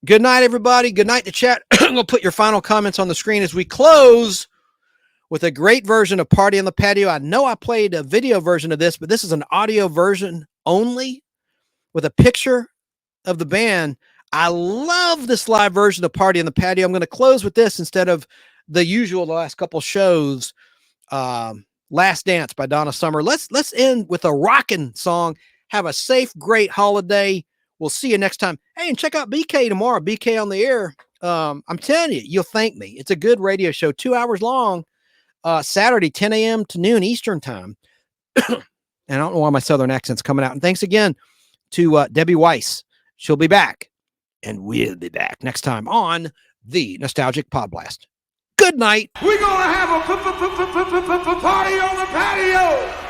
Speaker 3: Good night, everybody. Good night to chat. I'm going to put your final comments on the screen as we close with a great version of Party on the Patio. I know I played a video version of this, but this is an audio version only with a picture of the band. I love this live version of Party on the Patio. I'm going to close with this instead of the usual the last couple shows. Last Dance by Donna Summer. Let's end with a rocking song. Have a safe, great holiday. We'll see you next time. Hey, and check out BK tomorrow. BK on the air. I'm telling you, you'll thank me. It's a good radio show, 2 hours long. Saturday, 10 a.m. to noon Eastern time. And I don't know why my Southern accent's coming out. And thanks again to Debbie Weiss. She'll be back. And we'll be back next time on the Nostalgic Podblast. Good night.
Speaker 1: We're gonna have a party on the patio.